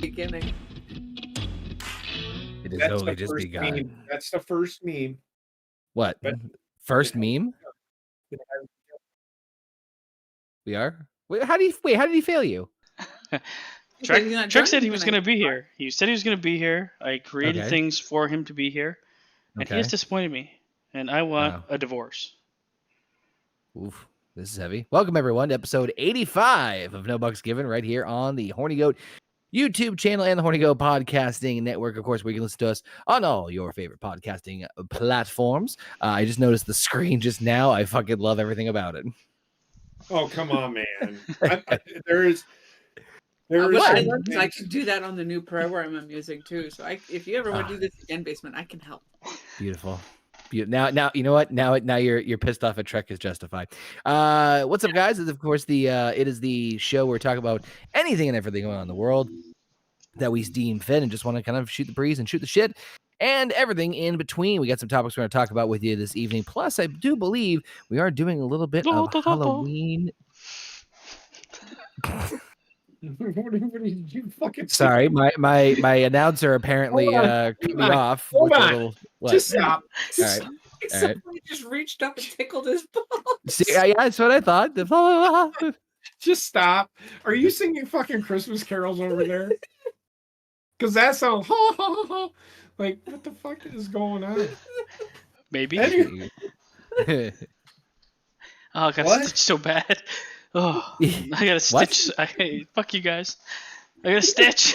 beginning. It is That's only the just first begun. meme. That's the first meme. What? But- First meme? It has- We are? Wait, how did he fail you? Trek said he was going to be here. He said he was going to be here. I created Okay. things for him to be here, and he has disappointed me. And I want a divorce. Oof, this is heavy. Welcome everyone to episode 85 of No Bucks Given, right here on the Horny Goat YouTube channel and the Horny Goat Podcasting Network. Of course, where you can listen to us on all your favorite podcasting platforms. I just noticed the screen just now. I fucking love everything about it. Oh, come on, man. There is. I can do that on the new program I'm using too. So if you ever want to do this again, Basement, I can help. Beautiful. Now you know what? Now you're pissed off at Trek is justified. What's up, guys? It's of course it is the show where we talk about anything and everything going on in the world that we deem fit and just want to kind of shoot the breeze and shoot the shit and everything in between. We got some topics we're going to talk about with you this evening. Plus, I do believe we are doing a little bit of Halloween. What did you fucking say? Sorry, my announcer apparently cut me off. Hold on. Little, just stop. All right. Somebody just reached up and tickled his balls. See, yeah, that's what I thought. Just stop. Are you singing fucking Christmas carols over there? Because that sounds like what the fuck is going on? Maybe. Anyway. Oh, I got stitched so bad. Oh, I got a stitch. Fuck you guys. I got a stitch.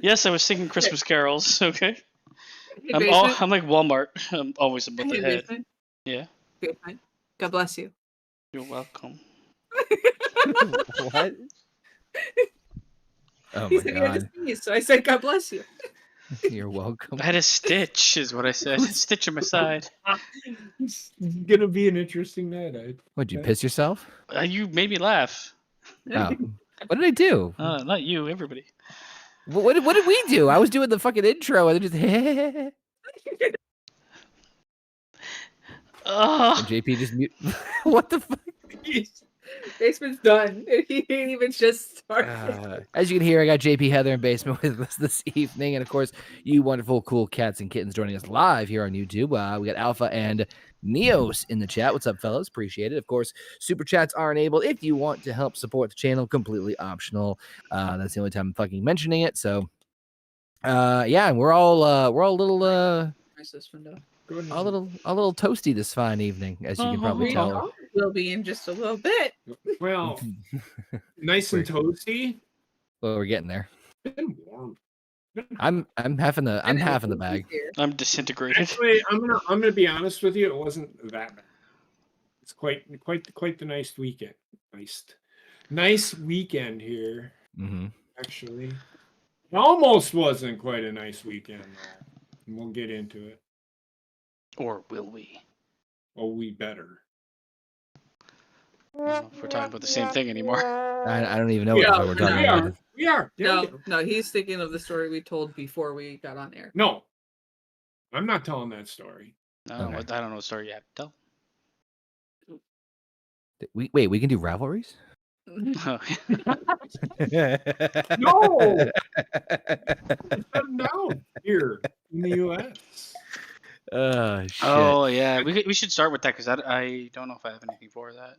Yes, I was singing Christmas carols. Okay. Hey, I'm like Walmart. I'm always above the head. Basement. Yeah. Basement. God bless you. You're welcome. What? Oh He my said he had to god! sneeze, so I said, "God bless you." You're welcome. I had a stitch, is what I said. Stitch on my side. It's gonna be an interesting night. Would you piss yourself? You made me laugh. Oh. What did I do? Not you, everybody. What did we do? I was doing the fucking intro and then just and JP just mute. What the fuck? Basement's done. He ain't even just started. As you can hear, I got JP, Heather, and Basement with us this evening. And of course, you wonderful, cool cats and kittens joining us live here on YouTube. We got Alpha and Neos in the chat. What's up, fellas? Appreciate it. Of course, super chats are enabled if you want to help support the channel. Completely optional. That's the only time I'm fucking mentioning it. So, yeah, and we're all a little a little toasty this fine evening, as you can probably tell. We'll be in just a little bit. Well, nice and toasty. Well, we're getting there. Been warm. I'm half in the bag. I'm disintegrated. Actually, I'm gonna be honest with you. It wasn't that bad. It's quite the nice weekend. Nice weekend here. Mm-hmm. Actually, it almost wasn't quite a nice weekend though. And we'll get into it. Or will we? Oh, we better. I don't know if we're talking about the same thing anymore. I don't even know what we're talking about. We are. No, he's thinking of the story we told before we got on air. No, I'm not telling that story. No, I don't know what story you have to tell. We can do rivalries? Oh. No! Shut down here in the U.S. Shit. Oh, yeah. We should start with that because I don't know if I have anything for that.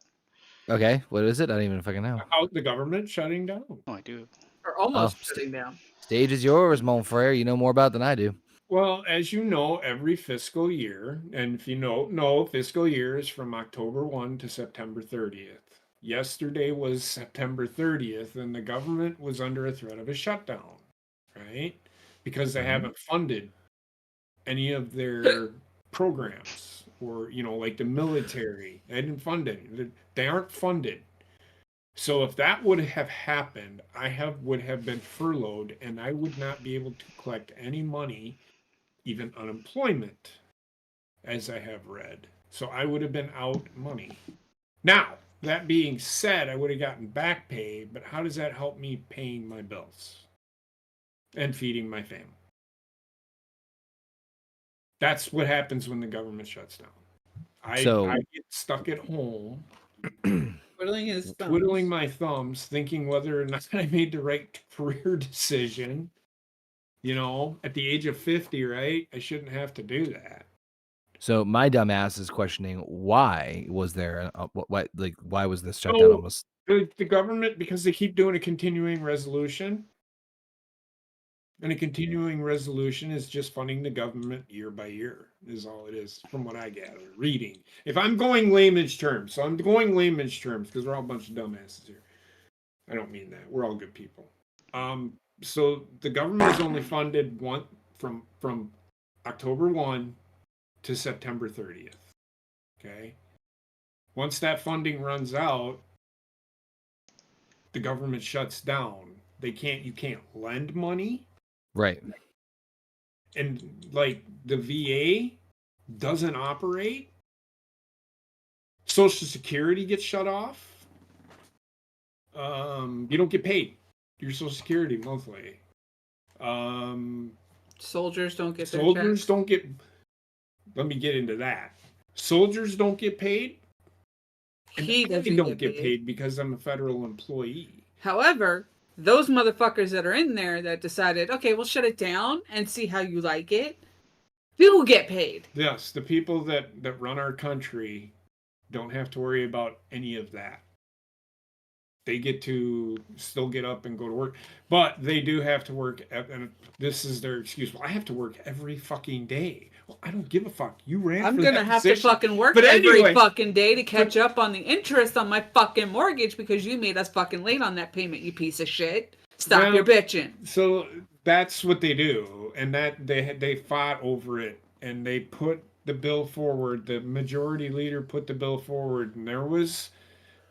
Okay, what is it? I don't even fucking know. How the government shutting down. Oh, I do. Or almost shutting down. Stage is yours, mon frere. You know more about it than I do. Well, as you know, every fiscal year, and if you know, fiscal year is from October 1 to September 30th. Yesterday was September 30th, and the government was under a threat of a shutdown, right? Because they haven't funded any of their programs, or like the military. They didn't fund it. They aren't funded. So if that would have happened, would have been furloughed, and I would not be able to collect any money, even unemployment, as I have read. So I would have been out money. Now, that being said, I would have gotten back pay, but how does that help me paying my bills and feeding my family? That's what happens when the government shuts down. I get stuck at home twiddling his thumbs. twiddling my thumbs, thinking whether or not I made the right career decision. You know, at the age of 50, right? I shouldn't have to do that. So my dumb ass is questioning why was there why was this shutdown almost? The government, because they keep doing a continuing resolution. And a continuing resolution is just funding the government year by year, is all it is, from what I gather. Reading. If I'm going layman's terms, so I'm going layman's terms because we're all a bunch of dumbasses here. I don't mean that. We're all good people. So the government is only funded from October 1 to September 30th. Okay. Once that funding runs out, the government shuts down. You can't lend money. Right. And like the VA doesn't operate. Social Security gets shut off. You don't get paid your Social Security monthly. Soldiers don't get let me get into that. Soldiers don't get paid. And He I doesn't don't get get paid because I'm a federal employee. However, those motherfuckers that are in there that decided, okay, we'll shut it down and see how you like it, do get paid. Yes, the people that run our country don't have to worry about any of that. They get to still get up and go to work, but they do have to work. And this is their excuse. Well, I have to work every fucking day. Well, I don't give a fuck. You ran. I'm for gonna that have position. to fucking work every fucking day to catch up on the interest on my fucking mortgage because you made us fucking late on that payment, you piece of shit. Stop your bitching. So that's what they do, and that they fought over it, and they put the bill forward. The majority leader put the bill forward, and there was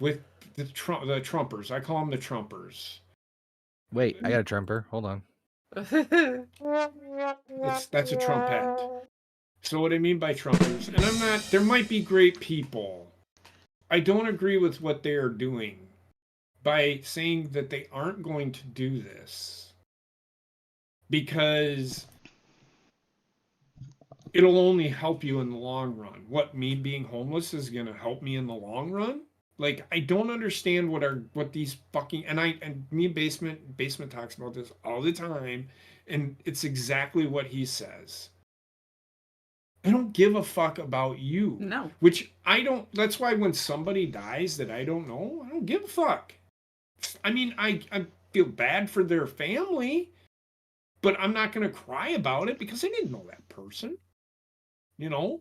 with the Trumpers. I call them the Trumpers. Wait, I got a Trumper. Hold on. That's a trumpet. So what I mean by Trumpers, and I'm not. There might be great people. I don't agree with what they are doing by saying that they aren't going to do this because it'll only help you in the long run. What, me being homeless is going to help me in the long run? Like, I don't understand what these fucking, and me and Basement talks about this all the time, and it's exactly what he says. I don't give a fuck about you. No. Which I don't, that's why when somebody dies that I don't know, I don't give a fuck. I mean, I feel bad for their family, but I'm not going to cry about it because I didn't know that person. You know?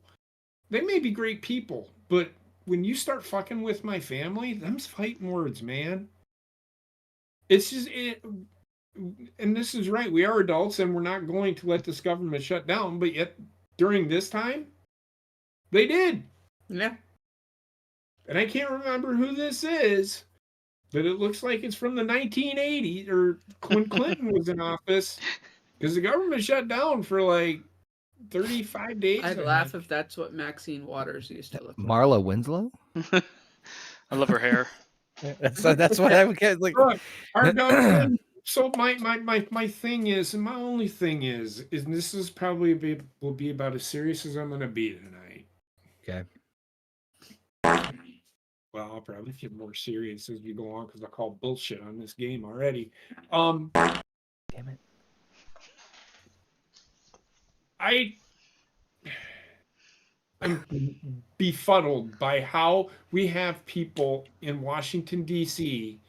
They may be great people, but when you start fucking with my family, them's fighting words, man. It's just, and this is right, we are adults and we're not going to let this government shut down, but yet during this time, they did. Yeah. And I can't remember who this is, but it looks like it's from the 1980s or when Clinton was in office, because the government shut down for like 35 days. I'd laugh if that's what Maxine Waters used to look like. Marla Winslow? I love her hair. That's what I would get. Like, so my thing is, and my only thing is this is probably will be about as serious as I'm going to be tonight. Okay. Well, I'll probably get more serious as we go on because I call bullshit on this game already. Damn it. I'm befuddled by how we have people in Washington, D.C.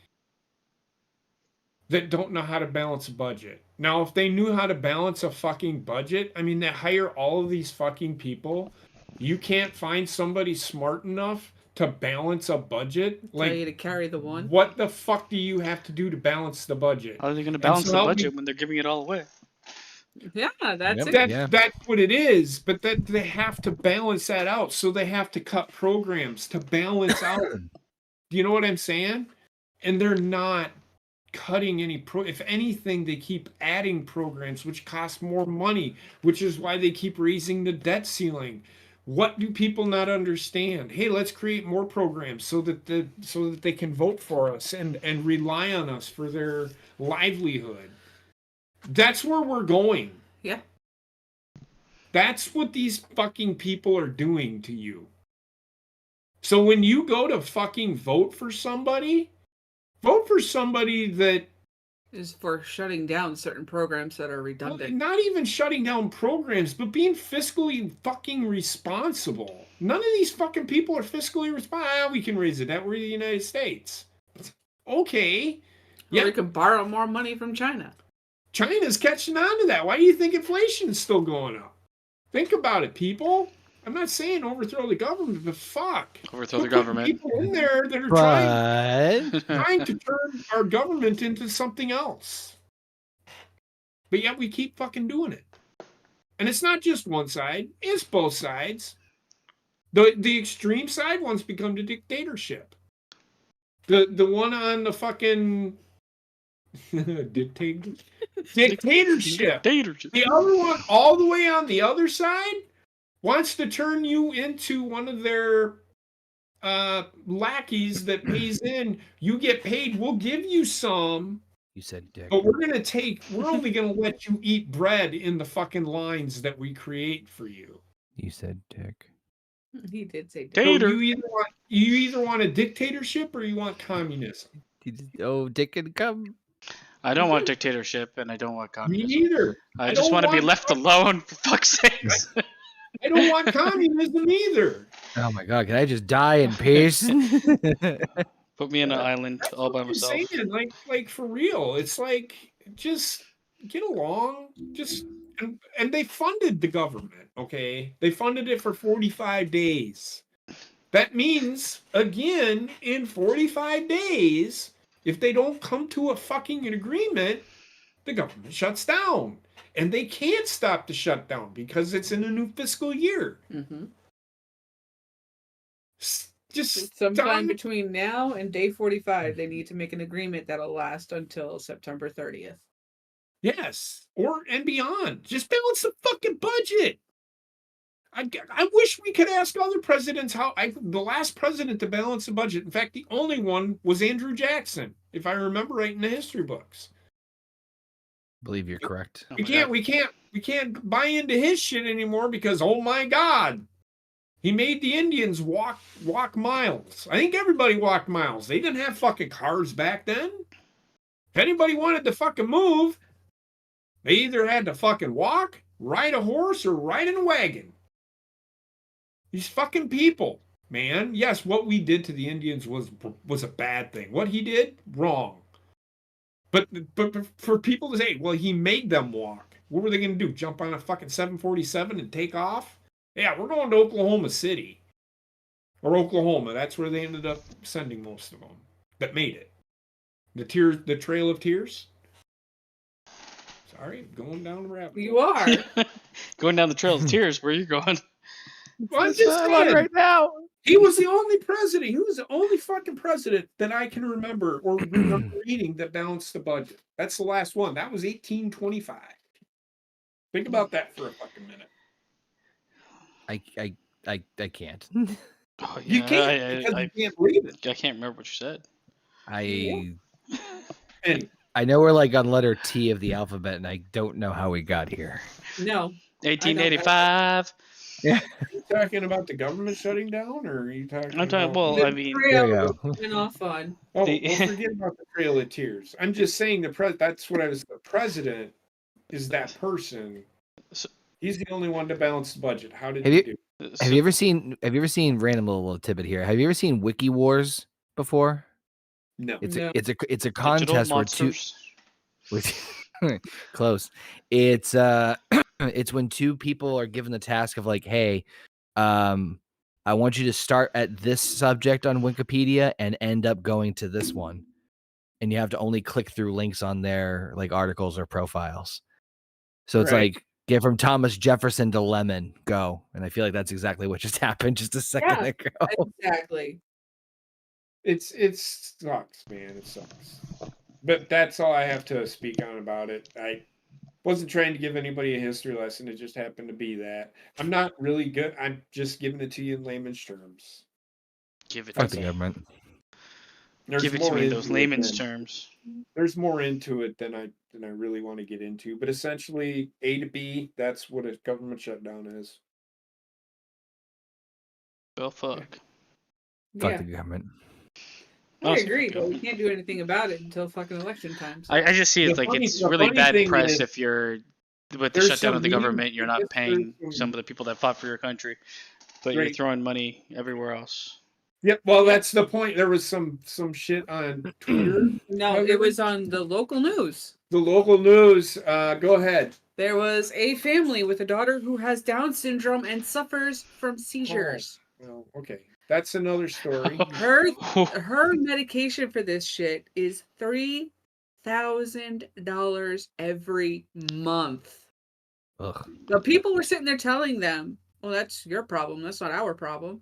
that don't know how to balance a budget. Now, if they knew how to balance a fucking budget, I mean, they hire all of these fucking people. You can't find somebody smart enough to balance a budget? Tell you to carry the one? What the fuck do you have to do to balance the budget? How are they going to balance the budget when they're giving it all away? Yeah, that's it. That's what it is, but that they have to balance that out. So they have to cut programs to balance out. Do you know what I'm saying? And they're not cutting any if anything, they keep adding programs which cost more money, which is why they keep raising the debt ceiling. What do people not understand? Hey, let's create more programs so that they can vote for us and rely on us for their livelihood. That's where we're going. Yeah. That's what these fucking people are doing to you. So when you go to fucking vote for somebody that is for shutting down certain programs that are well, redundant. not even shutting down programs, but being fiscally fucking responsible. None of these fucking people are fiscally responsible. We can raise the debt. We're the United States. Okay. Or we can borrow more money from China. China's catching on to that. Why do you think inflation is still going up? Think about it, people. I'm not saying overthrow the government, but fuck. Overthrow the government. People in there that are trying to turn our government into something else. But yet we keep fucking doing it. And it's not just one side, it's both sides. The extreme side wants to become the dictatorship. The one on the fucking dictatorship. The other one, all the way on the other side, wants to turn you into one of their lackeys that pays in. You get paid. We'll give you some. You said dick. But we're only gonna let you eat bread in the fucking lines that we create for you. You said dick. He did say dick. So you either want a dictatorship or you want communism. Oh, dick and cum. I don't want dictatorship and I don't want communism. Me neither. I just want to be left alone, for fuck's sakes. I don't want communism either. Oh my god, can I just die in peace? Put me in an island all by myself. Saying, like for real. It's like, just get along. And they funded the government, okay? They funded it for 45 days. That means, again, in 45 days, if they don't come to a fucking agreement, the government shuts down. And they can't stop the shutdown because it's in a new fiscal year. Mm-hmm. Just sometime between now and day 45, they need to make an agreement that'll last until September 30th. Yes, and beyond. Just balance the fucking budget. I wish we could ask other presidents the last president to balance the budget. In fact, the only one was Andrew Jackson, if I remember right in the history books. Believe you're correct. We can't buy into his shit anymore because, oh my God, he made the Indians walk miles. I think everybody walked miles. They didn't have fucking cars back then. If anybody wanted to fucking move, they either had to fucking walk, ride a horse, or ride in a wagon. These fucking people, man. Yes, what we did to the Indians was a bad thing. What he did, wrong. But for people to say, well, he made them walk. What were they going to do? Jump on a fucking 747 and take off? Yeah, we're going to Oklahoma City. Or Oklahoma. That's where they ended up sending most of them. That made it. The Trail of Tears. Sorry, going down the rabbit hole. You are. Going down the Trail of Tears. Where are you going? Well, I'm just saying, right now. He was the only president. He was the only fucking president that I can remember or remember reading that balanced the budget. That's the last one. That was 1825. Think about that for a fucking minute. I can't. Oh, yeah, You can't because you can't read it. I can't remember what you said. I know we're like on letter T of the alphabet, and I don't know how we got here. No. 1885. Yeah. Are you talking about the government shutting down, or are you talking? Well, I mean, there you go. Went off on. Oh, forget about the Trail of Tears. I'm just saying that's what I was. The president is that person. He's the only one to balance the budget. How did he do? Have you ever seen random little tidbit here? Have you ever seen Wiki Wars before? No. It's a contest where two close. It's it's when two people are given the task of like, hey, I want you to start at this subject on Wikipedia and end up going to this one. And you have to only click through links on their like articles or profiles. So it's like get from Thomas Jefferson to lemon, go. And I feel like that's exactly what just happened just a second ago. Exactly. It sucks, man. It sucks. But that's all I have to speak on about it. I wasn't trying to give anybody a history lesson. It just happened to be that. I'm not really good. I'm just giving it to you in layman's terms. Give it to the government. Give it to me in those layman's terms. There's more into it than I really want to get into. But essentially, A to B, that's what a government shutdown is. Well, fuck. Fuck the government. I agree, but we can't do anything about it until fucking election time. So. I just see it like it's really bad press if you're with the shutdown of the government, you're not paying some of the people that fought for your country, but you're throwing money everywhere else. Yep. Well, that's the point. There was some shit on Twitter. No, it was on the local news. The local news. Go ahead. There was a family with a daughter who has Down syndrome and suffers from seizures. Oh, well, okay. That's another story. Her medication for this shit is $3,000 every month. Ugh. The people were sitting there telling them, well, that's your problem. That's not our problem.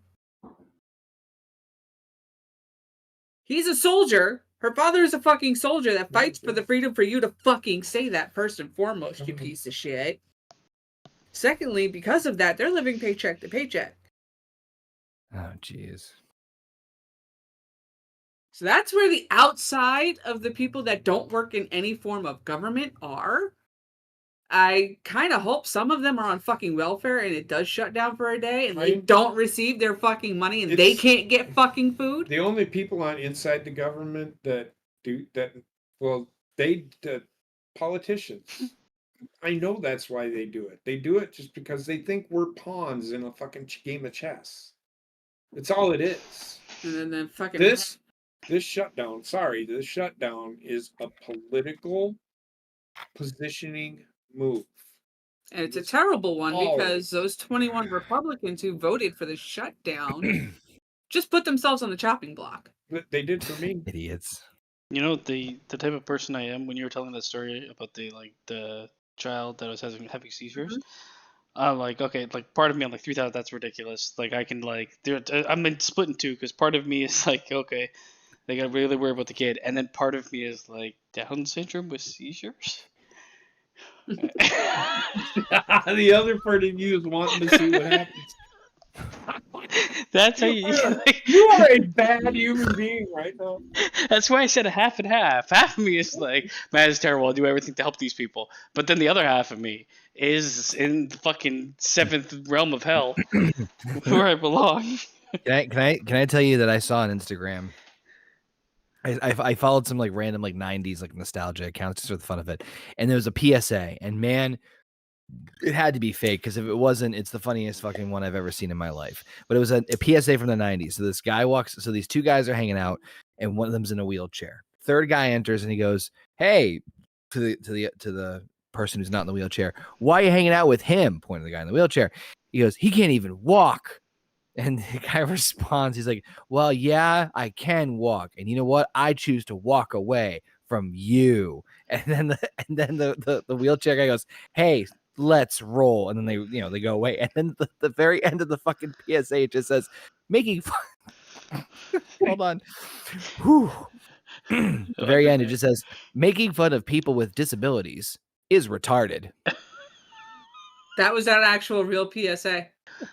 He's a soldier. Her father is a fucking soldier that fights for the freedom for you to fucking say that first and foremost, you piece of shit. Secondly, because of that, they're living paycheck to paycheck. Oh, jeez. So that's where the outside of the people that don't work in any form of government are. I kind of hope some of them are on fucking welfare and it does shut down for a day and they don't receive their fucking money and they can't get fucking food. The only people on inside the government that do that, well, the politicians. I know that's why they do it. They do it just because they think we're pawns in a fucking game of chess. It's all it is. And then fucking this shutdown is a political positioning move. And it's a terrible one because those 21 Republicans who voted for the shutdown just put themselves on the chopping block. They did for me. Idiots. You know, the type of person I am when you were telling that story about the child that was having seizures. I'm like, okay, like part of me, I'm like 3,000. That's ridiculous. Like I can like, I'm split in two because part of me is like, okay, they got really worry about the kid, and then part of me is like Down syndrome with seizures. The other part of you is wanting to see what happens. That's how you. You are a bad human being right now. That's why I said a half and half. Half of me is like, man, it's terrible. I'll do everything to help these people. But then the other half of me is in the fucking seventh realm of hell, where I belong. Can I tell you that I saw on Instagram? I followed some like random like 90s like nostalgia accounts just for the fun of it, and there was a PSA, and man, it had to be fake because if it wasn't, it's the funniest fucking one I've ever seen in my life. But it was a PSA from the 90s. So this guy walks. So these two guys are hanging out, and one of them's in a wheelchair. Third guy enters, and he goes, "Hey," to the person who's not in the wheelchair. "Why are you hanging out with him?" Pointing to the guy in the wheelchair. He goes, "He can't even walk." And the guy responds, he's like, "Well, yeah, I can walk. And you know what? I choose to walk away from you." And then the wheelchair guy goes, "Hey, let's roll." And then they go away. And then the very end of the fucking PSA it just says, making fun. Hold on. Whew. The very end, it just says, "Making fun of people with disabilities is retarded." That was an actual real PSA.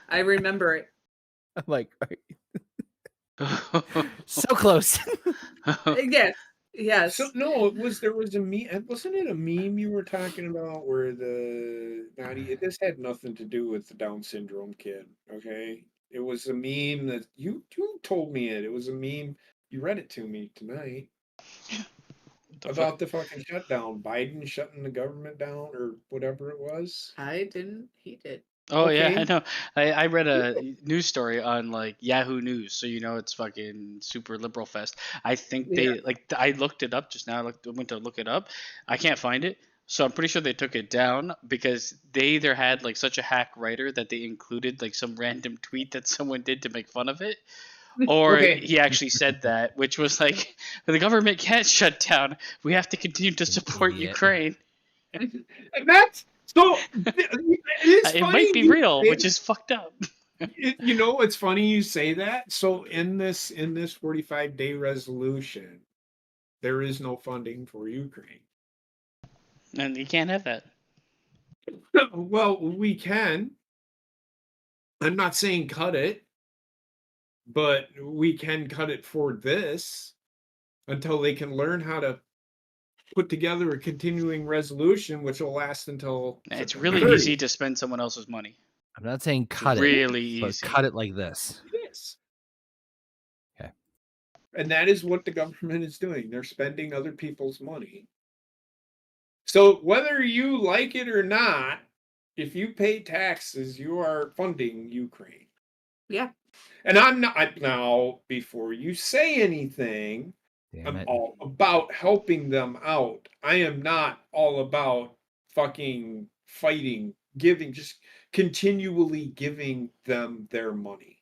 I remember it. I'm like, so close. Yes. So no, there was a meme. Wasn't it a meme you were talking about where this had nothing to do with the Down syndrome kid? Okay, it was a meme that you told me it. It was a meme. You read it to me tonight about the fucking shutdown. Biden shutting the government down or whatever it was. I didn't. He did. Oh okay. Yeah, I know. I read a news story on like Yahoo News, so you know it's fucking super liberal fest. I think they I looked it up just now. I went to look it up. I can't find it, so I'm pretty sure they took it down because they either had like such a hack writer that they included like some random tweet that someone did to make fun of it, or he actually said that, which was like, the government can't shut down. We have to continue to support Ukraine. And that's. So it might be real, which is fucked up. It's funny you say that. So in this 45-day resolution, there is no funding for Ukraine, and you can't have that. Well, we can. I'm not saying cut it, but we can cut it for this until they can learn how to put together a continuing resolution, which will last until it's really easy to spend someone else's money. I'm not saying cut really it, but easy. Cut it like this. It is. And that is what the government is doing. They're spending other people's money. So whether you like it or not, if you pay taxes, you are funding Ukraine. Yeah. And I'm not now, before you say anything, Damn I'm it. all about helping them out. I am not all about fucking fighting, giving, just continually giving them their money.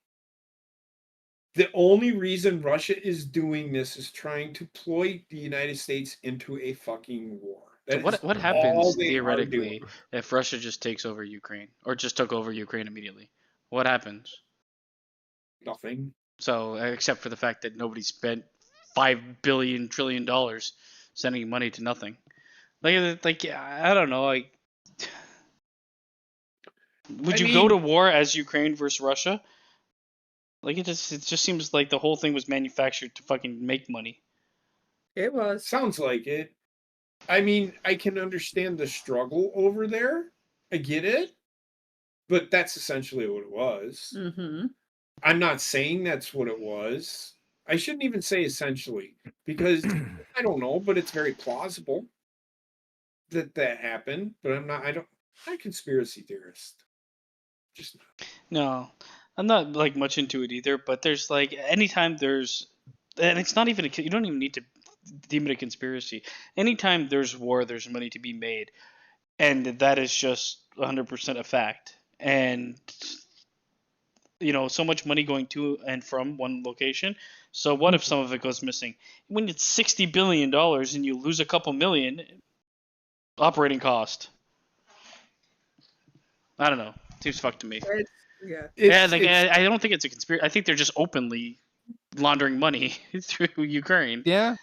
The only reason Russia is doing this is trying to ploy the United States into a fucking war. So That what is what all happens they are theoretically doing. if Russia just takes over Ukraine or just took over Ukraine immediately? What happens? Nothing. So except for the fact that nobody spent $5 trillion sending money to nothing. Like I don't know. Like, would you go to war as Ukraine versus Russia? Like it just seems like the whole thing was manufactured to fucking make money. It was. Sounds like it. I mean, I can understand the struggle over there. I get it. But that's essentially what it was. Mm-hmm. I'm not saying that's what it was. I shouldn't even say essentially, because I don't know, but it's very plausible that that happened. But I'm not a conspiracy theorist. Just not. No, I'm not like much into it either. But there's like anytime there's, and it's not even you don't even need to deem it a conspiracy. Anytime there's war, there's money to be made, and that is just 100% a fact. And so much money going to and from one location. So what if some of it goes missing? When it's $60 billion and you lose a couple million operating cost. I don't know. Seems fucked to me. I don't think it's a conspiracy. I think they're just openly laundering money through Ukraine. Yeah.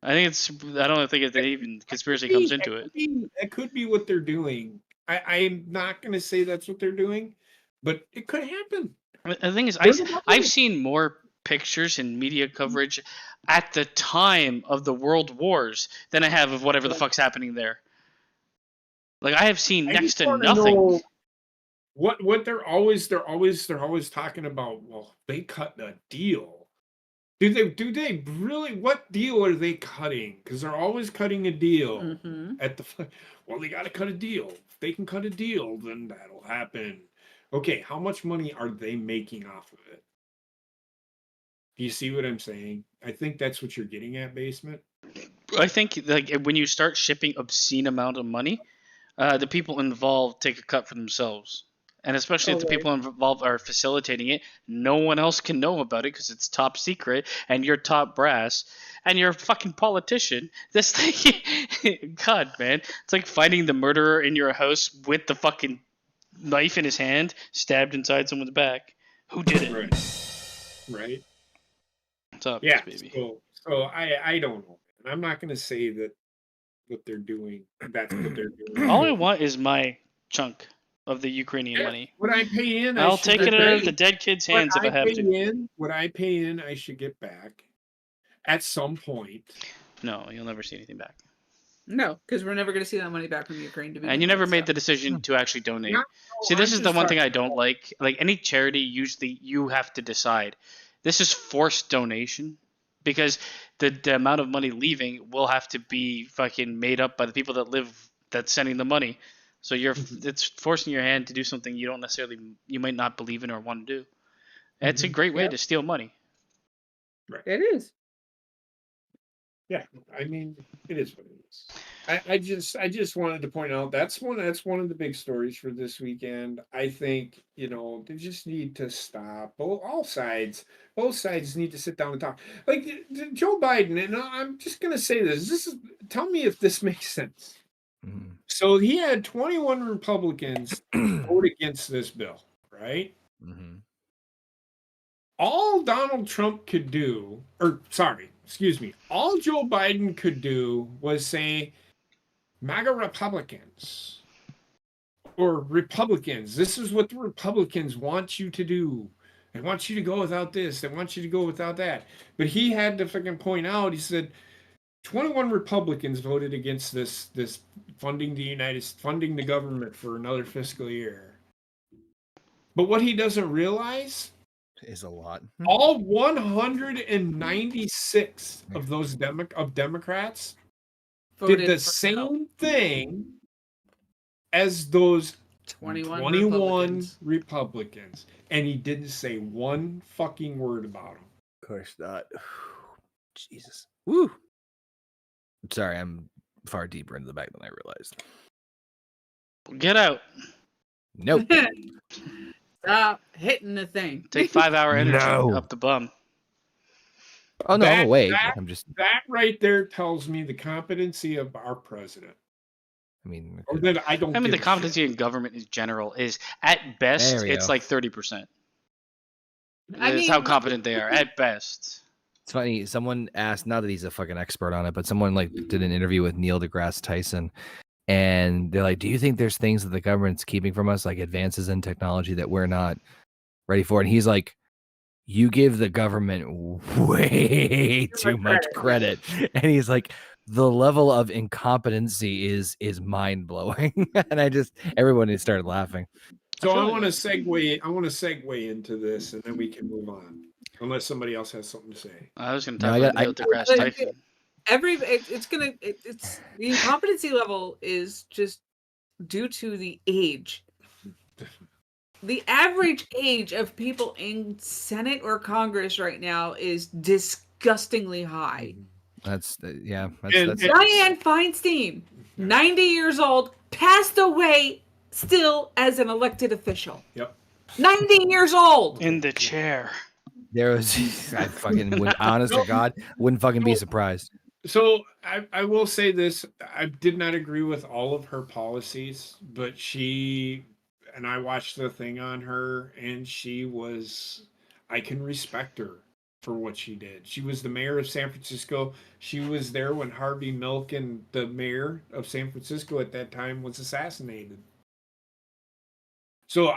I don't think even conspiracy comes into it. It could be what they're doing. I'm not going to say that's what they're doing, but it could happen. The thing is, I've seen more pictures and media coverage at the time of the world wars than I have of whatever the fuck's happening there. Like I have seen next to nothing. What they're always talking about. Well, they cut a deal. Do they really? What deal are they cutting? Because they're always cutting a deal at the. Well, they got to cut a deal. If they can cut a deal, then that'll happen. Okay, how much money are they making off of it? Do you see what I'm saying? I think that's what you're getting at, Basement. I think like when you start shipping obscene amount of money, the people involved take a cut for themselves. And especially if the people involved are facilitating it, no one else can know about it because it's top secret and you're top brass and you're a fucking politician. This thing, God, man. It's like finding the murderer in your house with the fucking knife in his hand, stabbed inside someone's back. Who did it? Right. What's up, yeah, baby? So I don't know. I'm not going to say that what they're doing, that's what they're doing. All I want is my chunk of the Ukrainian money. What I pay in, I'll take it out of the dead kid's hands if I have to. What I pay in, I should get back at some point. No, you'll never see anything back. No, because we're never going to see that money back from Ukraine. And you never made the decision to actually donate. See, this is the one thing I don't like. Like any charity, usually you have to decide. This is forced donation because the amount of money leaving will have to be fucking made up by the people that's sending the money. So it's forcing your hand to do something you might not believe in or want to do. It's a great way to steal money. Right. It is. Yeah, I mean, it is what it is. I just wanted to point out that's one of the big stories for this weekend. I think they just need to stop. Both sides need to sit down and talk. Like Joe Biden, and I'm just gonna say this. Tell me if this makes sense. Mm-hmm. So he had 21 Republicans vote against this bill, right? Mm-hmm. All Donald Trump could do, all Joe Biden could do was say, MAGA Republicans or Republicans, this is what the Republicans want you to do. They want you to go without this. They want you to go without that. But he had to fucking point out, he said, 21 Republicans voted against this funding the government for another fiscal year. But what he doesn't realize is a lot. All 196 of those Democrats Voted did the for same thing as those 21 21 Republicans, and he didn't say one fucking word about them. Of course not. Jesus. Woo. Sorry, I'm far deeper into the bag than I realized. Get out. Nope. Stop hitting the thing. Take 5-hour energy No. up the bum. Oh no, I'm That- awake. that- I'm just. That right there tells me the competency of our president. I mean, Or that I don't. I mean, give the a competency in government in general is, at best, There we it's go. like 30%. I That's mean, how competent they are, at best. it's funny. Someone asked, not that he's a fucking expert on it, but someone like did an interview with Neil deGrasse Tyson, and they're like, "Do you think there's things that the government's keeping from us, like advances in technology that we're not ready for?" And he's like, "You give the government way too much credit," and he's like, "The level of incompetency is mind blowing," and everyone started laughing. So I feel want to like- segue into this, and then we can move on, unless somebody else has something to say. I was going to No, talk I about got- Neil deGrasse I- Tyson. it's the incompetency level is just due to the age. The average age of people in Senate or Congress right now is disgustingly high. That's yeah. And- That's Dianne Feinstein, 90 years old, passed away still as an elected official. Yep. 90 years old. In the chair. there was. I fucking would, honest to God, wouldn't fucking be surprised. So I will say this: I did not agree with all of her policies, but I watched the thing on her, and I can respect her for what she did. She was the mayor of San Francisco. She was there when Harvey Milk and the mayor of San Francisco at that time was assassinated. So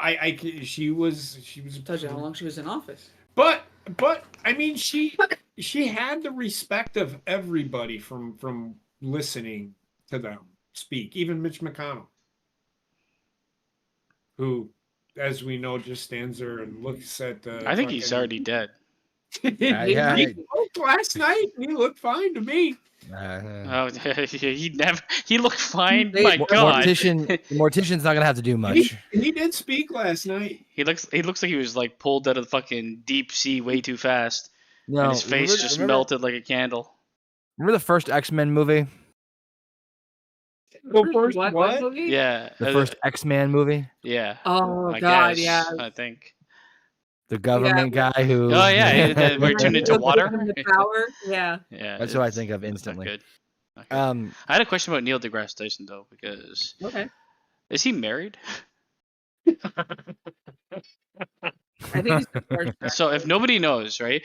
she was. Tells you how long she was in office. But I mean, she had the respect of everybody from listening to them speak, even Mitch McConnell, who, as we know, just stands there and looks at. I think he's already dead. Yeah. He looked last night. He looked fine to me. Oh, he looked fine. They- My God. Mortician's not gonna have to do much. He did speak last night. He looks like he was like pulled out of the fucking deep sea way too fast. No, And his face just melted like a candle. Remember the first X-Men movie? The first What what? movie? Yeah. The first X-Man movie? Yeah. Oh I God, guess, yeah. I think. The government guy who. Oh yeah, we're turned into water. The power. Yeah. Yeah. That's what I it's- think of it's not instantly. good. Not good. I I had a question about Neil deGrasse Tyson though, because Okay. is he married? I think he's divorced. So if nobody knows, right?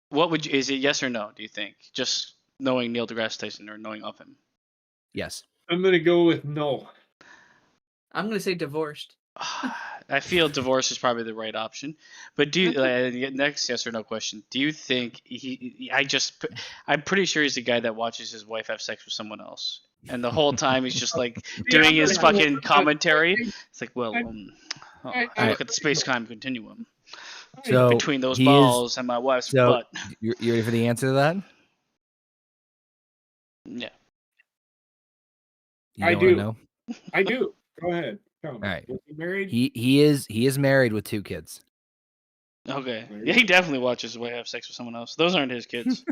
What would you, is it yes or no? Do you think just knowing Neil deGrasse Tyson or knowing of him? yes. I'm gonna go with no. I'm gonna say divorced. I feel divorce is probably the right option. But do you, next yes or no question? Do you think I'm pretty sure he's the guy that watches his wife have sex with someone else, and the whole time he's just like doing his fucking commentary. It's like, well, I look at the space-time continuum So between those he balls and my wife's so- butt. You ready for the answer to that? Yeah. You I don't wanna do. know? I do. Go ahead. Tell me. All right. Was he married? He is married with 2 kids. Okay. Yeah, he definitely watches his wife have sex with someone else. Those aren't his kids.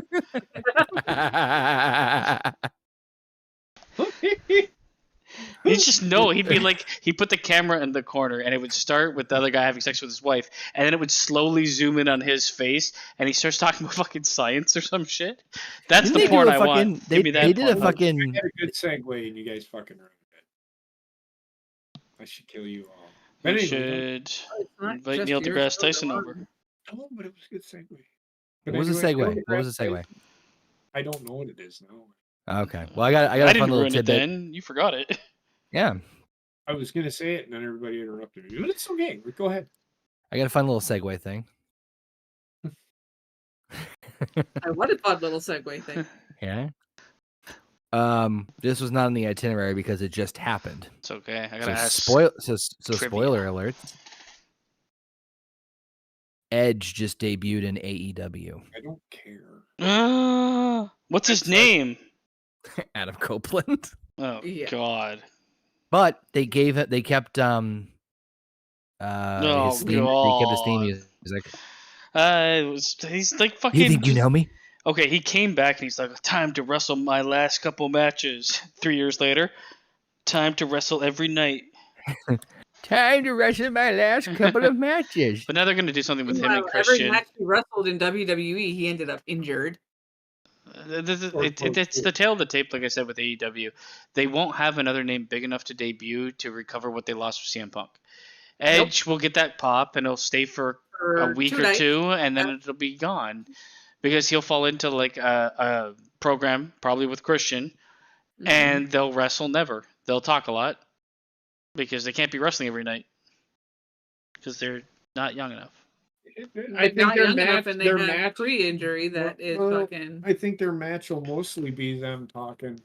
He'd just know. He'd be like, he'd put the camera in the corner, and it would start with the other guy having sex with his wife, and then it would slowly zoom in on his face, and he starts talking about fucking science or some shit. That's Didn't the they do porn a I fucking- want. They, Give me that they did a porn. I fucking. had a good segue, and you guys fucking ruined it. I should kill you all. We But anyway, should It's not invite just Neil yours, deGrasse it's Tyson mine. over. no, but it was a good segue. But What was the anyway, segue? Neil What was the deGrasse segue? Tyson, I don't know what it is now. Okay. Well, I got I a fun didn't little ruin it tidbit. then. You forgot it. Yeah, I was gonna say it, and then everybody interrupted me. But it's okay. Go ahead. I got a fun little segue thing. What a fun little segue thing. Yeah. This was not on the itinerary because it just happened. It's okay. I So gotta ask. spoil. So trivia. spoiler alert. Edge just debuted in AEW. I don't care. What's his It's like- name? Adam Copeland. Oh Yeah. God. But they kept his theme. They kept his theme God. music. He's like fucking. You think you know me? Okay, he came back and he's like, time to wrestle my last couple matches. 3 years later, time to wrestle every night. Time to wrestle my last couple of matches. But now they're gonna do something with him and Every Christian. match he wrestled in WWE, he ended up injured. It's the tail of the tape, like I said, with AEW. They won't have another name big enough to debut to recover what they lost with CM Punk. Edge will get that pop, and it'll stay for a week or two, and then it'll be gone. Because he'll fall into like a program, probably with Christian, and they'll wrestle never. They'll talk a lot, because they can't be wrestling every night. Because they're not young enough. I think their match, and they their had match, pre-injury that is fucking. I think their match will mostly be them talking.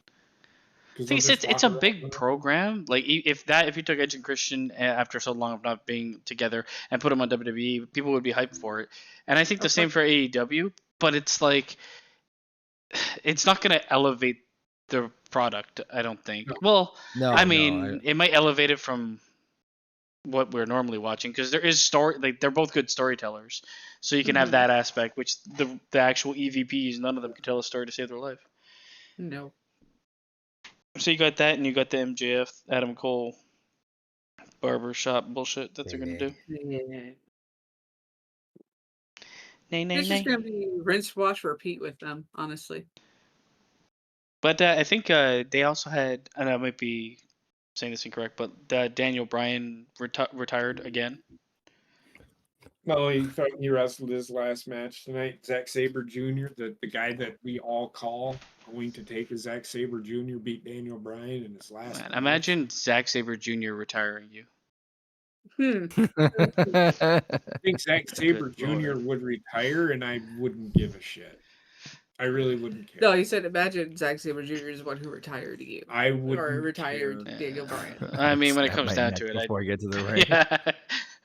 See, it's a big program. Like if you took Edge and Christian after so long of not being together and put them on WWE, people would be hyped for it. And I think the same for AEW. But it's like, it's not going to elevate the product. I don't think. Well, it might elevate it from what we're normally watching, because there is story. Like they're both good storytellers, so you can have that aspect. Which the actual EVPs, none of them can tell a story to save their life. No. So you got that, and you got the MJF, Adam Cole, barbershop bullshit that they're gonna do. Yeah. Nay. It's just gonna be rinse, wash, repeat with them, honestly. But I think they also had, and I might be saying this incorrect, but Daniel Bryan retired again. No, he wrestled his last match tonight. Zack Sabre Jr., the guy that we all call going to take a Zack Sabre Jr., beat Daniel Bryan in his last match. Imagine Zack Sabre Jr. retiring you. I think Zack Sabre Jr. would retire, and I wouldn't give a shit. I really wouldn't care. No, he said, imagine Zack Sabre Jr. is the one who retired you. I would. Or retired Daniel Bryan. I mean, when it comes down to it, before I get to the ring. Yeah.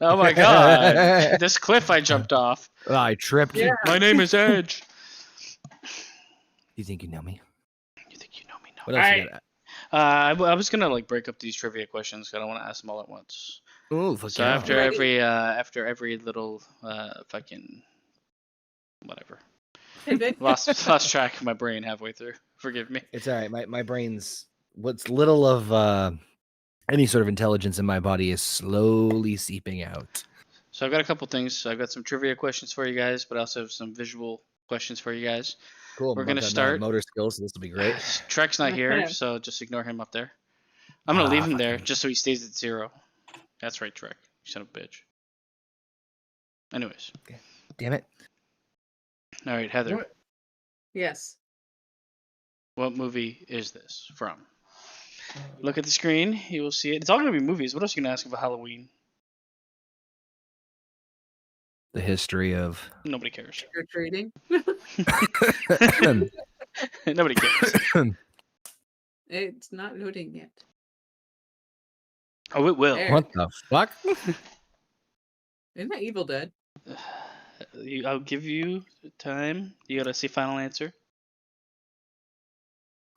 Oh my God! This cliff I jumped off. I tripped. Yeah. My name is Edge. You think you know me? You think you know me? No. What else you got? I was gonna break up these trivia questions because I don't want to ask them all at once. Ooh, So after every little fucking whatever. Lost track of my brain halfway through. Forgive me. It's all right. My brain's what's little of any sort of intelligence in my body is slowly seeping out. So I've got a couple things. So I've got some trivia questions for you guys, but I also have some visual questions for you guys. Cool. We're gonna start. Motor skills, so this will be great. Trek's not here, so just ignore him up there. I'm gonna leave him there just so he stays at 0. That's right, Trek. You son of a bitch. Anyways. Okay. Damn it. All right, Heather. What? Yes. What movie is this from? Look at the screen. You will see it. It's all going to be movies. What else are you going to ask about Halloween? The history of... Nobody cares. Trick-or-treating. Nobody cares. It's not loading yet. Oh, it will. There. What the fuck? Isn't that Evil Dead? I'll give you time. You got to say final answer.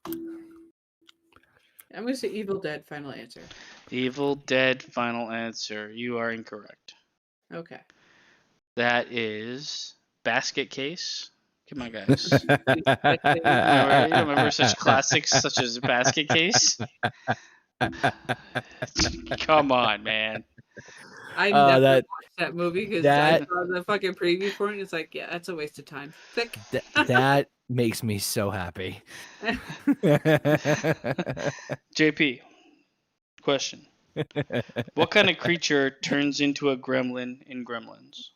I'm going to say Evil Dead, final answer. Evil Dead, final answer. You are incorrect. Okay. That is Basket Case. Come on, guys. You remember such classics such as Basket Case? Come on, man. I never that- watched that movie because that- I saw the fucking preview for it. And it's like, yeah, that's a waste of time. Thick. That makes me so happy. JP, question. What kind of creature turns into a gremlin in Gremlins?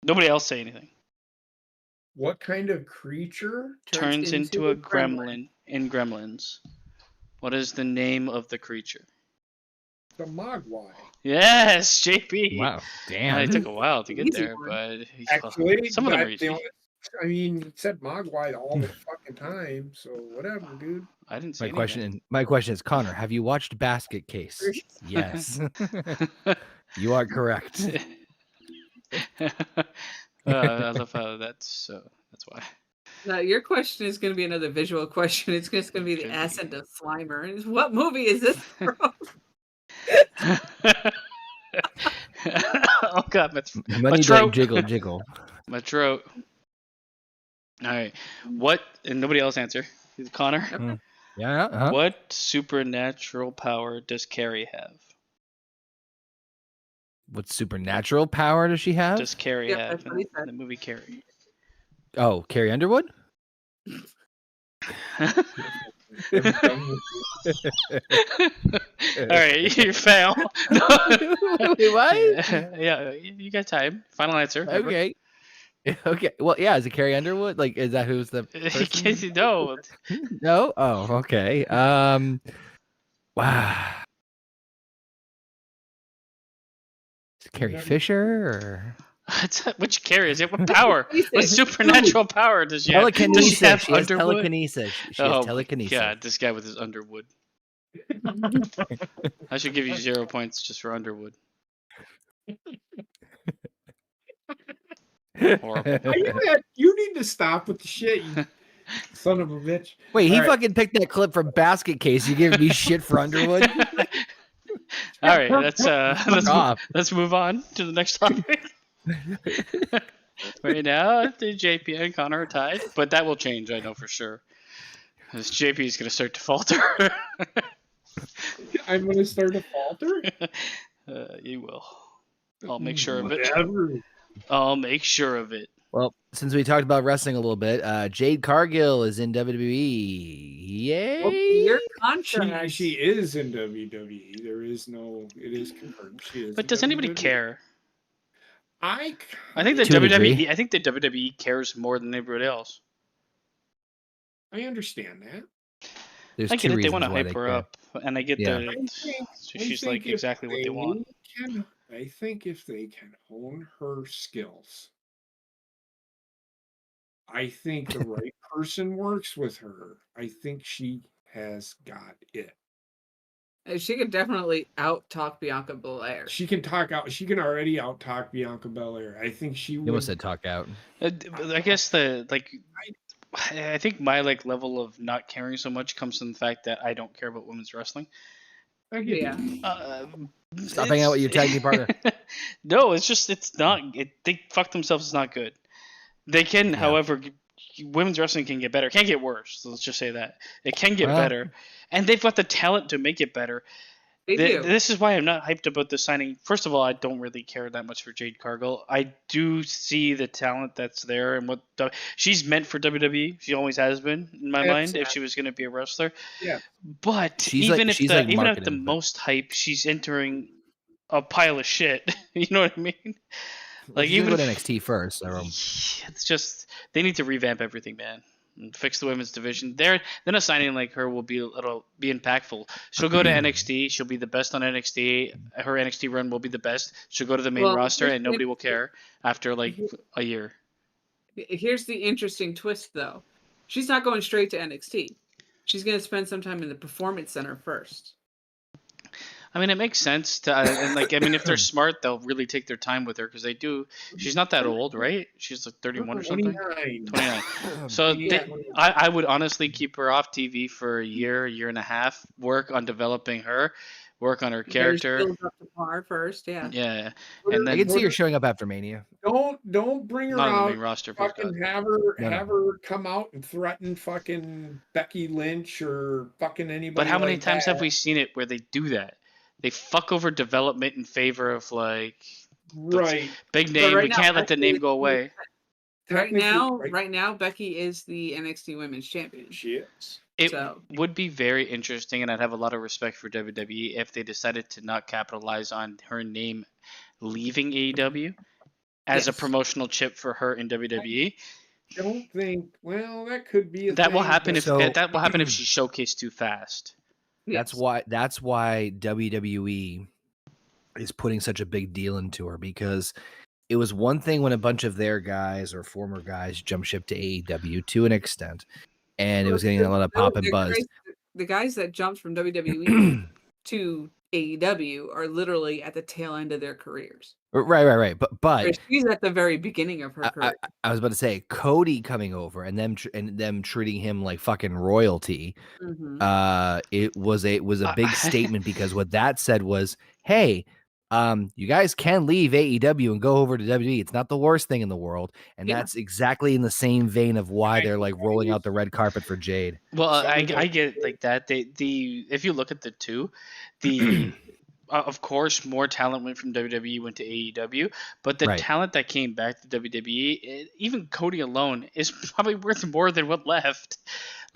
Nobody else say anything. What kind of creature? Turns into a gremlin in Gremlins. What is the name of the creature? The Mogwai. Yes, JP. Wow, damn. It took a while to get Easy there, one. but Actually, some of them are they easy. only- I mean, it said Mogwai all the fucking time, so whatever, dude. I didn't say My question is, Connor, have you watched Basket Case? Yes. You are correct. I love how that's why. Now, your question is going to be another visual question. It's just going to be the Could accent of Slimer. And what movie is this from? Oh god, Money throat. don't jiggle jiggle. my throat. All right, what? And nobody else answer. Connor. Yeah. Uh-huh. What supernatural power does Carrie have? What supernatural power does she have? Does Carrie Yep, have that's what he in said. the movie Carrie? Oh, Carrie Underwood? All right, you fail. Wait, what? Yeah, you got time. Final answer. Remember? Okay. Okay. Well, yeah. Is it Carrie Underwood? Like, is that who's the In person? case you know. No. Oh, okay. Wow. Is it Carrie Fisher or Which Carrie is it? What power? What Telekinesis. supernatural power does she have? Does telekinesis? she have She has Underwood? telekinesis. She Oh has my telekinesis. god, this guy with his Underwood. I should give you 0 points just for Underwood. Horrible. You need to stop with the shit, you son of a bitch. Wait, he All right. fucking picked that clip from Basket Case. You giving me shit for Underwood? All right, off. let's move on to the next topic. Right now, the JP and Connor are tied, but that will change, I know for sure. Because JP is going to start to falter. I'm going to start to falter? You will. I'll make sure of it. Whatever. I'll make sure of it. Well, since we talked about wrestling a little bit, Jade Cargill is in WWE. Yay! Well, your contract. She is in WWE. There is no. It is confirmed. She is. But in does anybody WWE. care? I think the To a degree. WWE. I think the WWE cares more than everybody else. I understand that. There's I two get it. They reasons want to why hype they her care. up, and I get Yeah. she's like exactly what they want. I think if they can hone her skills, I think the right person works with her. I think she has got it. She could definitely out-talk Bianca Belair. She can talk out. She can already out talk Bianca Belair. I think she You would. almost said talk out. I guess I think my level of not caring so much comes from the fact that I don't care about women's wrestling. I get Yeah. Stop hanging out with your tag team partner. No, it's not. They fuck themselves. It's not good. They can, however, women's wrestling can get better. Can't get worse. So let's just say that it can get better, and they've got the talent to make it better. They do. This is why I'm not hyped about the signing. First of all, I don't really care that much for Jade Cargill. I do see the talent that's there and what she's meant for WWE. She always has been in my mind. If she was going to be a wrestler, Yeah. But She's even like- if the, even at the marketing, but- most hype, she's entering a pile of shit. You know what I mean? Like You even go to if, NXT first. So, it's just they need to revamp everything, man. And fix the women's division. Then a signing like her will be impactful. She'll go to NXT. She'll be the best on NXT. Her NXT run will be the best. She'll go to the main roster, and nobody will care after like a year. Here's the interesting twist, though. She's not going straight to NXT. She's going to spend some time in the Performance Center first. I mean, it makes sense to, and if they're smart, they'll really take their time with her because they do. She's not that old, right? She's like 31 or something. 29. So I would honestly keep her off TV for a year and a half. Work on developing her, work on her character. Build up to par first, yeah. Yeah, and I then can see her showing up after Mania. Don't bring her not on the out. main roster. But Fucking have her come out and threaten fucking Becky Lynch or fucking anybody. But how many like times that. have we seen it where they do that? They fuck over development in favor of like Right. big name. right We now, can't let the name go away. Right Technically, now, Becky is the NXT Women's Champion. she is. It So- would be very interesting, and I'd have a lot of respect for WWE if they decided to not capitalize on her name leaving AEW as a Yes. promotional chip for her in WWE. Don't think. Well, that could be. That will happen if So- she's showcased too fast. That's why WWE is putting such a big deal into her, because it was one thing when a bunch of their guys or former guys jumped ship to AEW to an extent, and it was getting a lot of pop and buzz. The guys that jumped from WWE to AEW are literally at the tail end of their careers. Right. But Whereas she's at the very beginning of her career. I was about to say Cody coming over and them treating him like fucking royalty. Mhm. It was a big statement because what that said was, hey, you guys can leave AEW and go over to WWE. It's not the worst thing in the world, and Yeah. that's exactly in the same vein of why they're like rolling out the red carpet for Jade. Well, Some I of the- I get it like that. If you look at the two, the of course more talent went from WWE went to AEW, but the Right. talent that came back to WWE, even Cody alone, is probably worth more than what left.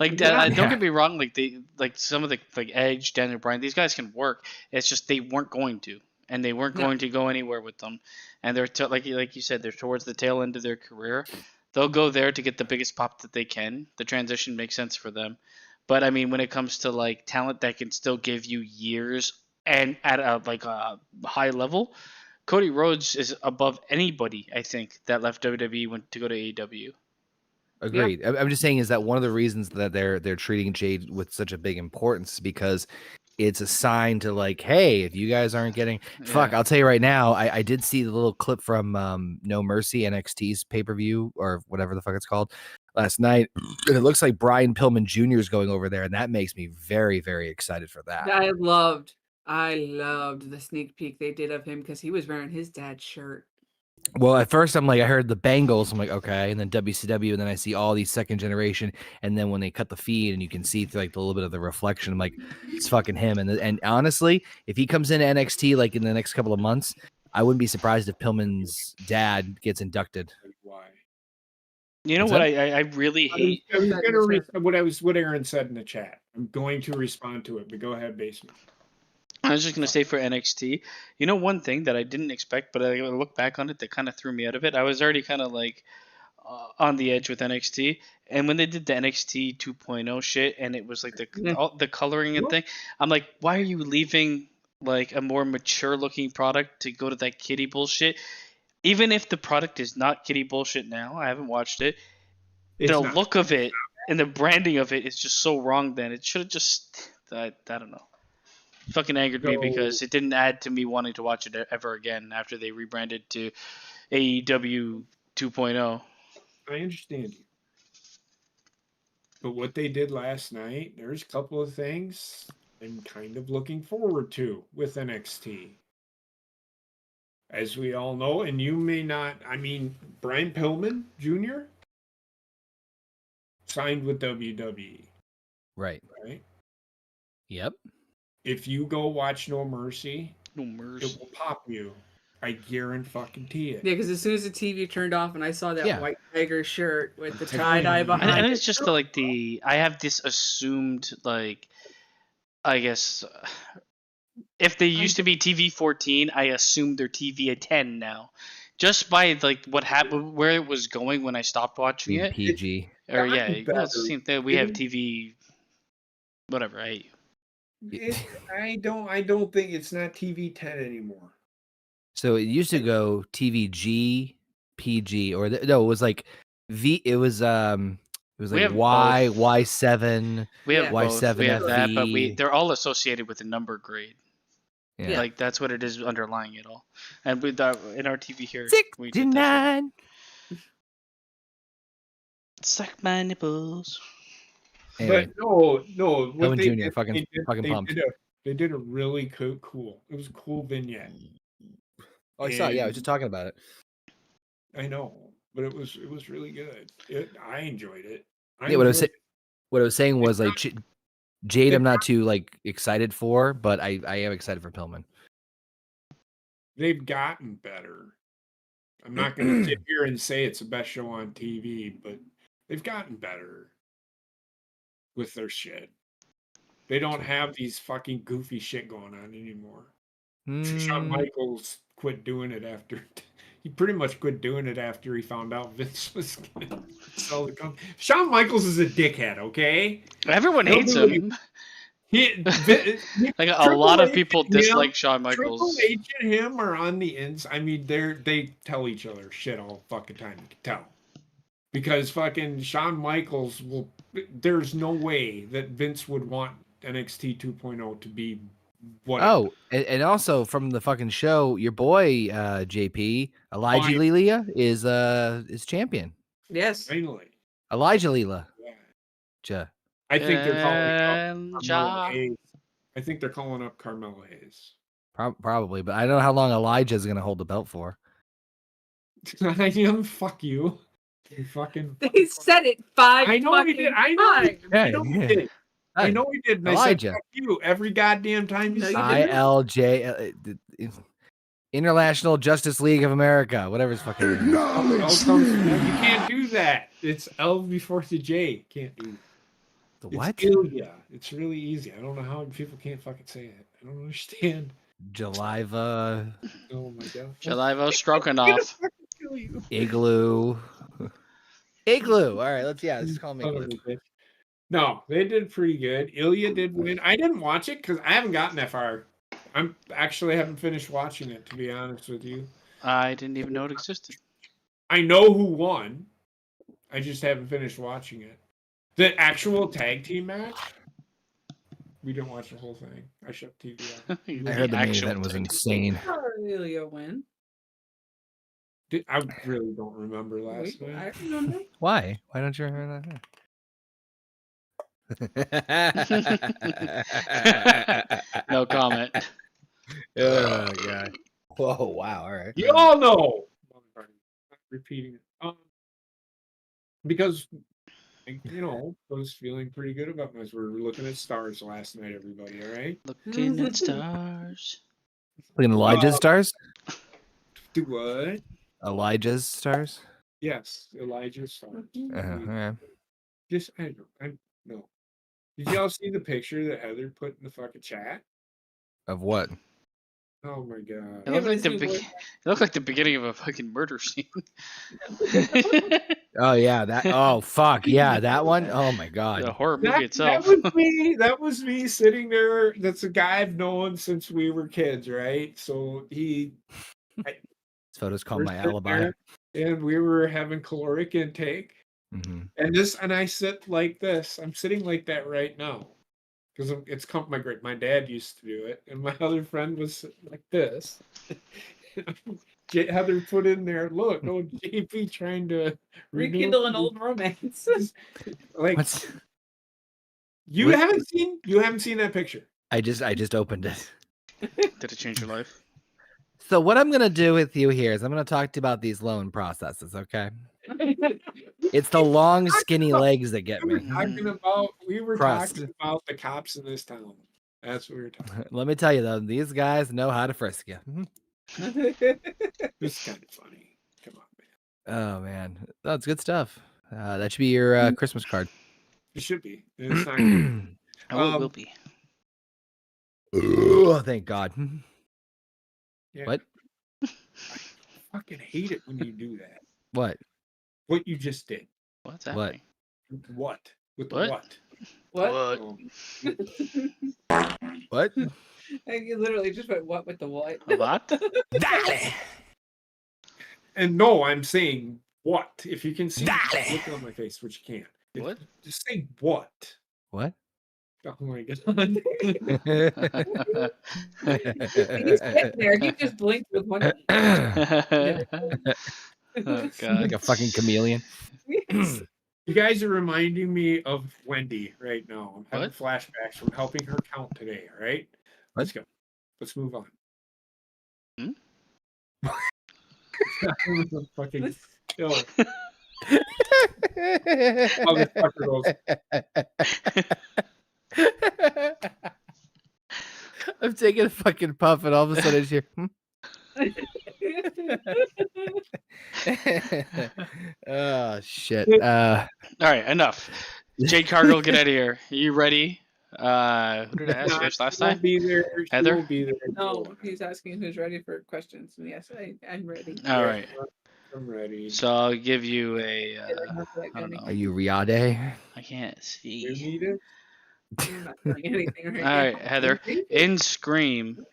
Like Yeah. don't get me wrong, like some of the like Edge, Daniel Bryan, these guys can work. It's just they weren't going to, and they weren't No. going to go anywhere with them, and they're like you said, they're towards the tail end of their career. They'll go there to get the biggest pop that they can. The transition makes sense for them. But I mean, when it comes to like talent that can still give you years and at a high level, Cody Rhodes is above anybody I think that left WWE went to go to AEW. Agreed. I'm just saying is that one of the reasons that they're treating Jade with such a big importance is because it's a sign to like, hey, if you guys aren't getting fuck, Yeah. I'll tell you right now, I did see the little clip from No Mercy NXT's pay-per-view or whatever the fuck it's called last night. And it looks like Brian Pillman Jr. is going over there, and that makes me very, very excited for that. I loved the sneak peek they did of him because he was wearing his dad's shirt. Well, at first I'm like, I heard the Bengals. I'm like, okay, and then WCW, and then I see all these second generation, and then when they cut the feed and you can see through like a little bit of the reflection, I'm like, it's fucking him. And honestly, if he comes into NXT like in the next couple of months, I wouldn't be surprised if Pillman's dad gets inducted. Why? You know What's what that? I really hate? I was gonna what Aaron said in the chat. I'm going to respond to it, but go ahead, Basement. I was just gonna say for NXT, you know, one thing that I didn't expect, but I look back on it, that kind of threw me out of it. I was already kind of like on the edge with NXT, and when they did the NXT 2.0 shit, and it was like all the coloring and thing, I'm like, why are you leaving like a more mature looking product to go to that kiddie bullshit? Even if the product is not kiddie bullshit now, I haven't watched it. The look of it and the branding of it is just so wrong. Then it should have just I don't know. Fucking angered me because it didn't add to me wanting to watch it ever again after they rebranded to AEW 2.0. I understand you. But what they did last night, there's a couple of things I'm kind of looking forward to with NXT. As we all know, and you may not, I mean, Brian Pillman Jr. signed with WWE. Right. Yep. If you go watch No Mercy, No mercy. it will pop you. I guarantee it. Yeah, because as soon as the TV turned off and I saw that white tiger shirt with the tie dye And behind And it, it's just I have this assumed like, I guess, if they used to be TV 14, I assume they're TV 10 now, just by like what happened, where it was going when I stopped watching it. PG. Or gotten well, it's the same thing. We have better. TV, whatever. I hate you. I don't think it's not TV 10 anymore. So it used to go TVG, PG, or no, it was like it was like Y, both. Y7, We have both. Y7 We have that, but FV. they're all associated with a number grade. Yeah. Like that's what it is underlying it all. And with that, in our TV here, we did that shit. 69. Suck my nipples. Anyway, But no, what Pillman they Jr. did, fucking pumped. they did a really cool. It was a cool vignette. Oh, I saw it. Yeah, I was just talking about it. I know, but it was really good. I enjoyed it. What I was saying was like Jade, I'm not too like excited for, but I am excited for Pillman. They've gotten better. I'm not going to sit here and say it's the best show on TV, but they've gotten better with their shit. They don't have these fucking goofy shit going on anymore. Shawn Michaels quit doing it after he pretty much quit doing it after he found out Vince was going to sell the company. Shawn Michaels is a dickhead, okay? Everyone hates him. Like a lot of people dislike Shawn Michaels. Triple H and him are on the ends. I mean, they tell each other shit all fucking time. You can tell. Because fucking Shawn Michaels will. There's no way that Vince would want NXT 2.0 to be Whatever. Oh, and also from the fucking show, your boy JP Elijah Fine. Lelia is champion. Yes. Finally. Elijah Leela. Yeah. I think they're calling up Carmelo Ja. Hayes. I think they're calling up Carmelo Hayes. Probably, but I don't know how long Elijah's gonna hold the belt for. Fuck you. You fucking. They said it 5 I know he did. I know he times. I know he did. I know he did. And Elijah. I said, fuck you every goddamn time you No, say you it. didn't. ILJ International Justice League of America, whatever his fucking name is. You can't do that. It's L before the J. Can't do that. The It's what? Ilya. It's really easy. I don't know how people can't fucking say it. I don't understand. Jaliva, Oh my god. Jalivo Stroganoff. Igloo. Igloo. All right, let's just call him Igloo. No, they did pretty good. Ilya did win. I didn't watch it because I haven't gotten that far. I'm actually haven't finished watching it, to be honest with you. I didn't even know it existed. I know who won. I just haven't finished watching it. The actual tag team match. We didn't watch the whole thing. I shut TV off. I heard the main event was insane. Ilya win. I really don't remember last I night. remember. Why? Why don't you remember that? No comment. Oh god. Whoa! Wow! All right. You all know. I'm repeating it. Because I was feeling pretty good about myself. We were looking at stars last night, everybody. All right. Looking at stars. Looking at Elijah's stars. Do what? Elijah's stars. Yes, Elijah stars. All right. Just I no. Did y'all see the picture that Heather put in the fucking chat? Of what? Oh my god. It looked like the beginning of a fucking murder scene. Oh yeah, that. Oh fuck yeah, that one. Oh my god. The horror movie itself. That was me sitting there. That's a guy I've known since we were kids, right? So This photo's called we're my sitting alibi. there, and we were having caloric intake. Mm-hmm. And I sit like this. I'm sitting like that right now. Because it's my dad used to do it, and my other friend was sitting like this. Heather put in there, look, JP trying to Rekindle an old romance. Like What's... you haven't seen that picture. I just opened it. Did it change your life? So what I'm gonna do with you here is I'm gonna talk to you about these loan processes, okay? It's the long, skinny legs that get me. We were talking about the cops in this town. That's what we were talking about. Let me tell you though, these guys know how to frisk you. It's kind of funny. Come on, man. Oh man, that's good stuff. That should be your Christmas card. It should be. It's not good. Oh, it will be. Oh, thank God. Yeah. What? I fucking hate it when you do that. What? What you just did. What's happening? What? With the What? what? What? Oh. What? I literally just went what with the what? A lot? And no, I'm saying what. If you can see, look on my face, which you can't. What? Just say what. What? Oh my god. He's sitting there. He just blinked with one. Oh, God. Like a fucking chameleon. You guys are reminding me of Wendy right now. I'm having What? flashbacks from helping her count today. All right, let's go. Let's move on. Fucking kill. Motherfucker goes, I'm taking a fucking puff, and all of a sudden, I just hear. Oh shit! All right, enough. Jade Cargill, get out of here. Are you ready? Who did I ask this last time? Be there. Heather? Be there. No, he's asking who's ready for questions. And yes, I'm ready. All right. I'm ready. So I'll give you a. I don't know. Are you Riade? I can't You see. need it? I'm not doing anything right All now. right, Heather. In Scream,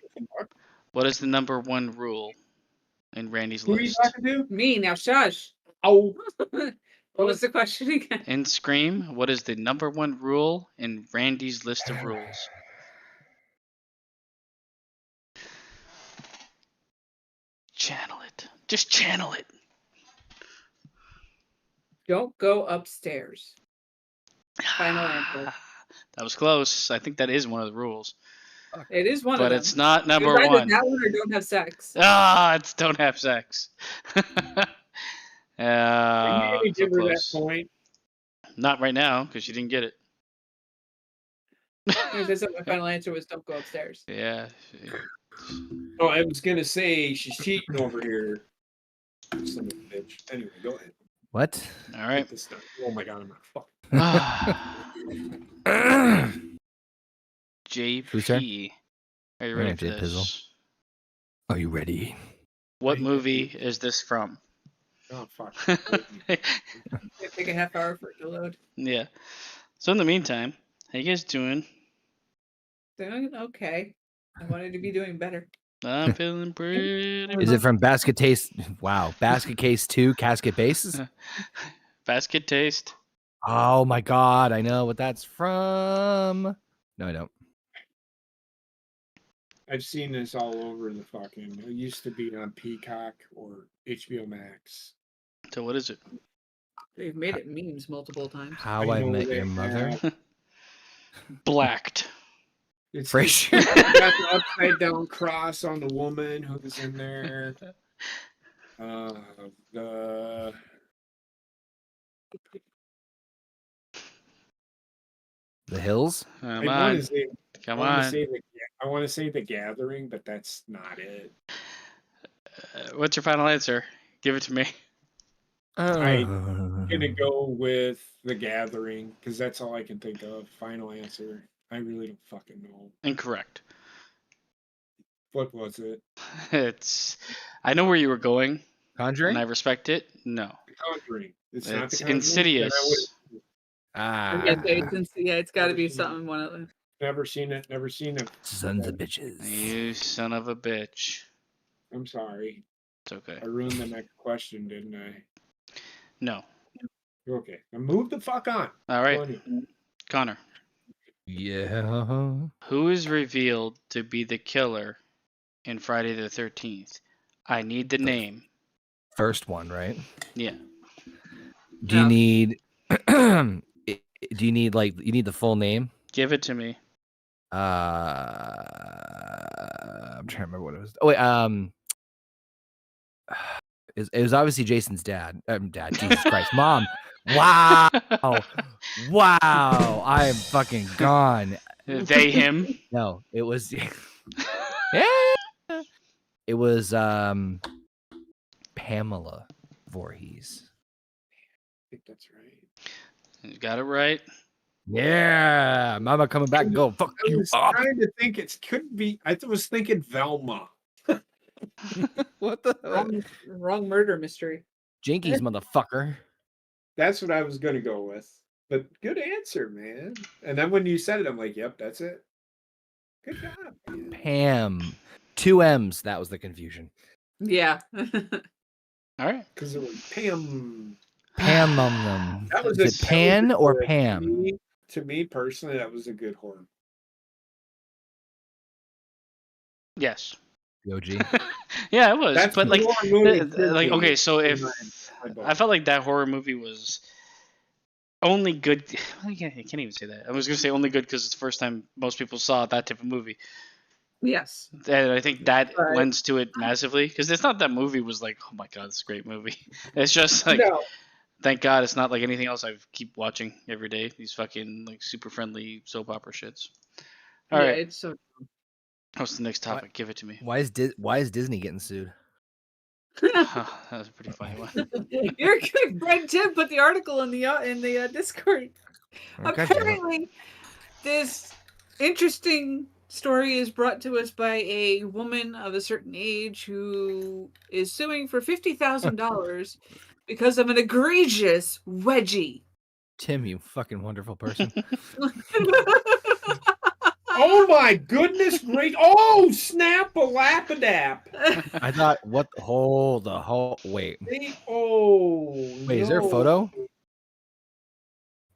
what is the #1 rule in Randy's Who are you list? talking to? Me now, shush. Oh, What was the question again? In Scream, what is the #1 rule in Randy's list of rules? Channel it. Just channel it. Don't go upstairs. Final answer. That was close. I think that is one of the rules. It is one of But them. it's not It's number either one. that one or don't have sex. It's don't have sex. Can you maybe So give her that close. point? Not right now, because you didn't get it. As I said, my final answer was don't go upstairs. Yeah. Oh, I was gonna say she's cheating over here. Son of a bitch. Anyway, go ahead. What? All right. Get this done. Oh my god, I'm not fucking. Whose turn? JP. Are you All ready right, for J this? Pizzle. Are you ready? What movie is this from? Oh fuck. It take a half hour for it to load. Yeah. So in the meantime, how you guys doing? Doing okay. I wanted to be doing better. I'm feeling pretty. Is it from Basket Taste? Wow. Basket Case 2, Casket Bases? Basket Taste? Oh my god, I know what that's from. No, I don't. I've seen this all over the fucking. It used to be on Peacock or HBO Max. So what is it? They've made it memes multiple times. How I I know Met they Your Mother? have. Blacked. It's Frasier. got the upside down cross on the woman who's in there. The The Hills? Come I on. want to say Come I want on. to say I want to say The Gathering, but that's not it. What's your final answer? Give it to me. I'm gonna go with The Gathering because that's all I can think of. Final answer. I really don't fucking know. Incorrect. What was it? It's. I know where you were going, Conjuring? and I respect it. No. The Conjuring. It's not The It's Conjuring. Insidious. It's got to be Never seen something one of them. Never seen it. Never seen it. Sons of bitches. You son of a bitch. I'm sorry. It's okay. I ruined the next question, didn't I? No. Okay. Now move the fuck on. All right. Go on. Connor. Yeah. Who is revealed to be the killer in Friday the 13th? I need the name. First one, right? Yeah. Do you need do you need you need the full name? Give it to me. I'm trying to remember what it was. Oh wait, it was obviously Jason's dad. Jesus Christ, mom. Wow. Wow. I am fucking gone. They, him. No, it was it was Pamela Voorhees. I think that's right. You got it right. Yeah, mama coming back and go fuck I you was up. trying to think it could be. I was thinking Velma. What the Wrong murder mystery. Jinkies, motherfucker. That's what I was gonna go with. But good answer, man. And then when you said it, I'm like, yep, that's it. Good job, man. Pam. 2 M's. That was the confusion. Yeah. All right. Because it was Pam. Pam. That was Is it Pan or good- Pam? To me personally, that was a good horror. Yes. The OG. Yeah, it was. That's but like, the horror movie for like me, okay, so in if my book. I felt like that horror movie was only good. I can't even say that. I was gonna say only good because it's the first time most people saw that type of movie. Yes. And I think that Right. lends to it massively because it's not that movie was like, oh my god, it's a great movie. It's just like, No. thank God it's not like anything else I keep watching every day. These fucking like super friendly soap opera shits. All Yeah, right, it's so. what's the next topic? Give it to me. Why is Disney getting sued? That was a pretty funny one. You're good. Greg Tim put the article in the Discord. Okay, Apparently, this interesting story is brought to us by a woman of a certain age who is suing for $50,000 because of an egregious wedgie. Tim, you fucking wonderful person. Oh my goodness, great! Oh, snap a lapadap! I thought what the whole wait. Oh, Wait, is there a no. photo?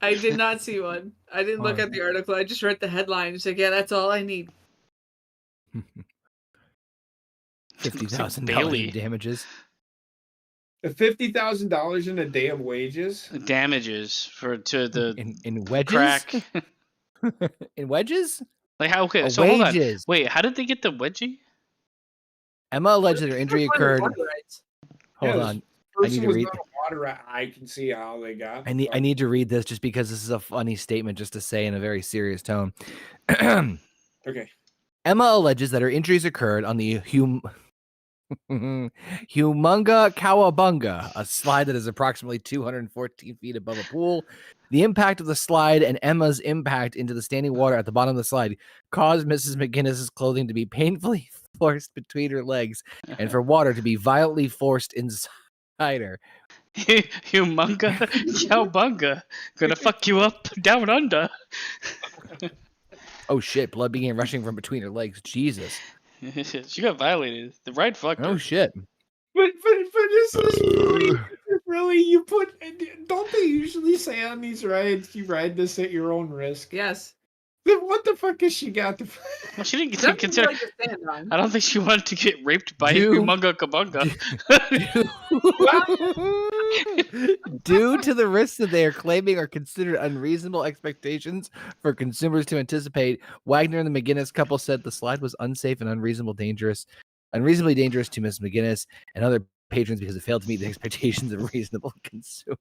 I did not see one. I didn't look at the article. I just read the headline. It's like, yeah, that's all I need. $50,000 Bailey. in damages. $50,000 in a day of wages. Damages to the In wedges? crack. In wedges? Like how? Okay, Oh, so hold on. wages. Wait, how did they get the wedgie? Emma alleged that her injury occurred. Hold on. I need to read. I can see how they got. I need to read this just because this is a funny statement just to say in a very serious tone. Okay. Emma alleges that her injuries occurred on the Humunga Kawabunga, a slide that is approximately 214 feet above a pool. The impact of the slide and Emma's impact into the standing water at the bottom of the slide caused Mrs. McGinnis's clothing to be painfully forced between her legs and for water to be violently forced inside her. Humunga Cowbunga. Gonna fuck you up down under. Oh shit, blood began rushing from between her legs. Jesus. She got violated. The ride fucked her. Oh shit. But this is really you put. Don't they usually say on these rides you ride this at your own risk? Yes. Then what the fuck has she got to? Well, she didn't get Something consider. like to stand on. I don't think she wanted to get raped by Dude. Humunga Kabunga. Due to the risks that they are claiming are considered unreasonable expectations for consumers to anticipate, Wagner and the McGinnis couple said the slide was unsafe and unreasonably dangerous to Ms. McGinnis and other patrons because it failed to meet the expectations of a reasonable consumer.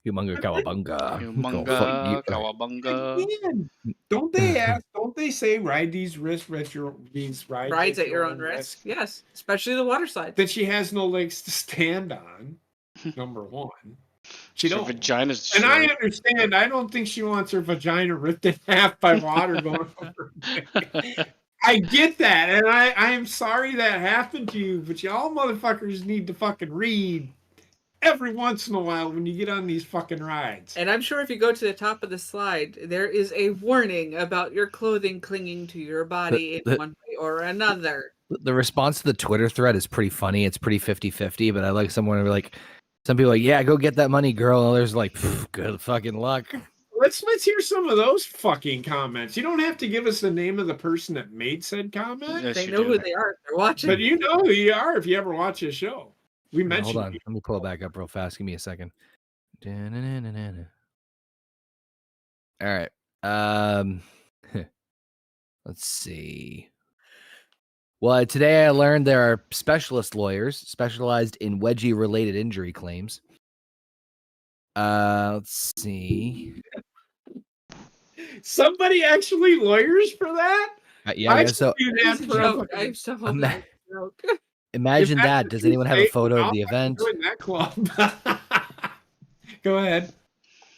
Humunga Kawabunga. Humunga Kawabunga. Again, don't they ask? Don't they say ride these rides Rides at your own risk. Yes. Especially the water slide. That she has no legs to stand on. Number one. She Her don't. vagina's And I short. understand. I don't think she wants her vagina ripped in half by water going over her face. I get that, and I am sorry that happened to you, but y'all motherfuckers need to fucking read every once in a while when you get on these fucking rides. And I'm sure if you go to the top of the slide, there is a warning about your clothing clinging to your body in one way or another. The response to the Twitter thread is pretty funny. It's pretty 50-50, but I like someone who like, some people are like, yeah, go get that money, girl. And others like, good fucking luck. Let's hear some of those fucking comments. You don't have to give us the name of the person that made said comment. Yes, They you know do. who they are. They're watching. But you know who you are if you ever watch his show. We mentioned. Hold on. Let me pull it back up real fast. Give me a second. All right. Let's see. Well, today I learned there are specialist lawyers specialized in wedgie-related injury claims. Let's see. Somebody actually lawyers for that? Yeah, I yeah. So should do that It's a for a joke. fucking- I'm so Ima- that joke. imagine If that's that. what Does you anyone have a say, photo I'll of the event? Join that club. Go ahead.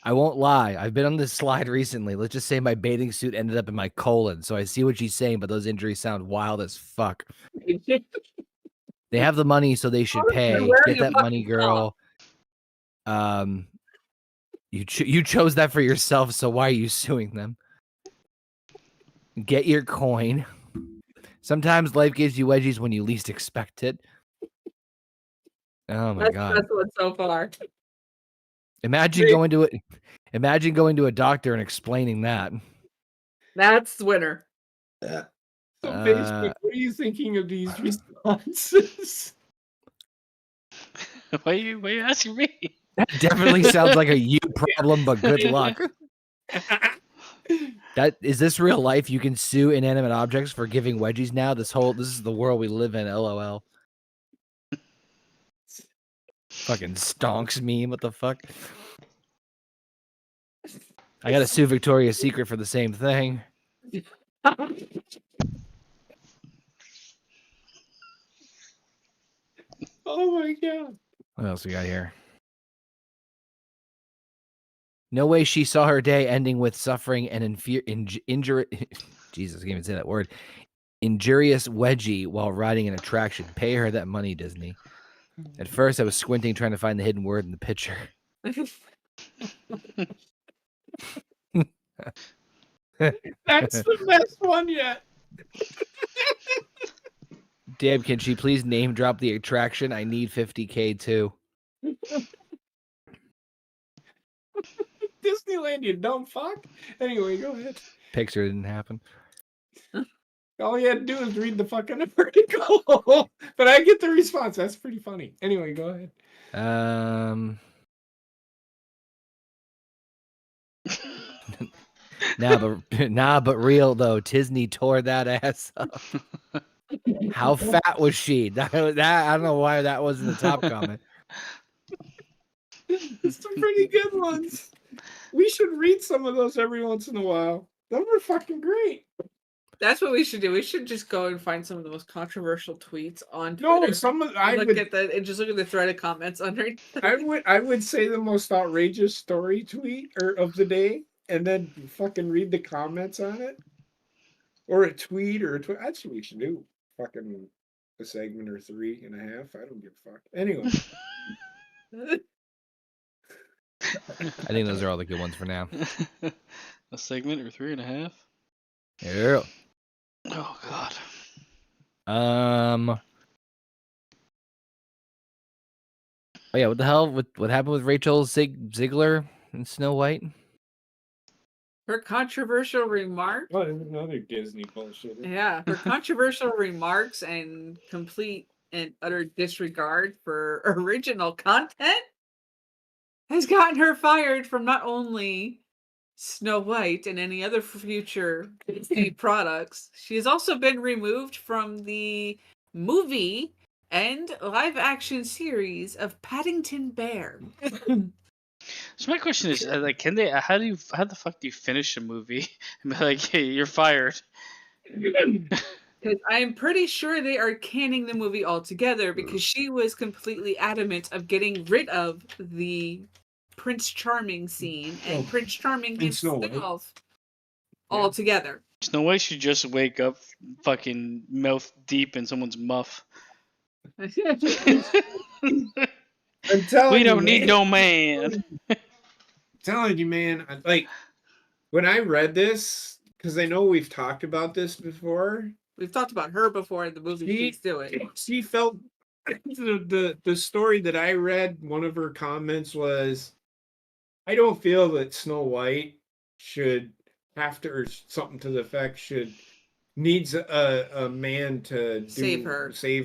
I won't lie. I've been on this slide recently. Let's just say my bathing suit ended up in my colon. So I see what she's saying, but those injuries sound wild as fuck. They have the money, so they should pay. Where are Get you that money, fucking girl. You chose that for yourself, so why are you suing them? Get your coin. Sometimes life gives you wedgies when you least expect it. Oh my god! That's one so far. Imagine going to a doctor and explaining that. That's the winner. So Facebook, what are you thinking of these responses? Why are you asking me? That definitely sounds like a you problem, but good luck. Is this real life? You can sue inanimate objects for giving wedgies now. This is the world we live in. LOL. Fucking stonks meme. What the fuck? I gotta sue Victoria's Secret for the same thing. Oh my god. What else we got here? No way she saw her day ending with suffering and injury. Jesus, I can't even say that word. Injurious wedgie while riding an attraction. Pay her that money, Disney. At first, I was squinting trying to find the hidden word in the picture. That's the best one yet. Damn, can she please name drop the attraction? I need 50K too. Disneyland, you dumb fuck. Anyway, go ahead. Picture didn't happen. All you had to do is read the fucking article. But I get the response. That's pretty funny. Anyway, go ahead. Nah, but real though. Tisney tore that ass up. How fat was she? That I don't know why that wasn't the top comment. Some pretty good ones. We should read some of those every once in a while. Those were fucking great. That's what we should do. We should just go and find some of the most controversial tweets on Twitter. No, some of and look at the thread of comments under. I would say the most outrageous story tweet of the day, and then fucking read the comments on it, or a tweet or a tweet. That's what we should do. Fucking a segment or 3.5. I don't give a fuck. Anyway. I think those are all the good ones for now. A segment or 3.5. Yeah. Oh God. Oh yeah, what the hell? What happened with Rachel Zegler and Snow White? Her controversial remark. Oh, there's another Disney bullshit. Yeah, her controversial remarks and complete and utter disregard for original content has gotten her fired from not only Snow White and any other future Disney products. She has also been removed from the movie and live action series of Paddington Bear. So my question is, like, how the fuck do you finish a movie and be like, hey, you're fired? Because I'm pretty sure they are canning the movie altogether because she was completely adamant of getting rid of the Prince Charming scene and Prince Charming himself altogether. Snow White should just wake up fucking mouth deep in someone's muff. I'm telling we don't need no man. I'm telling you, man. Like, when I read this, because I know we've talked about this before. We've talked about her before in the movie She's Doing. She felt the story that I read, one of her comments was, I don't feel that Snow White should have to, or something to the effect, needs a man to save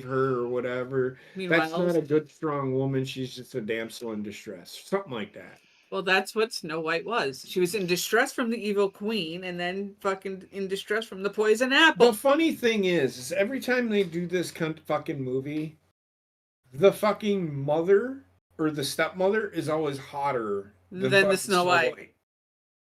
her or whatever. Meanwhile, that's not a good, strong woman. She's just a damsel in distress. Something like that. Well, that's what Snow White was. She was in distress from the evil queen and then fucking in distress from the poison apple. The funny thing is every time they do this fucking movie, the fucking mother or the stepmother is always hotter than the Snow White.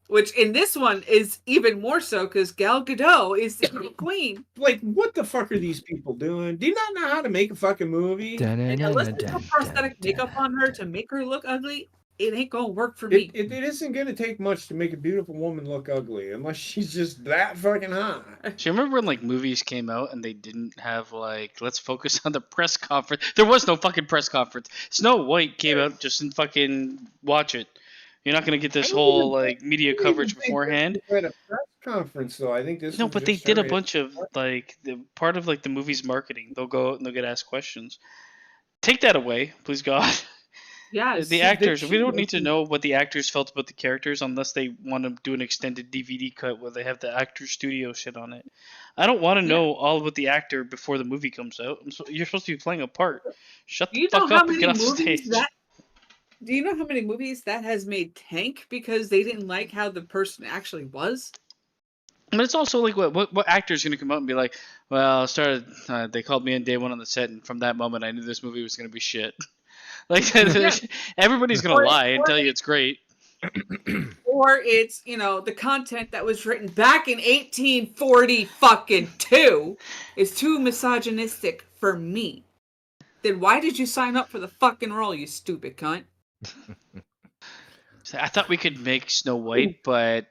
Which in this one is even more so because Gal Gadot is the queen. Like, what the fuck are these people doing? Do you not know how to make a fucking movie? Unless they put prosthetic makeup on her to make her look ugly, it ain't gonna work for me. It isn't gonna take much to make a beautiful woman look ugly unless she's just that fucking hot. Do you remember when like movies came out and they didn't have like, let's focus on the press conference? There was no fucking press conference. Snow White came out just in fucking watch it. You're not gonna get this whole like media coverage beforehand. At a press conference though, I think this. No, but they did a bunch of like the part of like the movie's marketing. They'll go out and they'll get asked questions. Take that away, please God. Yeah, the actors. We don't need to know what the actors felt about the characters unless they want to do an extended DVD cut where they have the actor studio shit on it. I don't want to know all about the actor before the movie comes out. You're supposed to be playing a part. Shut the fuck up and get off stage. Do you know how many movies that has made tank because they didn't like how the person actually was? But it's also like what actor's going to come out and be like, well, they called me in day one on the set, and from that moment I knew this movie was going to be shit. Like, everybody's going to lie and tell you it's great. Or it's, the content that was written back in 1842 is too misogynistic for me. Then why did you sign up for the fucking role, you stupid cunt? I thought we could make Snow White, but,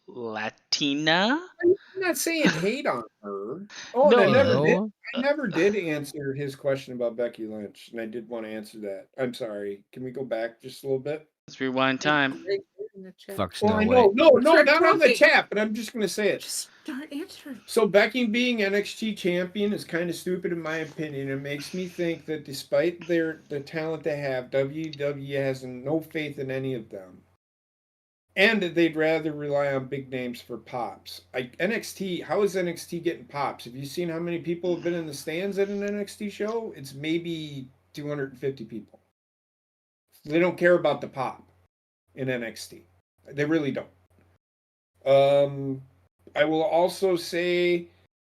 Latina? I'm not saying hate on her. Oh, no, I never did answer his question about Becky Lynch, and I did want to answer that. I'm sorry. Can we go back just a little bit? Let's rewind time. Fuck Snow White. No, not on the chat, but I'm just going to say it. Just start answering. So Becky being NXT champion is kind of stupid in my opinion. It makes me think that despite the talent they have, WWE has no faith in any of them. And they'd rather rely on big names for pops. NXT, how is NXT getting pops? Have you seen how many people have been in the stands at an NXT show? It's maybe 250 people. They don't care about the pop in NXT. They really don't. I will also say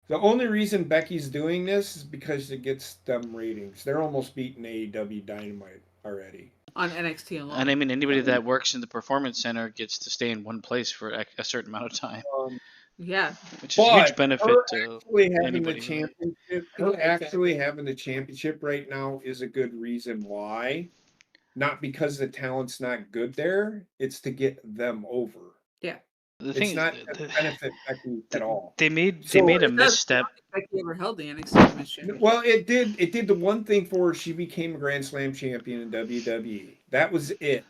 the only reason Becky's doing this is because it gets them ratings. They're almost beating AEW Dynamite already. On NXT alone. And I mean, anybody that works in the performance center gets to stay in one place for a certain amount of time, Yeah. which is a huge benefit to having anybody. the championship, her actually having the championship right now is a good reason why. Not because the talent's not good there, it's to get them over. Yeah. The thing It's not to benefit Becky at all. They made a misstep. Becky ever held the NXT Women's Championship. Well, it did. It did the one thing for her. She became a Grand Slam champion in WWE. That was it.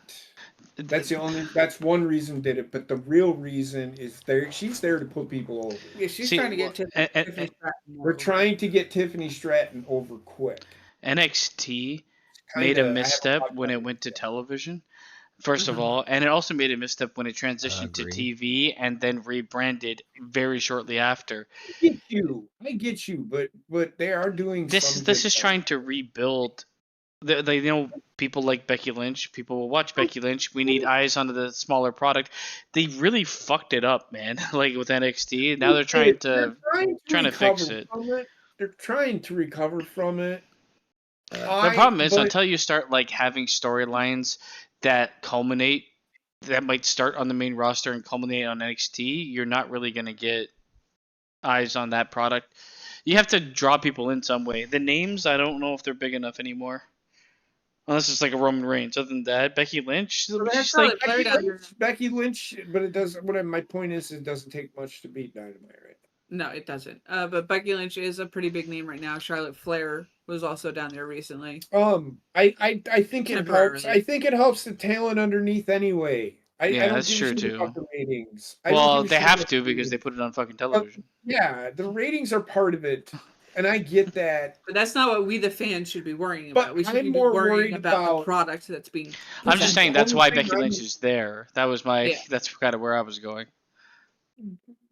That's the only. That's one reason did it. But the real reason is she's there to put people over. Yeah, she's trying to get Tiffany Stratton. We're trying to get Tiffany Stratton over quick. NXT made a misstep when it went to television. First of all, and it also made a misstep when it transitioned to TV and then rebranded very shortly after. I get you, but they are doing this is trying to rebuild. They know people like Becky Lynch. People will watch Becky Lynch. We need eyes onto the smaller product. They really fucked it up, man. Like with NXT, now they're trying to fix it. They're trying to recover from it. The problem is until you start like having storylines that might start on the main roster and culminate on NXT, you're not really going to get eyes on that product. You have to draw people in some way. The names, I don't know if they're big enough anymore. Unless it's like a Roman Reigns. Other than that, Becky Lynch, she's like Becky Lynch, but it does. My point is, it doesn't take much to beat Dynamite, right? No, it doesn't. But Becky Lynch is a pretty big name right now. Charlotte Flair was also down there recently. I think it helps. I think it helps the talent underneath anyway. I don't that's true too. About the ratings. Well, they have to because they put it on fucking television. Yeah, the ratings are part of it, and I get that. But that's not what we, the fans, should be worrying about. But we should I'm be more worrying worried about the product that's being. I'm just saying that's why Becky Lynch is there. That was that's kind of where I was going.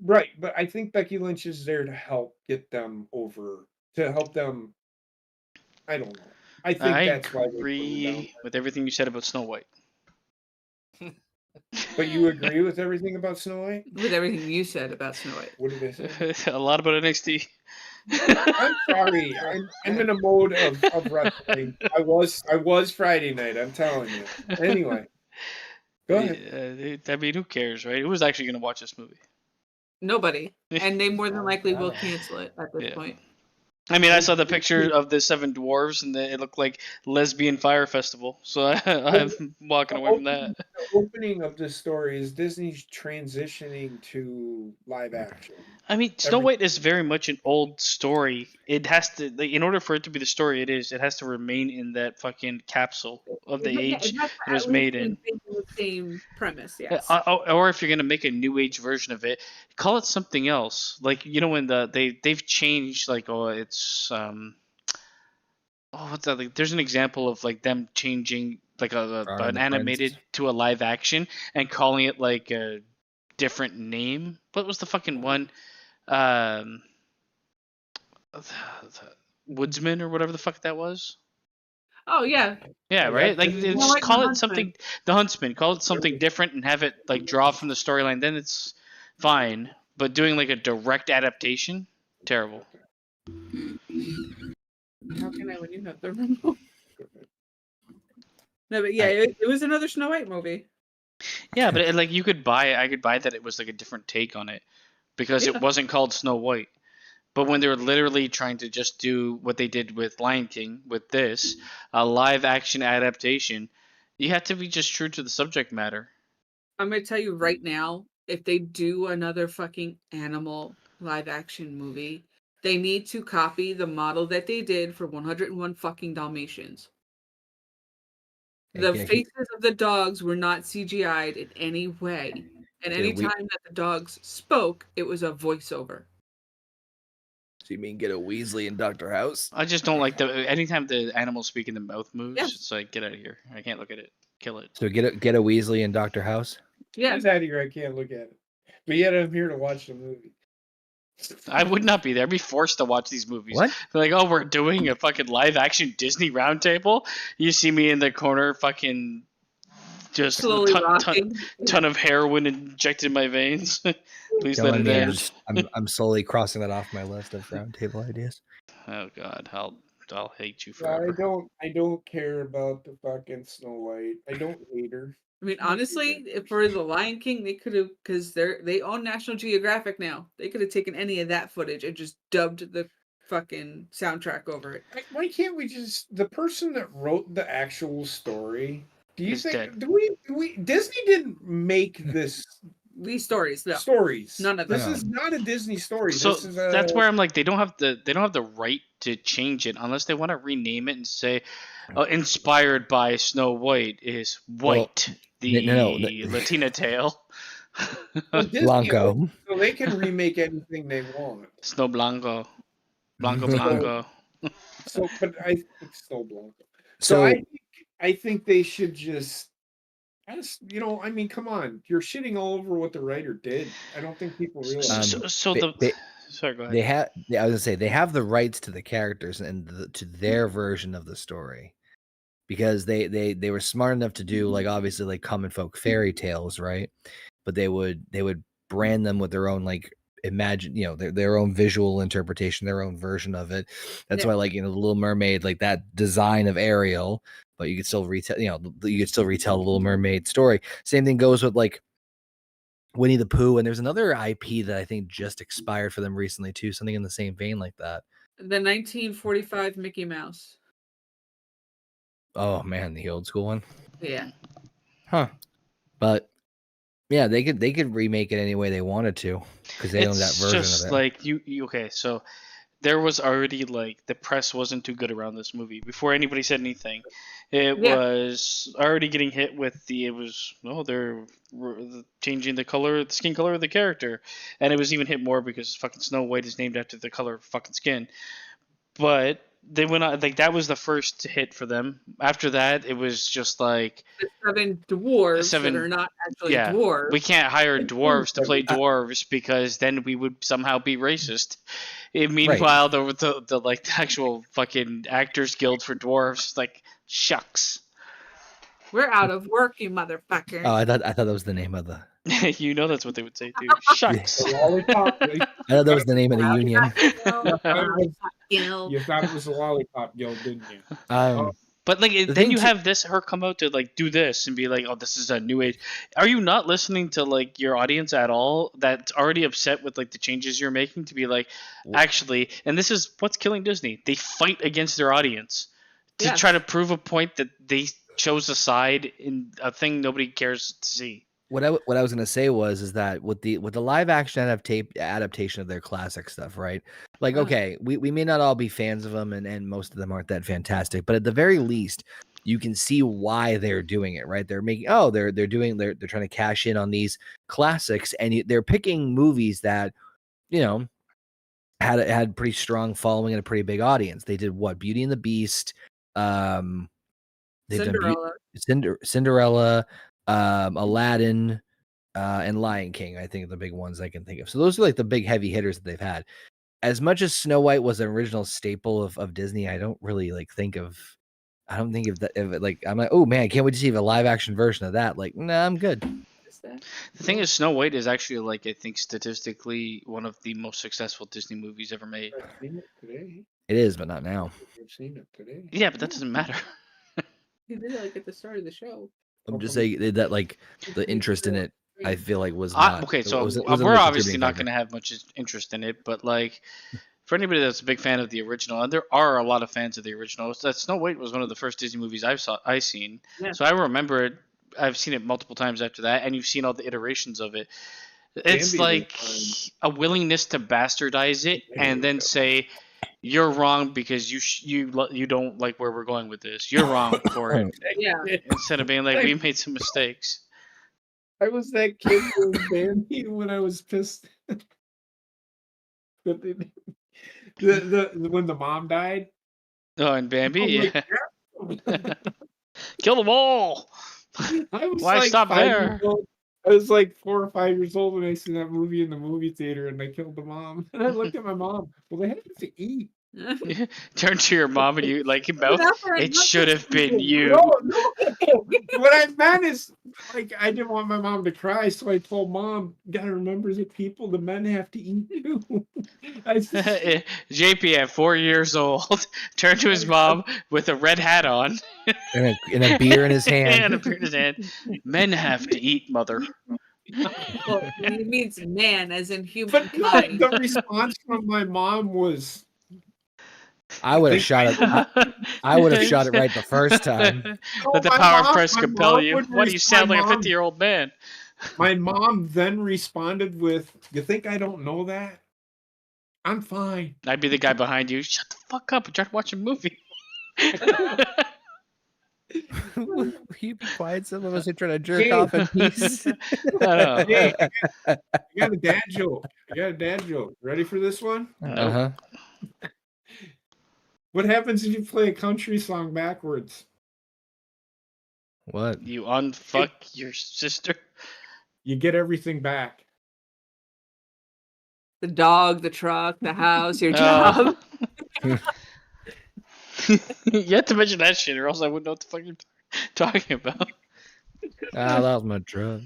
Right, but I think Becky Lynch is there to help get them over, to help them. I don't know. I think that's why. I agree with everything you said about Snow White. But you agree with everything about Snow White? With everything you said about Snow White. What did I say? A lot about NXT. I'm sorry. I'm in a mode of wrestling. I was Friday night. I'm telling you. Anyway, go ahead. I mean, who cares, right? Who was actually going to watch this movie? Nobody, and they more than likely will cancel it at this point. I mean, I saw the picture of the Seven Dwarves, and it looked like lesbian fire festival. So I'm walking away from that. The opening of this story is Disney's transitioning to live action. I mean, Snow White is very much an old story. It has to, in order for it to be the story it is, it has to remain in that fucking capsule of the age it was made in. The same premise, yes. Or if you're gonna make a new age version of it, call it something else. Like when they've changed, like it's what's that? Like, there's an example of like them changing like an animated to a live action and calling it like a different name. What was the fucking one? Woodsman or whatever the fuck that was. Oh yeah. Yeah, right. Like just call it something. The Huntsman. Call it something different and have it like draw from the storyline. Then it's fine. But doing like a direct adaptation, terrible. How can I when you have the remote? No, but yeah, it was another Snow White movie. Yeah, but I could buy that it was like a different take on it because it wasn't called Snow White. But when they were literally trying to just do what they did with Lion King, with this, a live action adaptation, you have to be just true to the subject matter. I'm going to tell you right now, if they do another fucking animal live action movie, they need to copy the model that they did for 101 fucking Dalmatians. The faces of the dogs were not CGI'd in any way. And any time that the dogs spoke, it was a voiceover. So you mean get a Weasley in Dr. House? I just don't like anytime the animals speak and the mouth moves, it's like, get out of here. I can't look at it. Kill it. So get a Weasley in Dr. House? Yeah. It's out here. I can't look at it. But yet I'm here to watch the movie. I would not be there. I'd be forced to watch these movies. What? They're like, oh, we're doing a fucking live action Disney roundtable. You see me in the corner, fucking just Slowly rocking. ton of heroin injected in my veins. Please let Telling it me in. I'm slowly crossing that off my list of roundtable ideas. Oh God, I'll hate you Yeah, forever. I don't care about the fucking Snow White. I don't hate her. I mean, honestly, if for the Lion King, they could have, because they own National Geographic now. They could have taken any of that footage and just dubbed the fucking soundtrack over it. Why can't we just the person that wrote the actual story? Do you Is think dead. do we Disney didn't make this These stories, no. stories? None of This them. is not a Disney story. So This is that's where I'm like, they don't have the right to change it unless they want to rename it and say, inspired by Snow White is White, no, Latina tale. Disney Blanco. owns it, so they can remake anything they want. Snow Blanco, Blanco. So, but I think Snow Blanco. So I think they should just, I mean, come on, you're shitting all over what the writer did. I don't think people realize. Sorry, go ahead. I was gonna say they have the rights to the characters and to their version of the story, because they were smart enough to do, like, obviously, like, common folk fairy tales, right? But they would brand them with their own, like, their own visual interpretation, their own version of it. That's why, like, the Little Mermaid, like, that design of Ariel, but you could still retell the Little Mermaid story. Same thing goes with, like, Winnie the Pooh, and there's another IP that I think just expired for them recently too, something in the same vein like that. The 1945 Mickey Mouse. Oh man, the old school one. Yeah. Huh. But yeah, they could remake it any way they wanted to, because they own that version just of it. like you okay, so there was already, like, the press wasn't too good around this movie before anybody said anything. It was already getting hit with they're changing the skin color of the character, and it was even hit more because fucking Snow White is named after the color of fucking skin. But they went on, like, that was the first hit for them. After that, it was just like The 7 dwarves that are not actually dwarves. we can't hire dwarves to play dwarves because then we would somehow be racist. Meanwhile, the like the actual fucking Actors Guild for dwarves, like, shucks. We're out of work, you motherfucker. Oh, I thought that was the name of the. That's what they would say too. Shucks. I thought that was the name of the union. You thought it was the Lollipop Guild, didn't you? But, like, then you have her come out to, like, do this and be like, oh, this is a new age. Are you not listening to, like, your audience at all that's already upset with, like, the changes you're making to be like, actually, and this is what's killing Disney. They fight against their audience to try to prove a point that they chose a side in a thing nobody cares to see. What I was gonna say is that with the live action adaptation of their classic stuff, right? Like, okay, we may not all be fans of them, and most of them aren't that fantastic, but at the very least, you can see why they're doing it, right? They're making they're trying to cash in on these classics, and they're picking movies that had pretty strong following and a pretty big audience. They did what? Beauty and the Beast, Cinderella, Aladdin, and Lion King, I think, are the big ones I can think of. So those are, like, the big heavy hitters that they've had. As much as Snow White was an original staple of Disney, I don't really think of that. Like, I'm like, oh man, can't wait to see a live action version of that. Like, nah, I'm good. The thing is, Snow White is actually, like, I think statistically one of the most successful Disney movies ever made. I've seen it today. It is, but not now. I've seen it today. Yeah, but that doesn't matter. You did it, like, at the start of the show. I'm just saying that, like, the interest in it, I feel like was not. Okay, so wasn't we're a obviously contributing not factor. going to have much interest in it, but, like, for anybody that's a big fan of the original, and there are a lot of fans of the original, that Snow White was one of the first Disney movies I seen. Yeah. So I remember it. I've seen it multiple times after that, and you've seen all the iterations of it. It's like a willingness to bastardize it and then say, you're wrong because you don't like where we're going with this. You're wrong for it. Yeah. Instead of being like, we made some mistakes. I was that kid from Bambi when I was pissed. When the mom died. Oh, and Bambi, I'm like, Kill them all. I was Why like stop 5 there? years old. I was like 4 or 5 years old when I seen that movie in the movie theater, and I killed the mom. And I looked at my mom. Well, they had to eat. Turn to your mom and you like mouth. It should have been you. No. What I meant is, like, I didn't want my mom to cry, so I told Mom, "Gotta remember the people. The men have to eat too." JP at 4 years old turned to his mom with a red hat on and a beer in his hand. and a beer in his hand. Men have to eat, mother. Well, he means man, as in But no, humankind. the response from my mom was, I would have shot it. I would have shot it right the first time. Let the my power of mom- Christ my compel mom you. would Why do you sound like a respond, 50-year-old man? My mom then responded with, "You think I don't know that? I'm fine." I'd be the guy behind you. Shut the fuck up and try to watch a movie. Will you be quiet? Some of us are trying to jerk off in peace. I know. Hey, I got a dad joke. Ready for this one? Uh-huh. What happens if you play a country song backwards? What? You unfuck your sister. You get everything back. The dog, the truck, the house, your job. You have to mention that shit, or else I wouldn't know what the fuck you're talking about. Ah, that was my drug.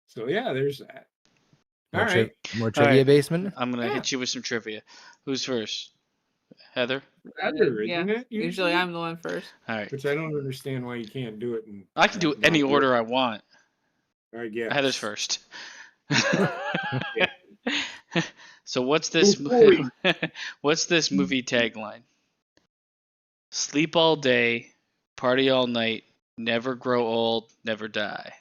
So yeah, there's that. More, All right. more trivia right. basement. I'm gonna Yeah. hit you with some trivia. Who's first? Heather? Heather, Yeah. isn't it? Usually I'm the one first. All right. Which I don't understand why you can't do it. I can do any order I want. I guess. Heather's first. Yeah. So what's this? boy. What's this movie tagline? Sleep all day, party all night, never grow old, never die.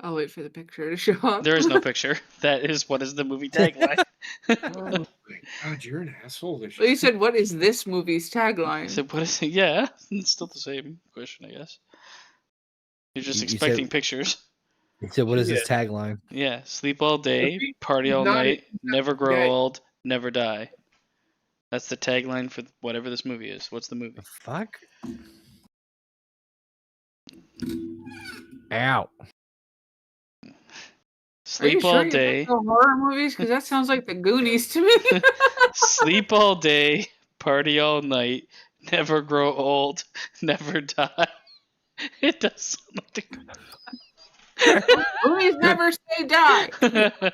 I'll wait for the picture to show up. There is no picture. That is what is the movie tagline. Oh my God, you're an asshole. This Well, you said, what is this movie's tagline? So what is it? Yeah, it's still the same question, I guess. You're just You expecting said- pictures. So what is this tagline? Yeah, sleep all day, Sleep- party all not- night, never grow okay. old, never die. That's the tagline for whatever this movie is. What's the movie? The fuck? Ow. Are you Sleep sure all you day, like the horror movies? Because that sounds like the Goonies to me. sleep all day, party all night, never grow old, never die. It does sound like Goonies never say die. the...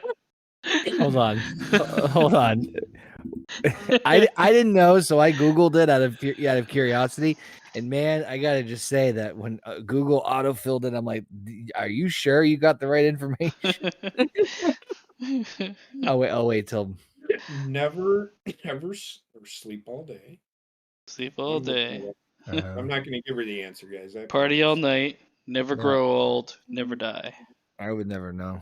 Hold on. Hold on. I didn't know, so I Googled it out of curiosity. And man, I gotta just say that when Google autofilled it, I'm like, "Are you sure you got the right information?" I'll wait till. Never ever or sleep all day. Sleep all day, I'm not going to give her the answer, guys. party all night, never No. grow old, never die. I would never know.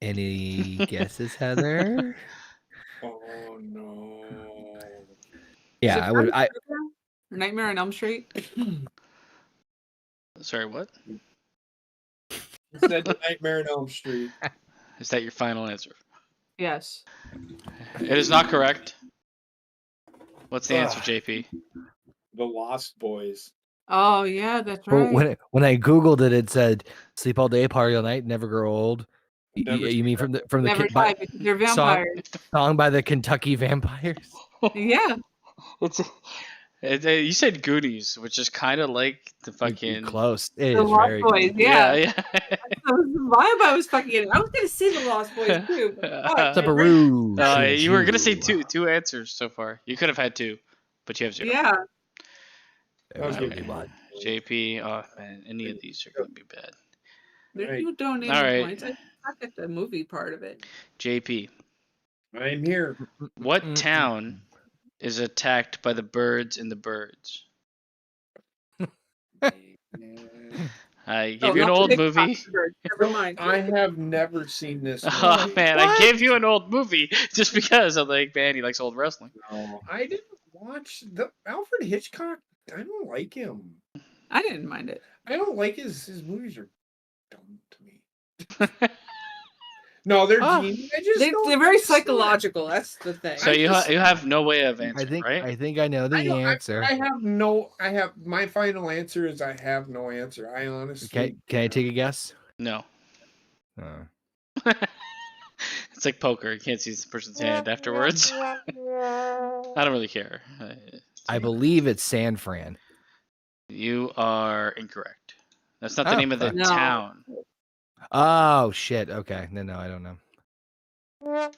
Any guesses, Heather? Oh no. Yeah, I would. I Nightmare on Elm Street. Sorry, what? It's that Nightmare on Elm Street. Is that your final answer? Yes. It is not correct. What's the answer, JP? The Lost Boys. Oh yeah, that's well, right. when I Googled it, it said "sleep all day, party all night, never grow old." Never You mean from the Never Kid- die because you're vampires. song by the Kentucky Vampires? Yeah. You said Goonies, which is kind of like the fucking Close. It The is Lost very Boys. Yeah, Yeah. That was the vibe I was fucking in. I was gonna say the Lost Boys too. But fuck, Supperoo. You were gonna say two answers so far. You could have had two, but you have zero. yeah. Okay. JP, oh man, any of these are gonna be bad. There's Right. no donating All right. points. I suck at the movie part of it. JP, I'm here. what town is attacked by the birds in the birds? I gave you an not the old big movie. Foxbird. Never mind. I have never seen this movie. Oh man, I gave you an old movie just because I'm like, man, he likes old wrestling. No, I didn't watch the Alfred Hitchcock. I don't like him. I didn't mind it. I don't like his movies are dumb to me. No, they're Ah. genius. I just don't They're very understand. psychological. That's the thing. So you have no way of answering, right? I think I know the answer. I have my final answer is I have no answer. I honestly Can I take a guess? No. Uh, It's like poker. You can't see the person's hand afterwards. I don't really care. I believe it's San Fran. You are incorrect. That's not the Oh, name of the fuck. No. town. Oh shit. Okay. No, I don't know. I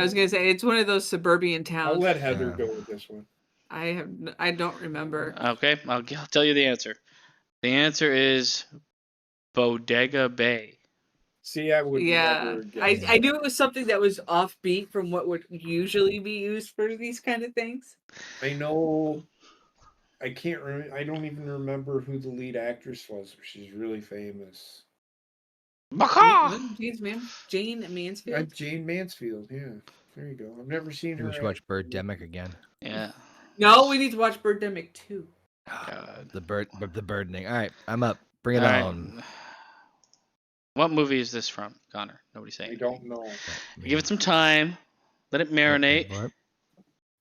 was gonna say it's one of those suburban I'll towns. let Heather Yeah. go with this one. I don't remember. Okay, I'll tell you the answer. The answer is Bodega Bay. See, I would Yeah, never guess. I knew it was something that was offbeat from what would usually be used for these kind of things. I know. I can't remember. I don't even remember who the lead actress was. But she's really famous. Jane Mansfield. Jane Mansfield. Yeah, there you go. I've never seen her. We should watch Birdemic again. Yeah. No, we need to watch Birdemic 2. God. The birdening. All right, I'm up. Bring it All right. on. What movie is this from, Connor? Nobody's saying. I don't know. Give it some time. Let it marinate.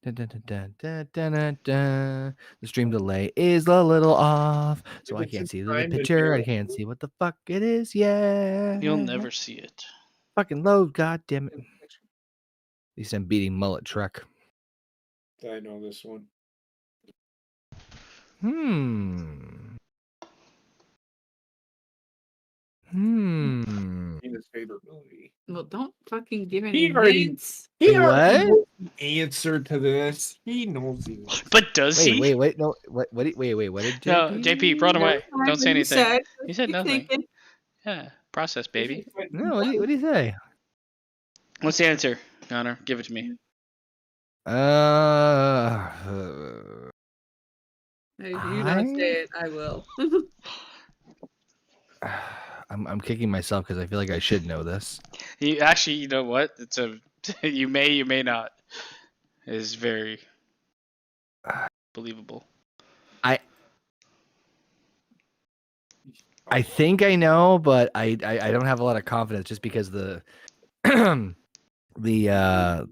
The stream delay is a little off, so Give I it can't some see the time to picture. I marinate. can't see what the fuck it is. Yeah. You'll never see it. Fucking load, god damn it. At least I'm beating Mullet Truck. I know this one. His favorite movie. Well, don't fucking give any already- hints. He already What? knows the answer to this. He knows the answer. But does he? Wait, no, what what what did JP? No, JP, run away. Don't say anything. He said Keep nothing. thinking. Yeah, process, baby. No, what did he say? What's the answer, Connor? Give it to me. If you don't say it, I will. I'm kicking myself because I feel like I should know this. You actually, you know what? It's a you may not. It is very believable. I think I know, but I don't have a lot of confidence just because the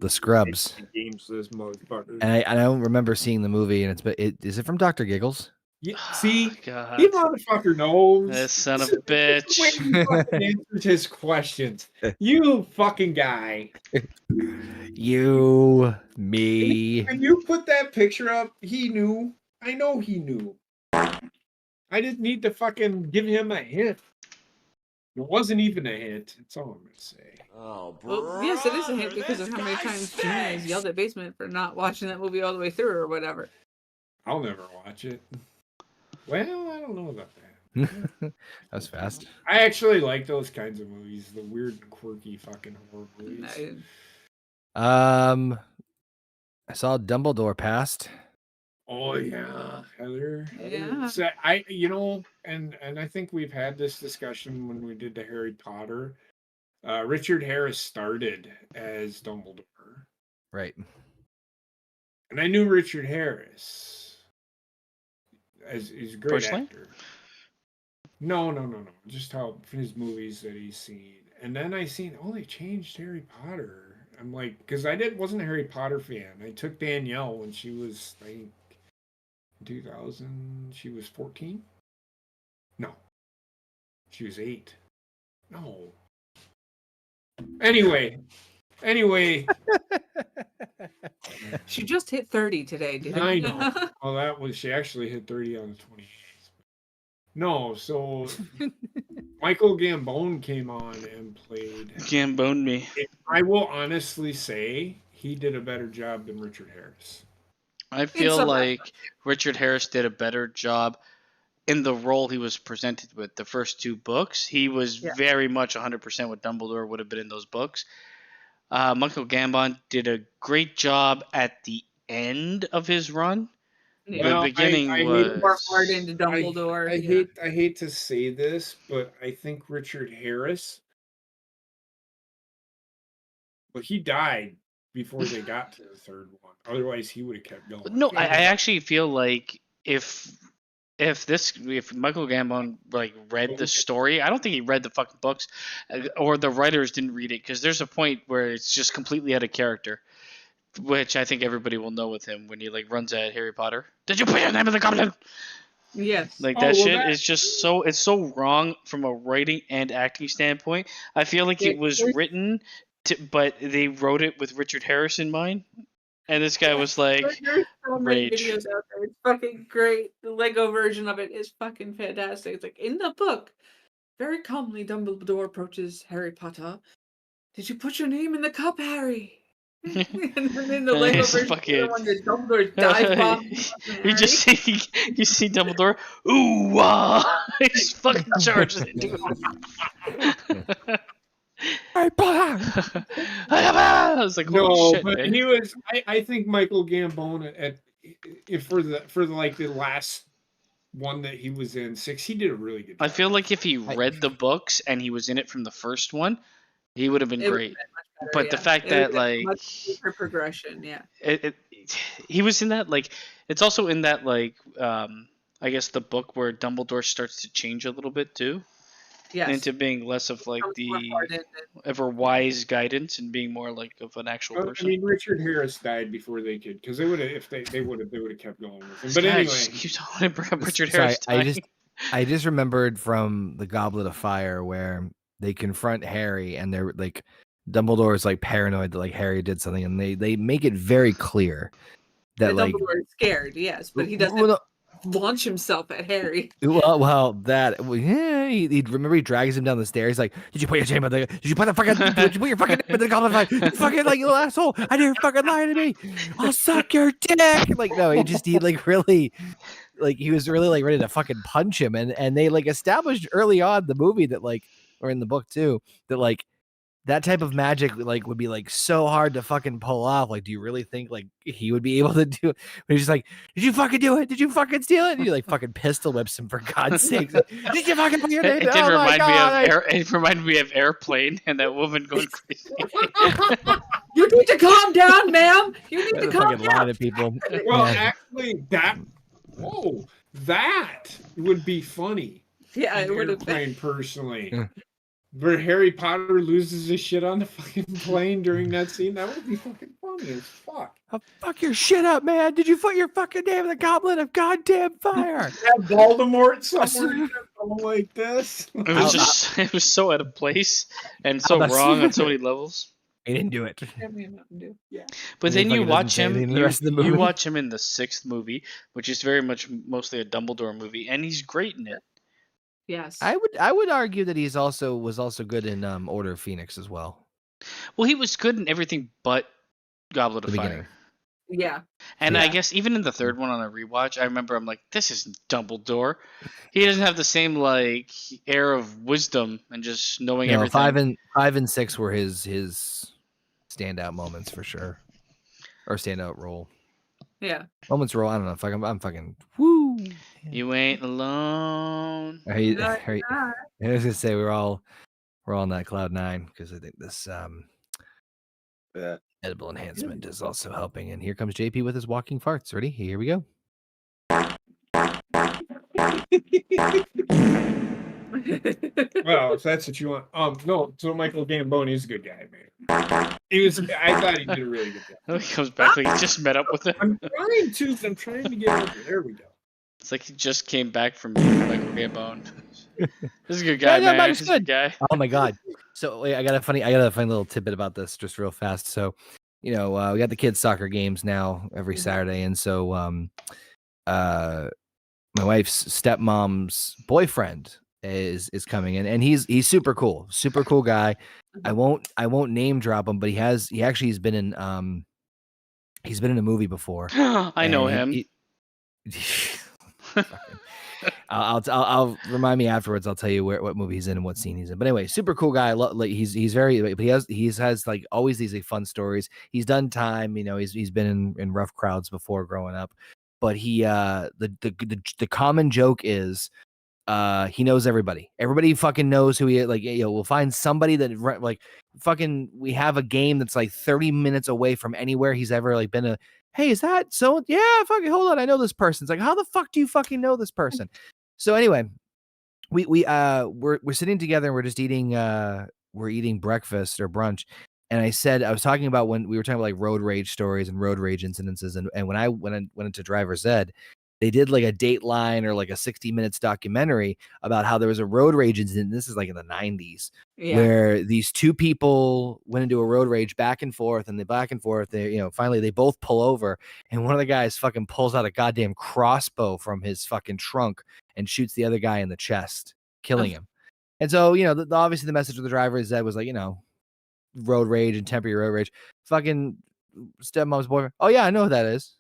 Scrubs. Games this motherfucker. And I don't remember seeing the movie, and is it from Dr. Giggles? Yeah, see, God. he motherfucker knows. This son of a bitch. When he fucking answers his questions, you fucking guy. You, me. When you put that picture up, he knew. I know he knew. I didn't need to fucking give him a hint. It wasn't even a hint. That's all I'm gonna say. Oh, bro. Well, yes, it is a hint because of how many times Gina has yelled at Basement for not watching that movie all the way through or whatever. I'll never watch it. Well, I don't know about that. That was fast. I actually like those kinds of movies, the weird, quirky, fucking horror movies. I saw Dumbledore passed. Oh yeah, Heather. Yeah. So and I think we've had this discussion when we did the Harry Potter. Richard Harris started as Dumbledore, Right. and I knew Richard Harris as he's a great Personally? actor. No. Just how his movies that he's seen, and then I seen they changed Harry Potter. I'm like, because wasn't a Harry Potter fan. I took Danielle when she was, I think, 2000. She was 14. No, she was 8. No. Anyway. She just hit 30 today, didn't I she? know. Well, she actually hit 30 on the 28th. No, so Michael Gambon came on and played. Gamboned me. I will honestly say he did a better job than Richard Harris. I feel some like Richard Harris did a better job in the role he was presented with. The first 2 books, he was very much 100% what Dumbledore would have been in those books. Michael Gambon did a great job at the end of his run. Yeah. The beginning was more hard into Dumbledore. I hate to say this, but I think Richard Harris, he died before they got to the third one. Otherwise, he would have kept going. No, I actually feel like if if Michael Gambon like read the story, I don't think he read the fucking books, or the writers didn't read it, because there's a point where it's just completely out of character, which I think everybody will know with him when he like runs at Harry Potter. Did you put your name in the goblin? Yes. Like Oh, that well, shit that- is just so wrong from a writing and acting standpoint. I feel like it was written but they wrote it with Richard Harris in mind. And this guy was like, There's so many rage. videos out there. It's fucking great. The Lego version of it is fucking fantastic. It's like in the book, very calmly, Dumbledore approaches Harry Potter. Did you put your name in the cup, Harry? And then in the Lego It's version, fucking- when the Dumbledore dive bomb, you just see Dumbledore, ooh, he's fucking charging into it. Harry Potter. I was like, holy No, shit, but man. he was. I think Michael Gambon for the last one that he was in 6, he did a really good job. I feel like if he read the books and he was in it from the first one, he would have been it would've great. been much better, But the yeah. fact It that would've been like much deeper progression, yeah. he was in that, like, it's also in that, like, I guess the book where Dumbledore starts to change a little bit too, Yes. into being less of like Becomes more the hardened ever wise guidance and being more like of an actual I person. mean, Richard Harris died before they could, because they would have, if they would have kept going with him. This But guy anyway, just keeps on bring up Richard Sorry, Harris. I just remembered from the Goblet of Fire where they confront Harry and they're like, Dumbledore is like paranoid that like Harry did something, and they make it very clear that the like Dumbledore is scared, yes, but he doesn't launch himself at Harry. Yeah, he remember he drags him down the stairs. Like, did you put your name in the? Did you put your fucking name in the Goblet of Fire? You fucking like you little asshole! I dare you fucking lie to me. I'll suck your dick. Like, no, he like really. Like he was really like ready to fucking punch him, and they like established early on the movie that like, or in the book too, that like that type of magic like would be like so hard to fucking pull off. Like, do you really think like he would be able to do it? But he's just like, did you fucking do it? Did you fucking steal it? And he like fucking pistol whips him for God's sake. Like, did you fucking put your name? It did Oh my remind God. it reminded me of Airplane and that woman going crazy. You need to calm down, ma'am. You need to calm Fucking lie down. to people. well, Yeah. actually, that would be funny. Yeah, it would have been. Airplane, personally. Yeah. Where Harry Potter loses his shit on the fucking plane during that scene, that would be fucking funny as fuck. Oh, fuck your shit up, man. Did you put your fucking name in the Goblet of Goddamn Fire? Have Voldemort somewhere like this. It was so out of place and so that's- wrong on so many levels. He didn't do it. Yeah. But And he then you fucking doesn't watch say him. anything in the rest of the You movie. watch him in the 6th movie, which is very much mostly a Dumbledore movie, and he's great in it. Yes. I would argue that was also good in Order of Phoenix as well. Well, he was good in everything but Goblet The of Fire. beginning. Yeah. And I Yeah. guess even in the 3rd one on a rewatch, I remember I'm like, this isn't Dumbledore. He doesn't have the same like air of wisdom and just knowing No, everything. 5 and 6 were his standout moments for sure, or standout role. Yeah. Moments role. I don't know. I'm fucking woo. You ain't alone. I No, was gonna say we're all on that cloud 9 because I think this edible enhancement is also helping. And here comes JP with his walking farts. Ready? Here we go. Well, if that's what you want. No, so Michael Gambon, he's a good guy, man. I thought he did a really good job. He comes back like he just met up with him. I'm trying to get over. There we go. It's like he just came back from meeting Michael Gambon. This is a good guy, Yeah, man. he's This is a good good. guy. Oh my god. So wait, I got a funny little tidbit about this just real fast. So, we got the kids' soccer games now every Saturday, and so my wife's stepmom's boyfriend is coming in, and he's super cool guy. I won't name drop him, but he's been in a movie before. I know and him. I'll remind me afterwards. I'll tell you what movie he's in and what scene he's in. But anyway, super cool guy. Like he's very, but he has like always these like fun stories. He's done time. He's been in rough crowds before growing up. But he the common joke is he knows everybody. Everybody fucking knows who he is. Like, we'll find somebody that like fucking. We have a game that's like 30 minutes away from anywhere he's ever like been. Hey, is that so? Yeah, fucking hold on. I know this person. It's like, how the fuck do you fucking know this person? So anyway, we're sitting together and we're just eating we're eating breakfast or brunch. And I was talking about when we were talking about like road rage stories and road rage incidences. And when I went into driver's ed, they did like a Dateline or like a 60 Minutes documentary about how there was a road rage incident. This is like in the 90s where these two people went into a road rage back and forth, they finally they both pull over, and one of the guys fucking pulls out a goddamn crossbow from his fucking trunk and shoots the other guy in the chest, killing him. And so, obviously the message of the driver is that was like, road rage and temporary road rage. Fucking stepmom's boyfriend. Oh yeah, I know who that is.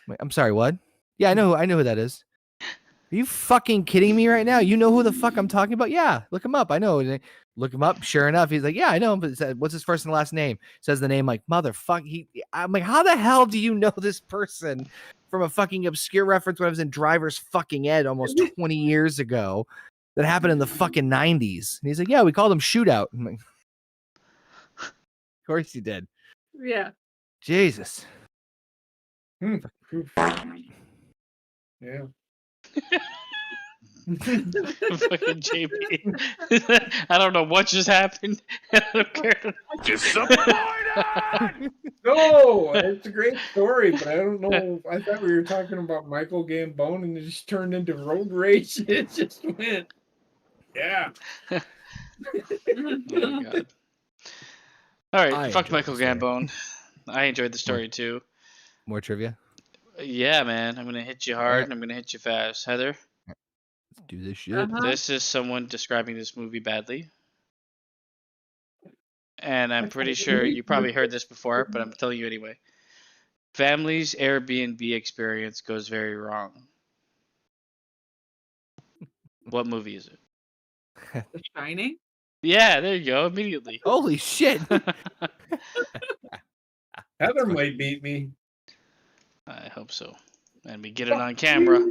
Wait, I'm sorry, what? Yeah, I know who that is. Are you fucking kidding me right now? You know who the fuck I'm talking about? Yeah, look him up. I know. Look him up. Sure enough, he's like, yeah, I know him. But what's his first and last name? Says the name like motherfucker. I'm like, how the hell do you know this person from a fucking obscure reference when I was in driver's fucking ed almost 20 years ago that happened in the fucking 90s? And he's like, yeah, we called him Shootout. I'm like, of course you did. Yeah. Jesus. Yeah. Fucking JP. I don't know what just happened. I don't care. Disappointed! No, it's a great story, but I don't know. I thought we were talking about Michael Gambon, and it just turned into road rage. It just went, yeah. Oh my God. All right, fuck Michael Gambon. I enjoyed the story too. More trivia? Yeah, man. I'm gonna hit you hard and I'm gonna hit you fast. Heather? Let's do this shit. This is someone describing this movie badly. And I'm pretty sure you probably heard this before, but I'm telling you anyway. Family's Airbnb experience goes very wrong. What movie is it? The Shining? Yeah, there you go. Immediately. Holy shit. Heather might beat me. I hope so. And we get it on camera.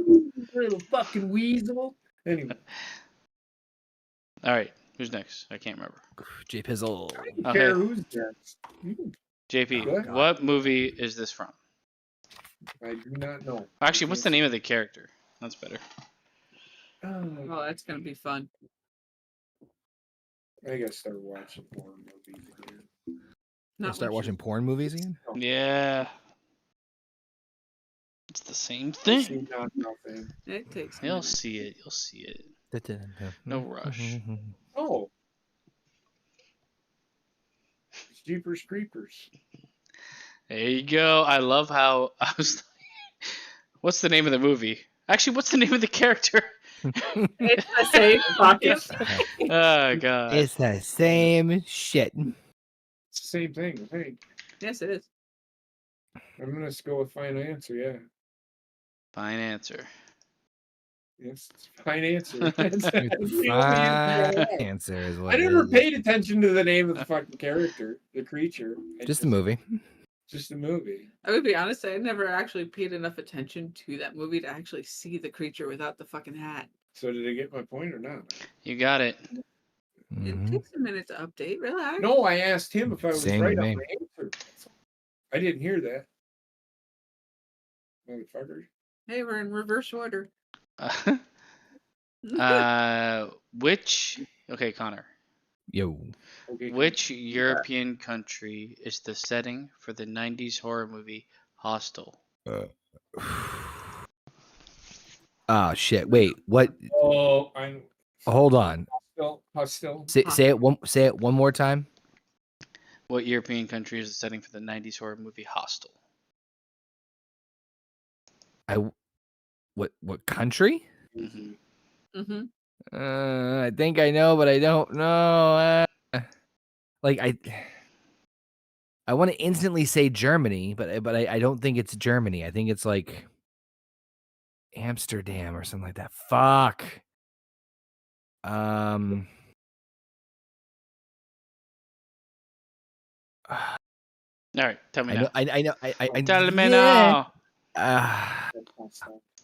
Little fucking weasel. Anyway. All right. Who's next? I can't remember. J Pizzle. I don't care who's next. JP, what movie is this from? I do not know. Actually, what's the name of the character? That's better. Oh, that's gonna be fun. I gotta start watching porn movies again. Start watching porn movies again? Yeah. It's the same I've thing. seen nothing. It takes. You'll see it. You'll see it. No rush. Oh. It's Jeepers Creepers. There you go. I love how I was like, what's the name of the movie? Actually, what's the name of the character? It's the same fucking. Oh, God. It's the same shit. It's the same thing, I think. Yes, it is. I'm gonna go with fine answer, yeah. Fine answer. Yes, it's fine answer. Answer is what I it never is. paid attention to the name of the fucking character, the creature. Just the movie. Just the movie. I would be honest, I never actually paid enough attention to that movie to actually see the creature without the fucking hat. So did I get my point or not? You got it. Mhm. It takes a minute to update. Relax. No, I asked him if I was Same right with on me. my answer. I didn't hear that. Motherfucker. Hey, we're in reverse order. Okay, Connor. Yo. Okay. Which European country is the setting for the 90s horror movie Hostel? Oh shit. Wait, what? Oh, I'm Hold on. hostile. Say it one more time. What European country is the setting for the 90s horror movie Hostel? What country? Mm-hmm. I think I know, but I don't know. Like I want to instantly say Germany, but I don't think it's Germany. I think it's like Amsterdam or something like that. Fuck. All right, tell me now. I know. I Tell me yeah. now.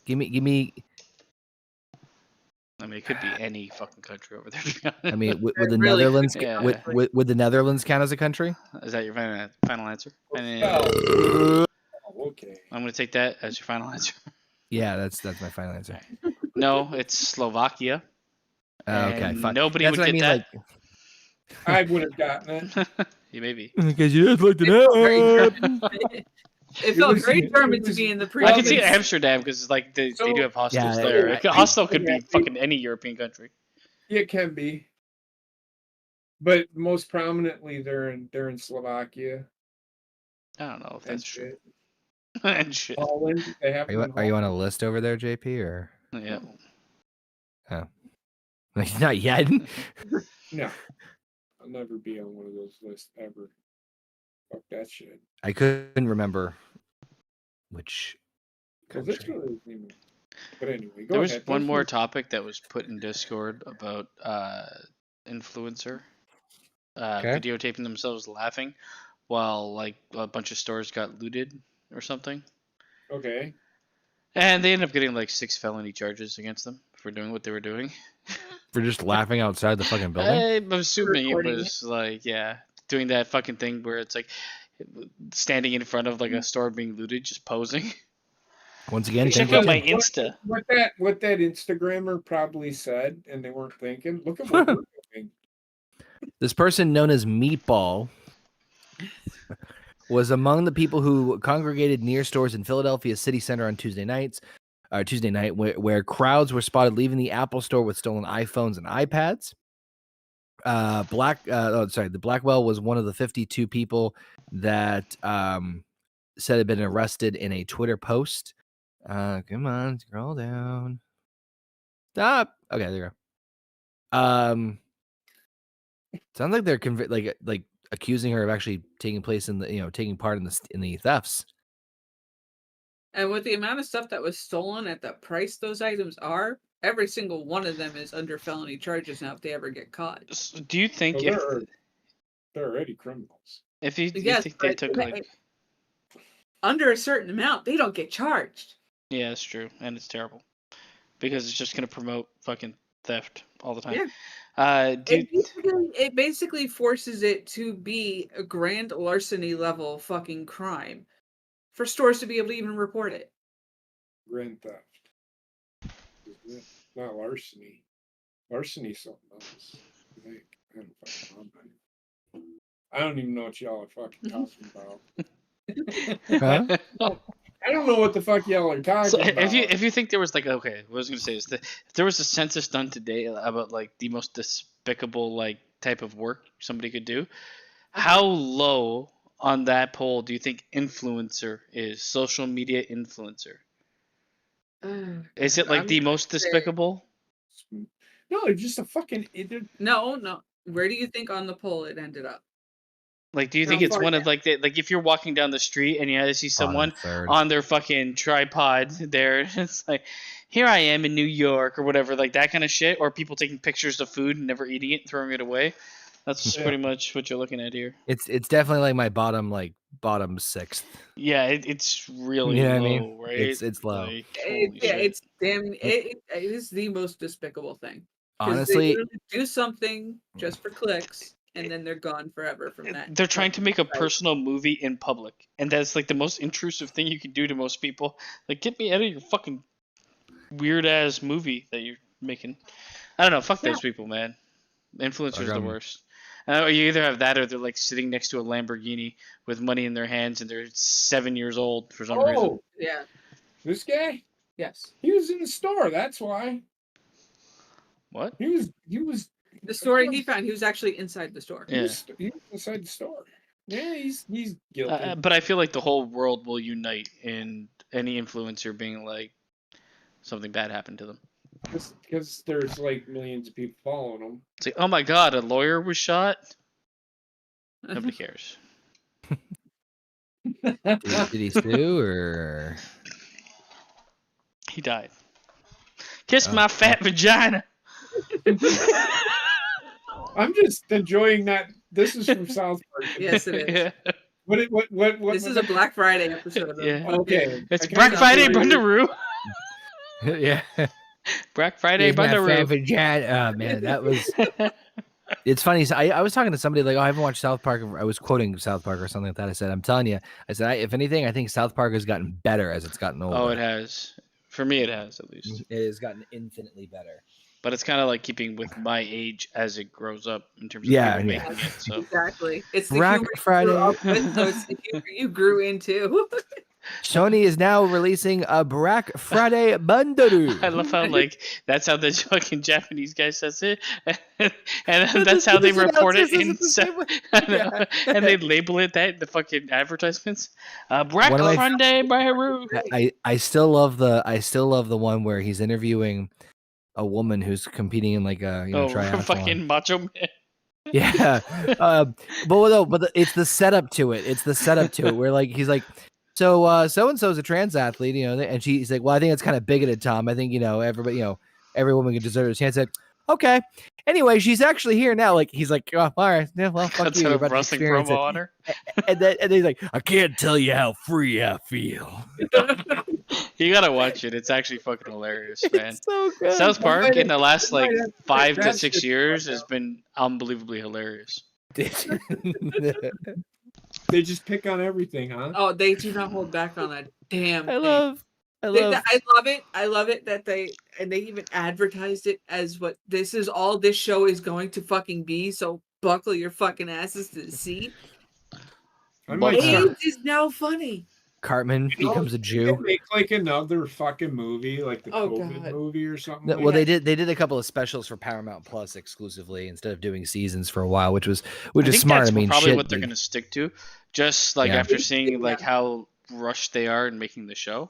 Give me. I mean, it could be any fucking country over there. To be honest. I mean, would the really Netherlands could be, Yeah. would the Netherlands count as a country? Is that your final answer? Oh, okay. I'm gonna take that as your final answer. Yeah, that's my final answer. No, it's Slovakia. Okay, And fine. nobody That's would what get I that. mean. I would have gotten it. Yeah, maybe. Because you just looked it up. It felt was- very it German was- to me in the I previous. can see it's- Amsterdam because like they do have hostels Yeah, there. yeah. Hostel could be Yeah. fucking any European country. It can be, but most prominently, they're in Slovakia I don't know if and that's true. shit. And shit. Holland. They have. them in Are you on Holland. a list over there, JP, or Yeah. not yet? No, I'll never be on one of those lists ever. Fuck that shit. I couldn't remember which. Because it's country. really isn't even. But anyway, go There was ahead. one Let's more move- topic that was put in Discord about influencer Okay. videotaping themselves laughing while like a bunch of stores got looted or something. Okay. And they ended up getting like 6 felony charges against them for doing what they were doing. For just laughing outside the fucking building. I'm assuming it Recording was like, yeah, doing that fucking thing where it's like standing in front of like a store being looted, just posing. Once again, Check thank out you. my Insta. What that Instagrammer probably said, and they weren't thinking. Look at what we're doing. This person known as Meatball was among the people who congregated near stores in Philadelphia city center on Tuesday night, where crowds were spotted leaving the Apple store with stolen iPhones and iPads. The Blackwell was one of the 52 people that said had been arrested in a Twitter post. Come on, scroll down. Stop. Okay, there you go. Sounds like they're like accusing her of actually taking part in the thefts. And with the amount of stuff that was stolen at the price those items are, every single one of them is under felony charges now if they ever get caught. Do you think Well, they're already criminals. if you Yes, think they but took like under a certain amount, they don't get charged. yeah, it's true, and it's terrible because it's just gonna promote fucking theft all the time. Yeah. Do you, It basically forces it to be a grand larceny level fucking crime for stores to be able to even report it. Grand theft. Isn't it? Not larceny. Larceny's something else. I think. I don't fucking know. I don't even know what y'all are fucking talking about. Huh? I don't know what the fuck y'all are talking so about. if you think there was like okay, what I was gonna say is that if there was a census done today about like the most despicable like type of work somebody could do, how low on that poll do you think influencer is? Social media influencer. Is it like the most despicable? No, it's just a fucking. No. Where do you think on the poll it ended up? Like, do you think No, it's fuck one of that. like if you're walking down the street and you see someone third. on their fucking tripod there, it's like, here I am in New York or whatever, like that kind of shit, or people taking pictures of food and never eating it and throwing it away. That's Yeah. pretty much what you're looking at here. It's definitely like my bottom sixth. Yeah, it's really You know what I low, mean? right? It's low. Like, holy Yeah, shit. it's damn. It is the most despicable thing. 'Cause Honestly, they literally do something just for clicks, and then they're gone forever from that. They're trying to make a Right. personal movie in public, and that's like the most intrusive thing you can do to most people. Like, get me out of your fucking weird ass movie that you're making. I don't know. Fuck those people, man. Influencers are the worst. You either have that, or they're like sitting next to a Lamborghini with money in their hands, and they're 7 years old for some reason. Oh, Yeah. this guy? Yes. He was in the store. That's why. What? He was. The story he found, he was actually inside the store. Yeah. He was inside the store. Yeah, he's guilty. But I feel like the whole world will unite in any influencer being like something bad happened to them. Because there's like millions of people following him. It's like, oh my god, a lawyer was shot. Nobody cares. did he sue or? He died. Kiss Oh. my fat vagina. I'm just enjoying that. This is from South Park. Yes, it is. Yeah. What This is a Black Friday episode. Yeah. Okay. It's I Black kinda Friday, feel like- Brundaroo. Yeah. Black Friday Here's my fan Bundaroo. vagina. Man, that was. It's funny. So I was talking to somebody like, oh, I haven't watched South Park. I was quoting South Park or something like that. I said, I'm telling you. I said, if anything, I think South Park has gotten better as it's gotten older. Oh, it has. For me, it has at least. It has gotten infinitely better. But it's kind of like keeping with my age as it grows up in terms of people making it. So exactly, it's the Black humor Friday. you grew up with, so it's the humor you grew into. Sony is now releasing a Black Friday Bundaroo. I love how like that's how the fucking Japanese guy says it, and that's how they report it in. And they label it that in the fucking advertisements. Black Friday Bundaroo. I still love the one where he's interviewing a woman who's competing in like a triathlon. Fucking Macho Man. Yeah, but it's the setup to it. It's the setup to it where like he's like, so so and so is a trans athlete, and she's like, well, I think it's kind of bigoted, Tom. I think everybody, every woman can deserve a chance. Like, okay. Anyway, she's actually here now. Like he's like, oh, all right, yeah, well, fuck you. You're about to experience promo on her. And then he's like, I can't tell you how free I feel. You gotta watch it. It's actually fucking hilarious, man. It's so good. South Park in the last like 5 to 6 years has been unbelievably hilarious. They just pick on everything, huh? Oh, they do not hold back on a damn thing. I love it. I love it that they even advertised it as what this is all this show is going to fucking be. So buckle your fucking asses to the seat. AIDS is now funny. Cartman becomes a Jew. Make like another fucking movie, like the COVID movie or something. Well, they did a couple of specials for Paramount Plus exclusively instead of doing seasons for a while, which is smart. That's I mean, probably what they're gonna stick to. Just like after seeing like how rushed they are in making the show,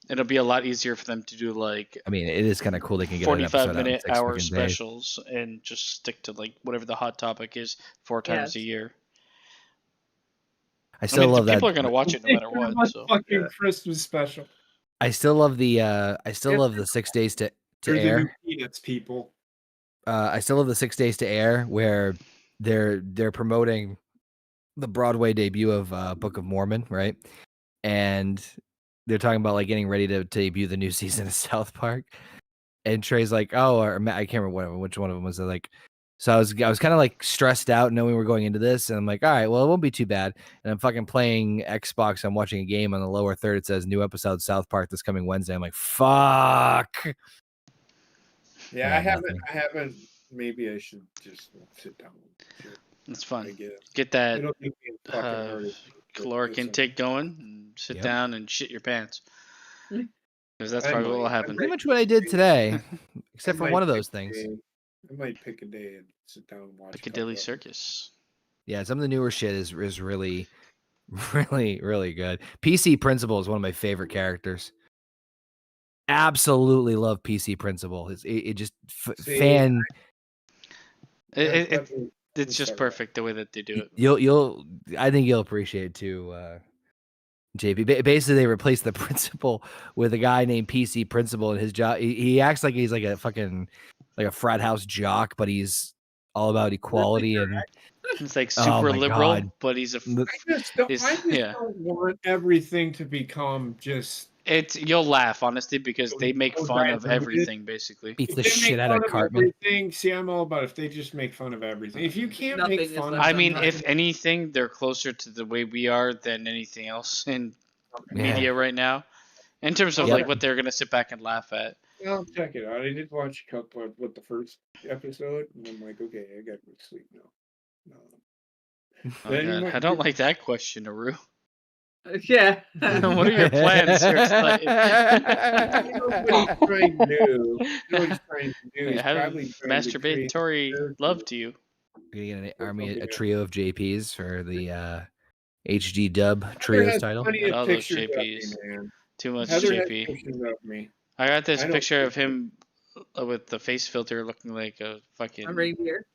it'll be a lot easier for them to do like. I mean, it is kind of cool they can get 45-minute hour specials and just stick to like whatever the hot topic is 4 times a year. I love that. People are gonna watch it no matter what. So. Fucking Christmas special. I still love the 6 days to air. Peanuts people. I still love the 6 days to air where they're promoting the Broadway debut of Book of Mormon, right? And they're talking about like getting ready to debut the new season of South Park. And Trey's like, oh, or I can't remember which one of them was like. So I was kind of like stressed out knowing we were going into this, and I'm like, all right, well, it won't be too bad. And I'm fucking playing Xbox. I'm watching a game on the lower third. It says new episode of South Park this coming Wednesday. I'm like, fuck. Yeah, I haven't. Maybe I should just sit down. It's fun. Get that caloric intake going, and sit down and shit your pants. Because that's probably what will happen. Pretty much what I did today, except for one of those things. I might pick a day and sit down and watch Piccadilly Circus. Yeah, some of the newer shit is really, really, really good. PC Principal is one of my favorite characters. Absolutely love PC Principal. It just fan. It's just perfect the way that they do it. I think you'll appreciate it too, JP. Basically, they replaced the principal with a guy named PC Principal, and his job. He acts like he's like a fucking like a frat house jock, but he's all about equality and he's like super liberal, but he's a. I just don't want everything to become just. You'll laugh honestly because they make fun of everything basically. Beats the shit out of Cartman. See, I'm all about if they just make fun of everything. If you can't make fun of I mean, if anything, they're closer to the way we are than anything else in media right now. In terms of like what they're gonna sit back and laugh at. I'll check it out. I did watch a couple of the first episode, and I'm like, okay, I got to sleep now. Oh, God. I don't like that question, Aru. Yeah. What are your plans here tonight? Masturbatory love to you. We're gonna get a trio of JPs for the HD dub trios title. All those JPs. Too much JP. I got this picture of him with the face filter looking like a fucking reindeer.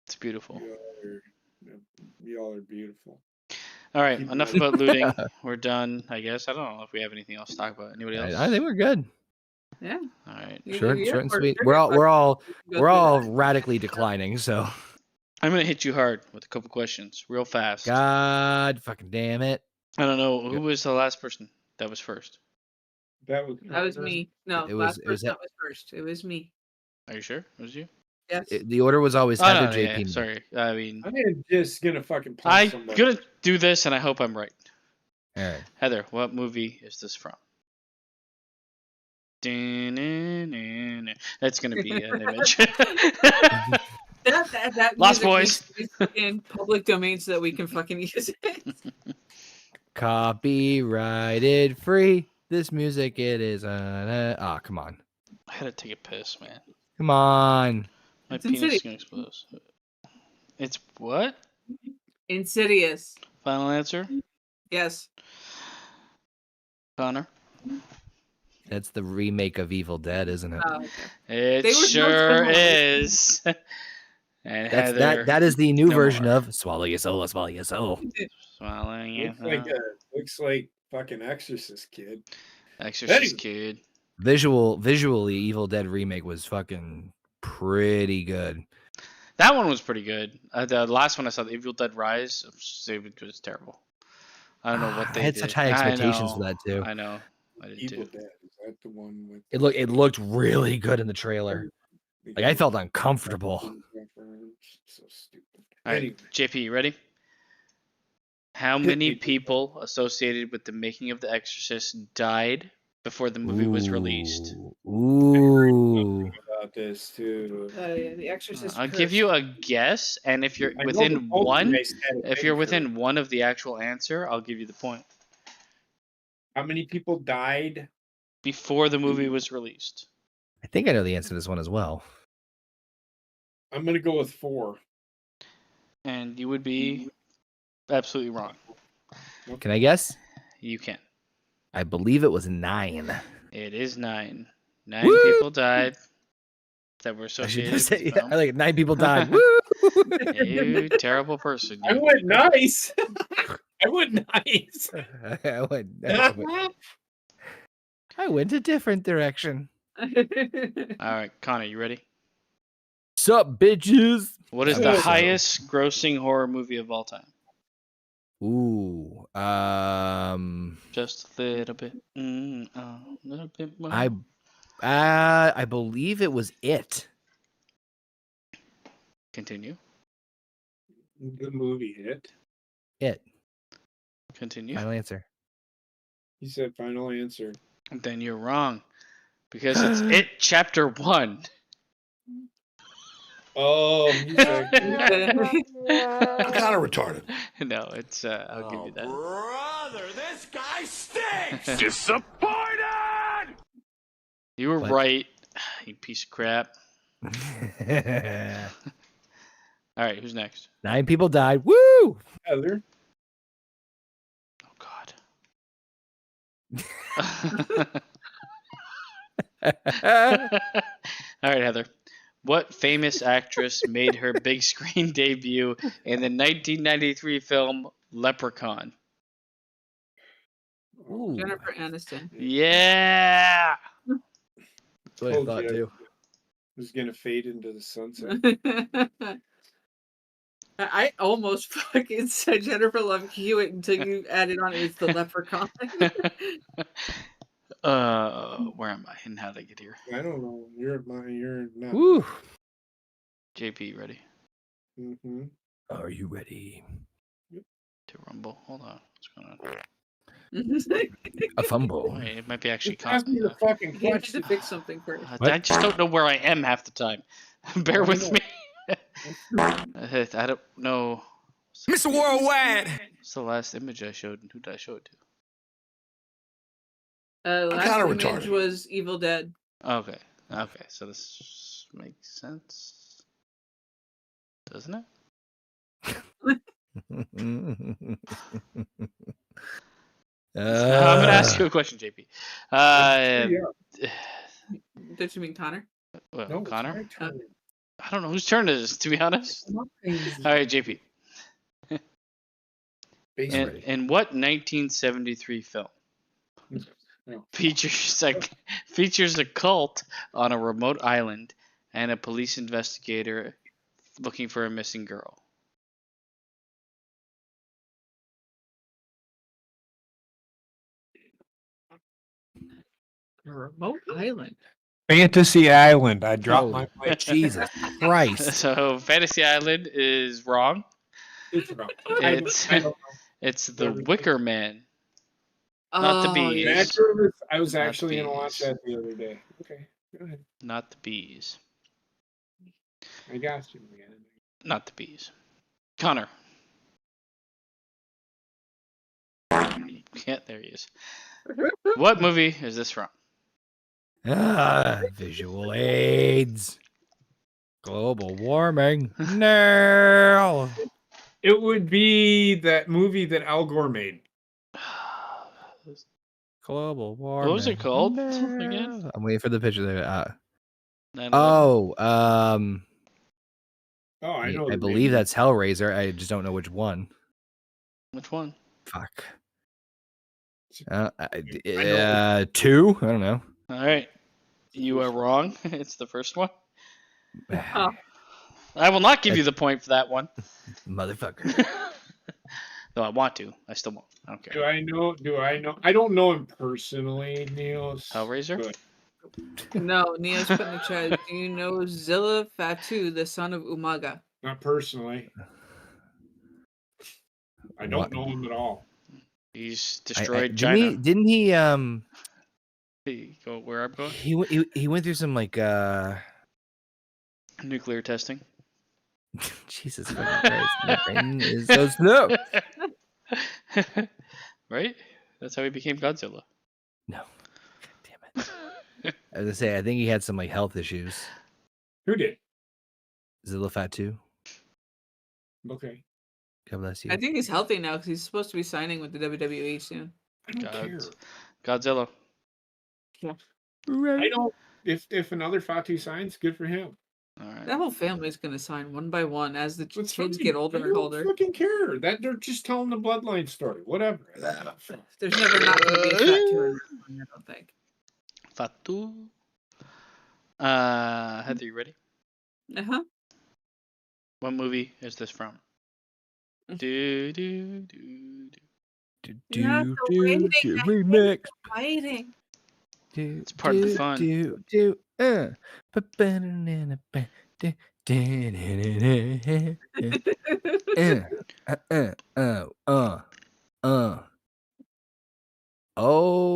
It's beautiful. Y'all are beautiful. All right, enough about looting. We're done, I guess. I don't know if we have anything else to talk about. Anybody else? I think we're good. Yeah. All right. Short and sweet. We're all radically declining. So I'm gonna hit you hard with a couple questions, real fast. God fucking damn it! I don't know who was the last person that was first. That was me. No, It was- last it was person that was first. It was me. Are you sure? It was you? Yes. The order was always Oh, Heather, no, JP. yeah, sorry. I mean, I'm just gonna fucking punch I'm somebody. gonna do this, and I hope I'm right. All right. Heather, what movie is this from? That's gonna be an image. That Lost music Boys. needs to be in public domain so that we can fucking use it. Copyrighted free. This music it is on. Come on. I had to take a piss, man. Come on. My It's penis is Insidious. gonna explode. It's what? Insidious. Final answer, Yes. Connor. That's the remake of Evil Dead, isn't it? Oh, okay. It They were so sure similar. is. And That's Heather, that is the new no version more. of Swallow Your Soul, Swallow Your Soul. Swallowing it. Looks like fucking Exorcist kid. Exorcist kid. Visually, Evil Dead remake was fucking pretty good. That one was pretty good. The last one I saw, the Evil Dead Rise, it was terrible. I don't know what they I had did. such high expectations for know, that too. I know. I did Evil too. Dead. Is that the one with? It looked really good in the trailer. Like I felt uncomfortable. So stupid. All right, Anyway. JP, you ready? How many people associated with the making of The Exorcist died before the movie was released? Ooh. About this too. Yeah, The Exorcist. I'll give you a guess, and if you're I know within the poltergeist had a if you're big within curve. one of the actual answer, I'll give you the point. How many people died? Before the movie was released. I think I know the answer to this one as well. I'm gonna go with 4. And you would be absolutely wrong. Can I guess? You can. I believe it was 9. It is 9. 9 Woo! people died that were I should associated just with say, the film. I like it. 9 people died. Woo! You terrible person. I You. went nice. I went nice. I went a different direction. All right, Connor, you ready? Sup, bitches? What is I the think so. highest grossing horror movie of all time? Ooh, Just a little bit. A little bit more. I believe it was It. Continue. The movie hit. It. Continue. Final answer. He said final answer. Then you're wrong. Because it's It Chapter 1. Oh, he's like, I'm kind of retarded. No, it's I'll give you that. Brother, this guy stinks! Disappointed! You were What? right, you piece of crap. All right, who's next? 9 people died. Woo! Heather. Oh God. All right, Heather. What famous actress made her big screen debut in the 1993 film Leprechaun? Ooh, Jennifer Aniston. Yeah. that's what I Told thought you. too. Was gonna fade into the sunset. I almost fucking said Jennifer Love Hewitt until you added on it was the Leprechaun. Where am I and how did I get here? I don't know. You're not. Woo! JP, ready Mm-hmm. Are you ready? to rumble? Hold on, what's going on? A fumble. Wait, it might be actually Ask me the fucking You have question. to fix something first. What? I just don't know where I am half the time. Bear with me. I don't know. Mr. Worldwide! What's the last image I showed, and who did I show it to? Last kinda image retarded. was Evil Dead. Okay, so this makes sense, doesn't it? I'm gonna ask you a question, JP. Don't you mean Connor? Well, No, it's Connor? my turn. I don't know whose turn it is, to be honest. Not crazy. All right, JP. Basically. In what 1973 film No. features a cult on a remote island and a police investigator looking for a missing girl? A remote island. Fantasy Island. I dropped my Holy mic. Jesus Christ. So Fantasy Island is wrong. It's wrong. It's I don't know. it's the Wicker Man. Not the Oh, bees. yeah. I was Not actually going to watch bees. that the other day. Okay, go ahead. Not the bees. I got you, man. Not the bees. Connor. Yeah, there he is. What movie is this from? Visual aids. Global warming. No. It would be that movie that Al Gore made. Global warming. What was it called No. again? I'm waiting for the picture there. 9/11. Oh, Oh, I know. I the believe name. that's Hellraiser. I just don't know which one. Which one? Fuck. know. 2? I don't know. All right. You are wrong. It's the first one. Oh. I will not give you the point for that one. Motherfucker. Though I want to. I still won't. I don't Do care. I know? I don't know him personally, Neil. Hellraiser? but No, Neo's put in the chat. Do you know Zilla Fatu, the son of Umaga? Not personally. I don't What? know him at all. He's I- destroyed didn't he? China. Didn't he? Go where I'm going? He went through some like Nuclear testing. Jesus fucking Christ. My brain is so slow. Right? That's how he became Godzilla. No. God damn it. I was gonna say I think he had some like health issues. Who did? Zilla Fat too. Okay. God bless you. I think he's healthy now because he's supposed to be signing with the WWE soon. I don't care. Godzilla. I don't. If another Fatu signs, good for him. All right. That whole family's gonna sign one by one as the It's kids fine. get older I and don't older. fucking care. That they're just telling the bloodline story. Whatever. There's never not gonna be a Fatu in wrestling, I don't think. Fatu. Heather, you ready? Uh-huh. What movie is this from? Do do do do. Not the waiting, I hate remix. Fighting. It's part of the fun.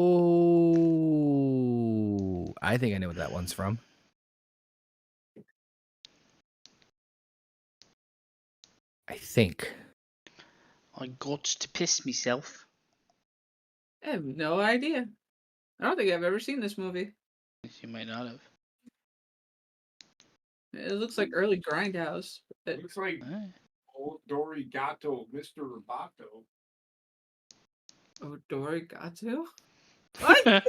Oh, I think I know what that one's from. I think. I got to piss myself. I have no idea. I don't think I've ever seen this movie. You might not have. It looks like early Grindhouse. It looks like All right. old Dory Gatto, Mr. Roboto. Oh, Dorigato? What?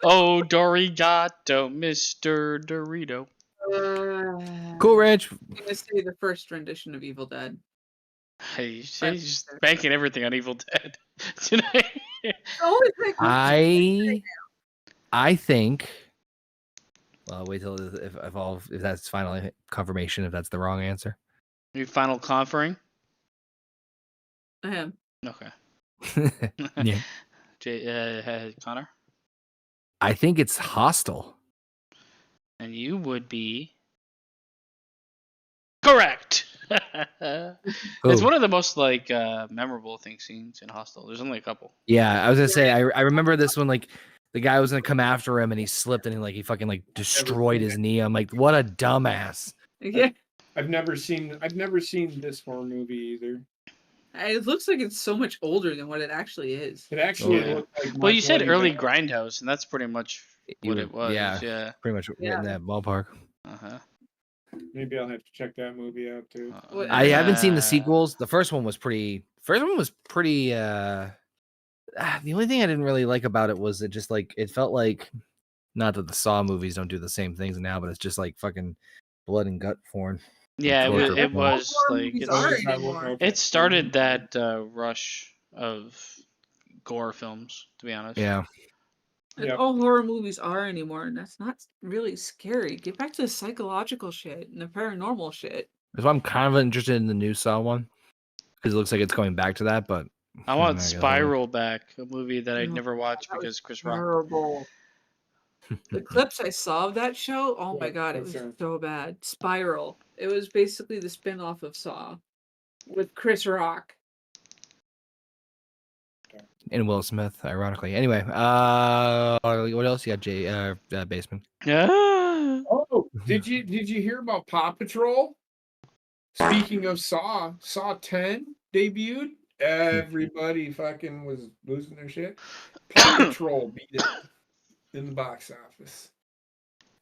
Oh, Dorigato, Mr. Dorito. Cool Ranch. I'm gonna say the first rendition of Evil Dead. Hey, he's just banking everything on Evil Dead tonight. I think. Well, wait till if that's final confirmation. If that's the wrong answer. Your final conferring? I am. Okay. Yeah. Connor? I think it's Hostile. And you would be correct. It's one of the most like memorable scenes in Hostel. There's only a couple. Yeah, I was gonna say I remember this one. Like the guy was gonna come after him and he slipped and he fucking destroyed his knee. I'm like, what a dumbass. Yeah. I've never seen this horror movie either. It looks like it's so much older than what it actually is. It actually Yeah. looked like Well, you My said Bloody early Valentine. Grindhouse, and that's pretty much what it was. Yeah. Pretty much in that ballpark. Uh-huh. Maybe I'll have to check that movie out too. I haven't seen the sequels. The first one was pretty. The only thing I didn't really like about it was it just it felt like, not that the Saw movies don't do the same things now, but it's just like fucking blood and gut porn. Yeah, torture it porn. was like it started that rush of gore films, to be honest. Yeah. That's all horror movies are anymore, and that's not really scary. Get back to the psychological shit and the paranormal shit. That's why I'm kind of interested in the new Saw one because it looks like it's going back to that. But I want Spiral back, a movie that I'd never watched That was because Chris Rock. Terrible. The clips I saw of that show, oh my What- god, it what's was that? so bad. Spiral. It was basically the spin-off of Saw with Chris Rock. And Will Smith, ironically. Anyway, what else you got, Jay? Basement. Yeah. Oh, did you hear about Paw Patrol? Speaking of Saw 10 debuted. Everybody fucking was losing their shit. Paw Patrol beat it in the box office.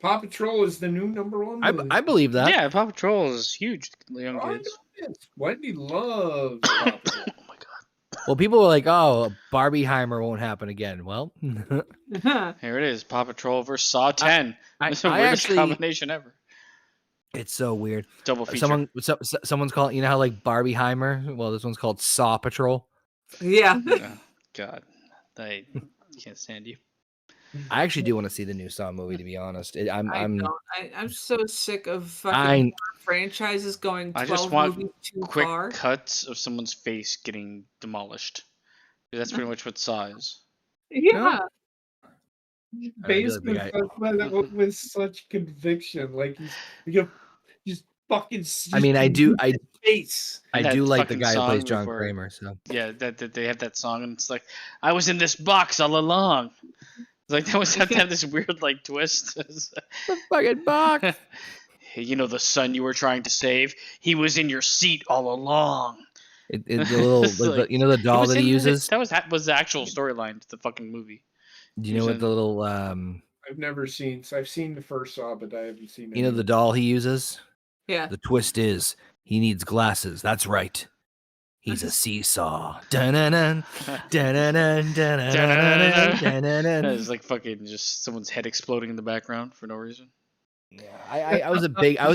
Paw Patrol is the new #1 movie. I believe that. Yeah, Paw Patrol is huge, young Oh, I kids. know this. Wendy loves Paw Patrol. Oh my god. Well, people were like, "Oh, Barbieheimer won't happen again." Well, Here it is, Paw Patrol versus Saw 10. It's the I weirdest actually, combination ever. it's so weird. Double feature. Someone's calling. You know how like Barbieheimer? Well, this one's called Saw Patrol. Yeah. Oh, god, I can't stand you. I actually do want to see the new Saw movie. To be honest, I'm so sick of fucking I'm franchises going 12 I just want movies too quick far. cuts of someone's face getting demolished. That's pretty much what Saw is. Yeah. Basement guy- with such conviction, like you just fucking. I mean, I do face. I That do like the fucking guy who plays song John where- Kramer. So Yeah, that they have that song, and it's like, I was in this box all along. It's like, that was have to have this weird like twist. the fucking box. Hey, you know the son you were trying to save? He was in your seat all along. The little, It's like- you know, the doll was that he in the- uses. That was the actual storyline to the fucking movie. Do you know what the little, I've never seen. So I've seen the first Saw, but I haven't seen. you know, the doll he uses? Yeah. The twist is he needs glasses. That's right. He's a seesaw. Dun-dun-dun, dun-dun-dun, dun-dun-dun, dun-dun-dun. It's like fucking just someone's head exploding in the background for no reason. Yeah, I was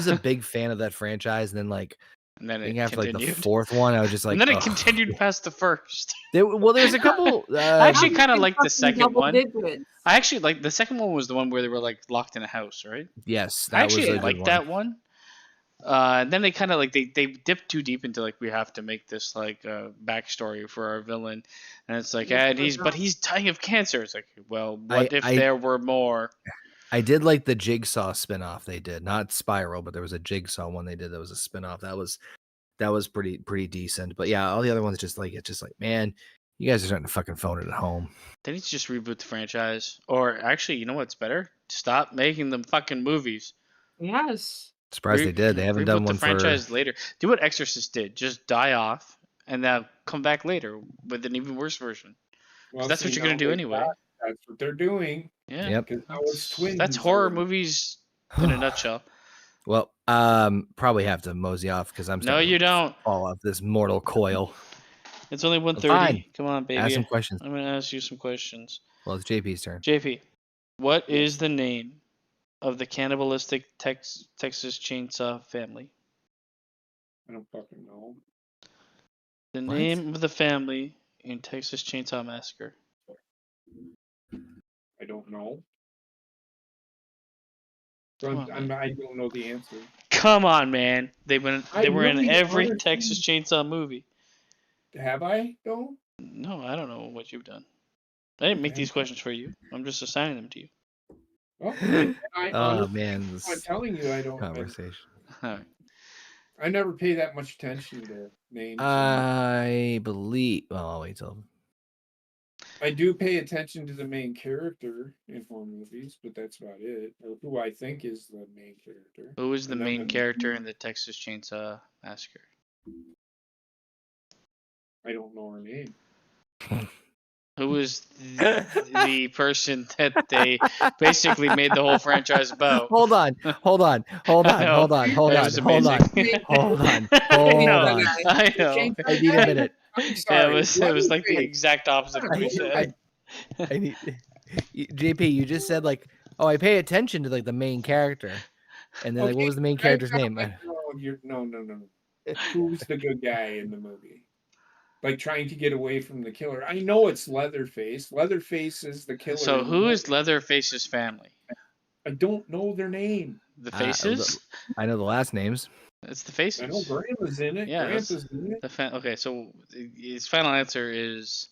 a big fan of that franchise, and then like And then I it think after like the continued. fourth one, I was just like, and then it ugh. continued past the first. There's a couple. I actually kind of Fucking liked the fucking second double one. digits. I actually like the second one was the one where they were like locked in a house, right? Yes, I that was actually a good liked one. that one. And then they kind of like they dipped too deep into like, we have to make this like backstory for our villain, and it's like, and he's dying of cancer. It's like, well, what if there were more? I did like the Jigsaw spinoff they did, not Spiral, but there was a Jigsaw one they did that was a spinoff. That was pretty decent. But yeah, all the other ones it's just like, man, you guys are starting to fucking phone it at home. They need to just reboot the franchise, or actually, you know what's better? Stop making them fucking movies. Yes. Surprised they did. They haven't done Reboot one the franchise later. Do what Exorcist did. Just die off, and then come back later with an even worse version. Well, That's what you're gonna do anyway. That's what they're doing. Yeah. Yep. Because that was twins. That's horror movies in a nutshell. Well, probably have to mosey off because I'm No, starting you to don't. fall off this mortal coil. It's only 1:30. Fine. Come on, baby. Ask some questions. I'm gonna ask you some questions. Well, it's JP's turn. JP, what is the name of the cannibalistic Texas Chainsaw family? I don't fucking know. The What? name of the family in Texas Chainsaw Massacre. I don't know. Come on, I don't know the answer. Come on, man. They were in really every honestly- Texas Chainsaw movie. Have I though? No, I don't know what you've done. I didn't make these questions for you. I'm just assigning them to you. Well, I Oh honestly, man, I'm this telling you, I don't. conversation. Alright. I never pay that much attention to names. I believe. Well, I'll wait till. I do pay attention to the main character in horror movies, but that's about it. Or who I think is the main character. Who is the And then main character in the Texas Chainsaw Massacre? I don't know her name. Who is the person that they basically made the whole franchise about? Hold on. I know. Hold on. That was amazing. I know. I need a minute. I'm Yeah, sorry. it was like the exact opposite of what you said. I need. JP, you just said like, oh, I pay attention to like the main character, and then like, what was the main character's name? No. Who's the good guy in the movie? Like trying to get away from the killer. I know it's Leatherface. Leatherface is the killer. So in the who movie. is Leatherface's family? I don't know their name. The Faces? I know the last names. It's the I Faces. know Grandma's in it. Yeah, Grandpa's in it. Okay, so his final answer is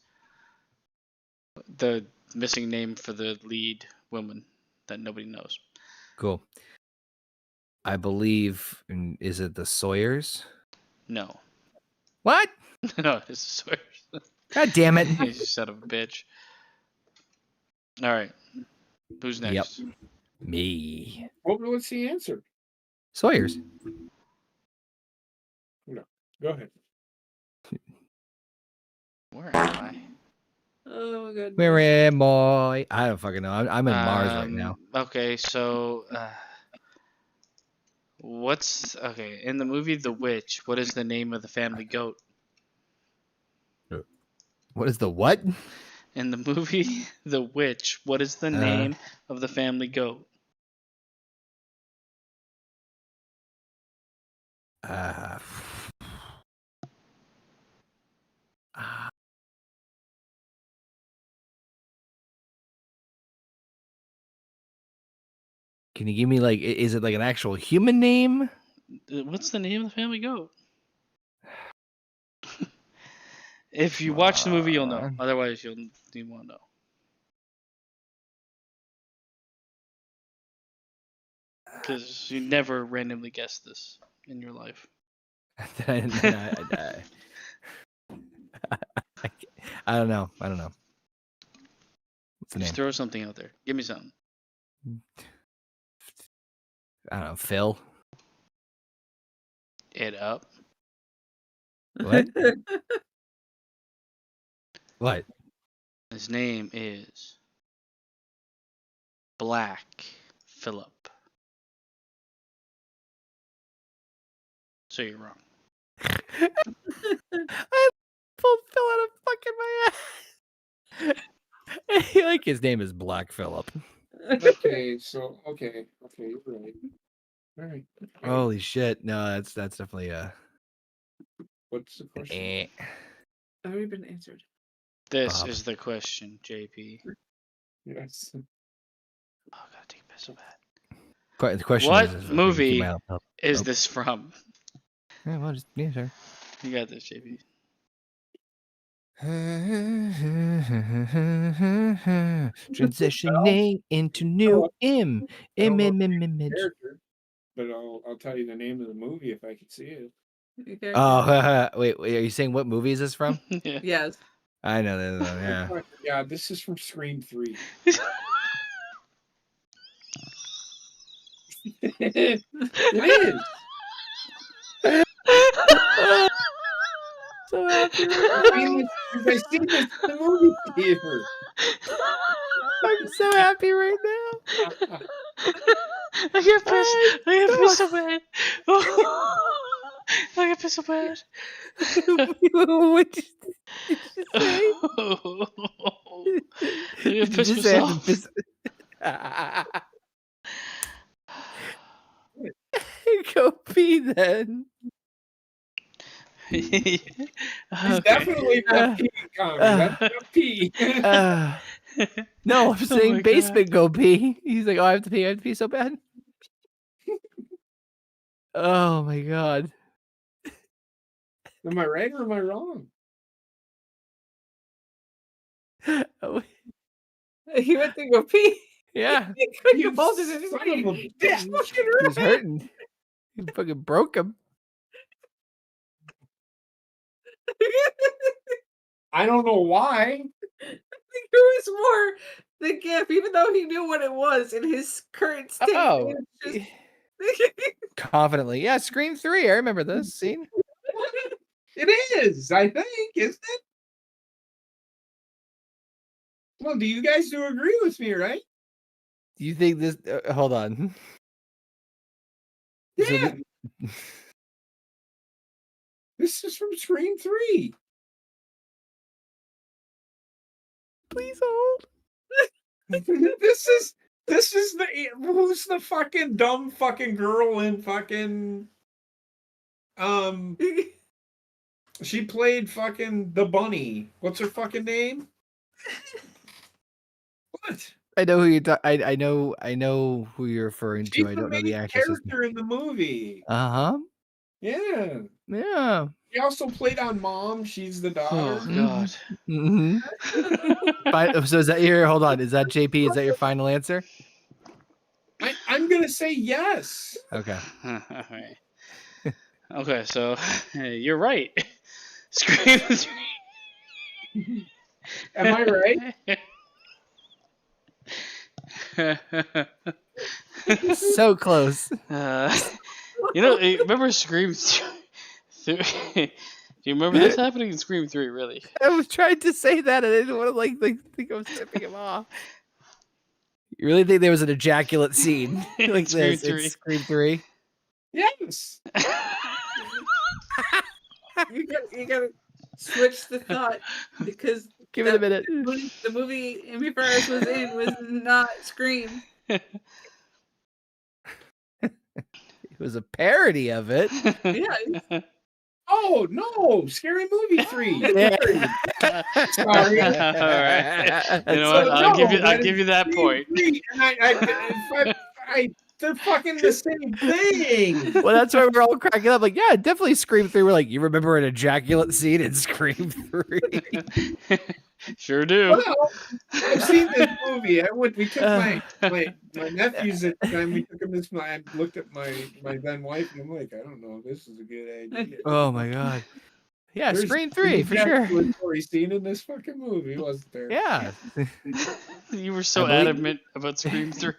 the missing name for the lead woman, that nobody knows. Cool. I believe. Is it the Sawyers? No. What? No, it's the Sawyers. God damn it! You son of a bitch. All right. Who's next? Yep. Me. What's the answer? Sawyers. Go ahead. Where am I? Oh my god. Where am I? I don't fucking know. I'm in Mars right now. Okay, so what's okay in the movie The Witch? What is the name of the family goat? What is the what? In the movie The Witch, what is the name of the family goat? Can you give me like? Is it like an actual human name? What's the name of the family goat? If you watch the movie, you'll know. Otherwise, you won't know. Because you never randomly guess this in your life. I don't know. What's the name? Just throw something out there. Give me something. I don't know. Phil. It up. What? What? His name is Black Phillip. So you're wrong. I pulled Phil out of fucking my ass. Like his name is Black Phillip. Okay, so okay, you're right. All right. Holy shit! No, that's definitely What's the question? Already been answered. This Bob. is the question, JP. Yes. Oh, I gotta take a piss so bad. The question What is movie oh. is this from? Yeah, well, just sure. You got this, JP. Transitioning into new image. Character, but I'll tell you the name of the movie if I can see it. Okay. Oh, wait, are you saying what movie is this from? Yeah. Yes. I know that. Yeah. Yeah, this is from Scream 3. It is. So happy. I seen this in the movie theater. I'm so happy right now. I get pissed. I get pissed so bad. I get pissed so bad. What did you say? I get Did pissed you say I have to myself. Go pee then. He's Okay. definitely not peeing, Connor. That's not pee. No, I'm Oh saying my basement go pee. He's like, oh, I have to pee so bad. Oh my god. Am I right or am I wrong? Oh, He went to go pee. yeah, He couldn't You hold it in his son of pee. a That's bitch. fucking he's right. hurting. He fucking broke him. I don't know why. I think it was more the gif, even though he knew what it was in his current state. Oh. It was just... Confidently. Yeah, Scream 3. I remember this scene. It is, I think, isn't it? Well, do you guys do agree with me, right? Do you think this hold on. So Yeah. This is from Scream 3. please hold. This is the who's the fucking dumb fucking girl in fucking she played fucking the bunny. What's her fucking name? What? I know who you I know who you're referring She's to. I don't know the main actress's name. character in the movie. Uh-huh. Yeah. Yeah. She also played on Mom. She's the daughter. Oh God. Mm-hmm. So is that your hold on? Is that JP? Is that your final answer? I'm gonna say yes. Okay. All right. Okay, so you're right. Scream 3. Am I right? So close. Remember Scream 3? Do you remember this happening in Scream 3, really? I was trying to say that, and I didn't want to think I was tipping him off. You really think there was an ejaculate scene like Scream this 3. in Scream 3? Yes. You gotta switch the thought because Give it a minute. the movie Amy Ferris was in was not Scream. It was a parody of it. Yeah. Oh no! Scary Movie 3. Yeah. Sorry. All right. You know So, what? I'll no, give you that point. They're fucking the same thing. Well, that's why we're all cracking up. Like, yeah, definitely Scream 3. We're like, you remember an ejaculate scene in Scream 3? Sure do. Well, I've seen this movie. We took my nephews at the time. We took them I looked at my then wife, and I'm like, I don't know if this is a good idea. Oh my god. Yeah, There's Scream 3 for sure. Ejaculatory scene in this fucking movie, wasn't there? Yeah. You were so I believe- adamant about Scream 3.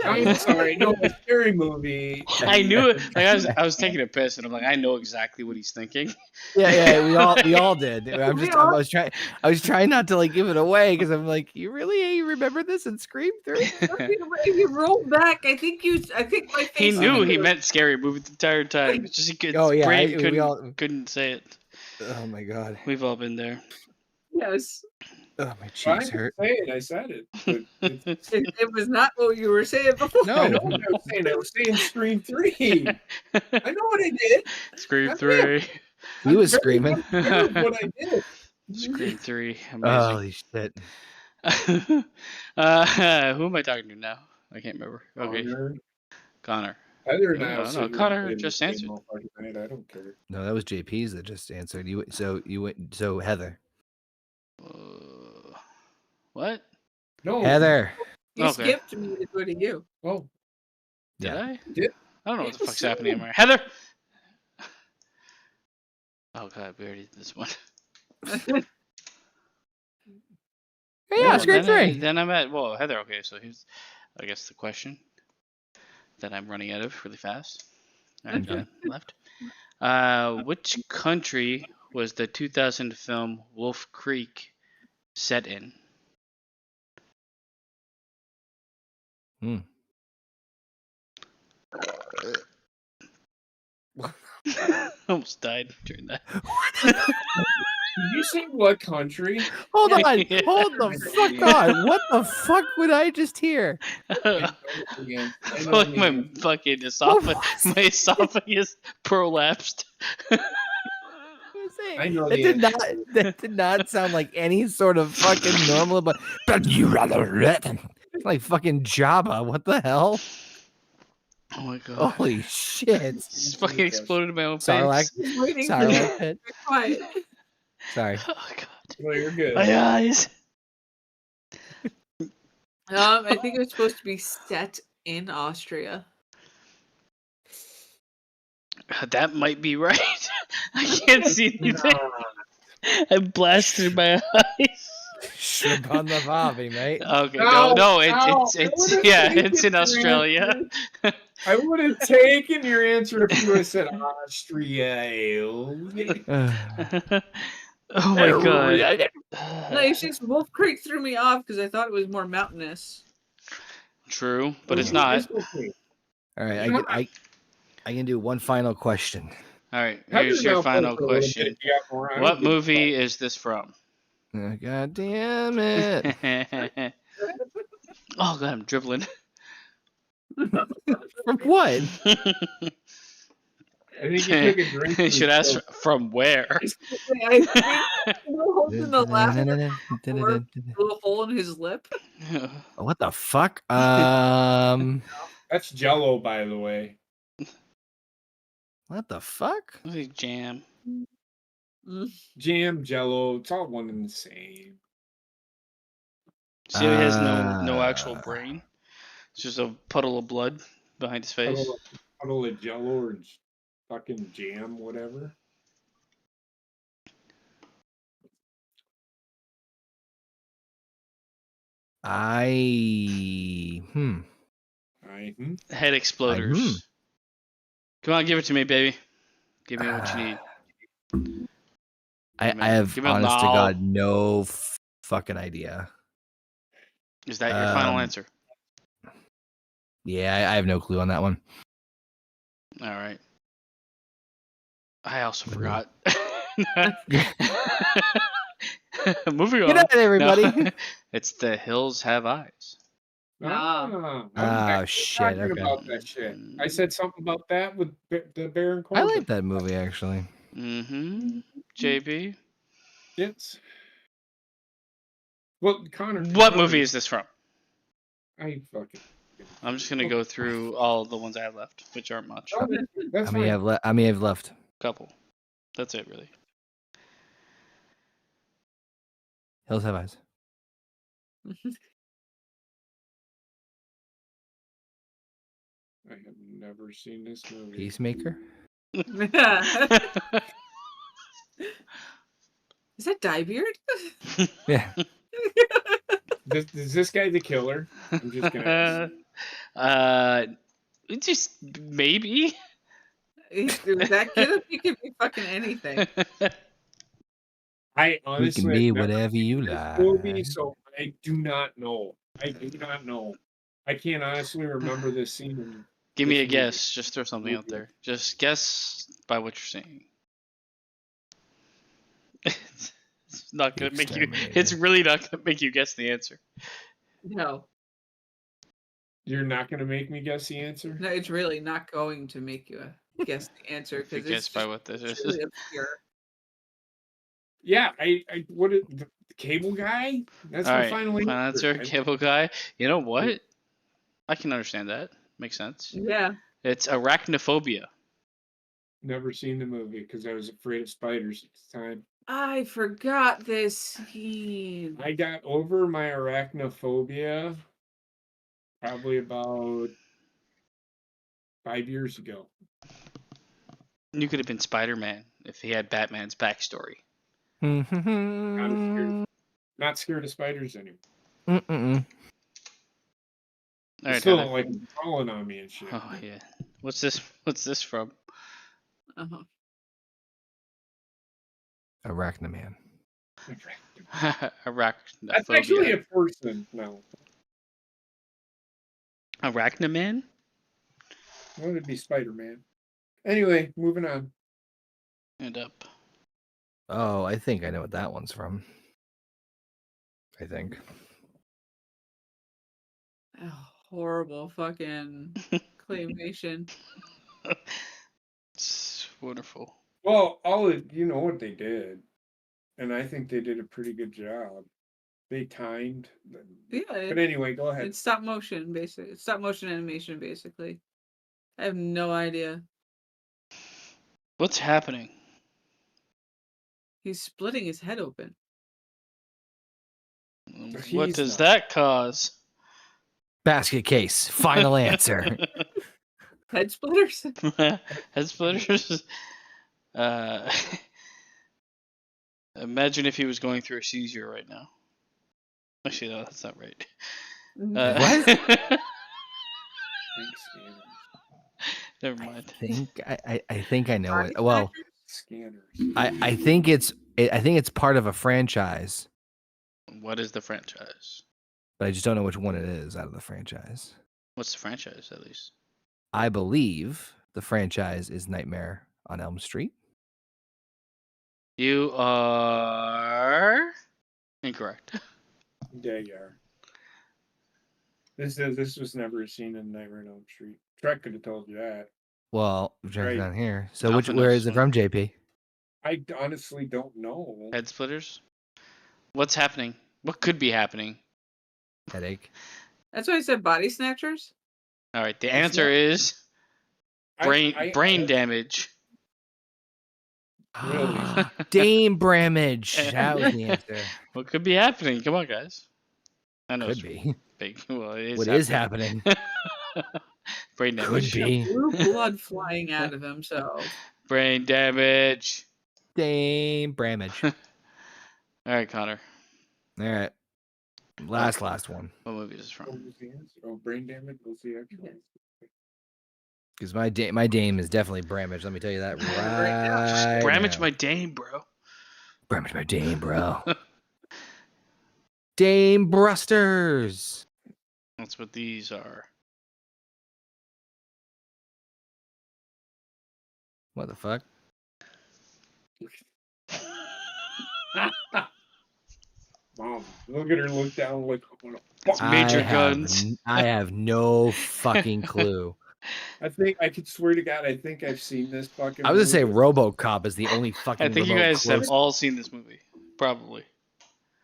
I'm sorry. No, a Scary Movie. I knew it. Like, I was taking a piss, and I'm like, I know exactly what he's thinking. Yeah, we all did. I was trying not to like give it away because I'm like, you really remember this in Scream 3? If you roll back, I think my face. He knew he meant Scary Movie the entire time. It's just he could. Oh, yeah, brain we all- couldn't say it. Oh my god. We've all been there. Yes. Oh my I cheeks didn't hurt. say it. I said it. But It was not what you were saying before. No. I know what I was saying. I was saying Scream 3. I know what I did. Scream That's 3. He was I'm very screaming. aware of what I did. Scream 3. Amazing. Holy shit. Who am I talking to now? I can't remember. Okay, Connor. Heather and I No, also no, do Connor the just same answered. motherfucking night. I don't care. No, that was JP's that just answered. So Heather. What? No. Heather. You Okay. skipped me to go to you. Oh, Did Yeah. I? Did- I don't know what the Yes, fuck's happening in my Heather. Oh god, we already did this one. Yeah, Scream 3. Then I'm at Heather. Okay, so here's, I guess, the question that I'm running out of really fast. Alright, Okay. left. Which country was the 2000 film Wolf Creek set in? Almost died during that. did you say what country? Hold on. Yeah. Hold the fuck on. What the fuck would I just hear? I know Like the my answer. fucking my esophagus prolapsed. I know That the did not sound like any sort of fucking normal, but you rather like fucking Jabba. What the hell? Oh my god. Holy shit. Just fucking exploded in my own Sarlacc. face. Waiting for Sarlacc you. pit. Be quiet. Sorry. Oh god. No, you're good. My eyes. I think it was supposed to be set in Austria. That might be right. I can't see anything. I blasted my eyes. Shrimp on the bobby, mate. Okay, No, no, no, it's I would've yeah, taken it's in your Australia. answer. I would have taken your answer if you would have said Austria. Oh my god. No, it's just Wolf Creek threw me off because I thought it was more mountainous. True, but it's not. All right, I can do one final question. All right, here's your final question. What movie is this from? Oh, God damn it. Oh god, I'm dribbling. From what? I think you took a drink. You should ask from where. I think holding the last little hole in his lip. What the fuck? That's Jello, by the way. What the fuck? Jam. Jam, Jello, it's all one and the same. See, he has no actual brain. It's just a puddle of blood behind his face. Puddle of jello or fucking jam, whatever. Head exploders. Come on, give it to me, baby. Give me what you need. I have, honest to God, no fucking idea. Is that your final answer? Yeah, I have no clue on that one. All right. I also forgot. Moving on. Good night, everybody. No, it's The Hills Have Eyes. Shit. Talking Okay. about that shit. I said something about that with the Baron I Corbin. like that movie, actually. Mm-hmm. JB? Yes. Well, Connor. What movie is this from? I'm just going to go through all the ones I have left, which aren't much. Oh, that's How many have left? Couple. That's it, really. Hills Have Eyes. I have never seen this movie. Peacemaker? Is that Diebeard? Yeah. Is this guy the killer? I'm just gonna ask. Just maybe. That kid, he could be fucking anything. I honestly can be have never whatever seen you this like. movie, so I do not know. I can't honestly remember this scene. Give me a This guess. Just throw something out there. Just guess by what you're saying. It's not gonna make you. It's really not gonna make you guess the answer. No. You're not gonna make me guess the answer? No, it's really not going to make you guess the answer If you because guess by what this is. really obscure. Yeah, what is the cable guy? That's All my right, final final answer. answer. Cable guy. You know what? I can understand that. Makes sense. Yeah. It's arachnophobia. Never seen the movie because I was afraid of spiders at the time. I forgot this scene. I got over my arachnophobia probably about 5 years ago. You could have been Spider-Man if he had Batman's backstory. Not scared of spiders anymore. Mm-mm. All right, Still Tyler. don't like them crawling on me and shit. Oh yeah. What's this? What's this from? Uh-huh. Arachnaman. Arachnophobia. That's actually a person. No. Arachnaman? I want to be Spider-Man. Anyway, moving on. And up. Oh, I think I know what that one's from. I think. Oh, horrible fucking claymation. It's wonderful. Well, you know what they did, and I think they did a pretty good job. They timed. Yeah. But anyway, go ahead. It's stop motion, basically. It's stop motion animation, basically. I have no idea. What's happening? He's splitting his head open. What does that cause? Basket case. Final answer. Head splitters? Head splitters? Imagine if he was going through a seizure right now. Actually, no, that's not right. What? Never mind. I think I know it. Well, Scanners. I think it's part of a franchise, What is the franchise? but I just don't know which one it is out of the franchise. What's the franchise, at least? I believe the franchise is Nightmare on Elm Street. You are incorrect. Yeah, you are. This was never seen in Nightmare on Elm Street. Trek could have told you that. Well, check Right. down here. So Alpha where knows is it one. from, JP? I honestly don't know. Head splitters? What's happening? What could be happening? Headache. That's why I said body snatchers. All right, the answer is brain damage. Really? Dame Bramage. That was the answer. What could be happening? Come on, guys. I know. Could be. Big. Well, it is What is happening? Brain Could damage. be. Blue blood flying out of himself. Brain damage. Dame Bramage. All right, Connor. All right. Last one. What movie is this What from? was the answer? Oh, brain damage was the actual answer. Because my dame is definitely Bramage. Let me tell you that right Bramage now. my Dame, bro. Bramage my dame, bro. Dame Brusters. That's what these are. What the fuck? Mom, look at her look down like, what the fuck? Major guns. I have no fucking clue. I think I could swear to God, I think I've seen this fucking. I was gonna say movie. RoboCop is the only fucking. I think you remote guys close. have all seen this movie. Probably.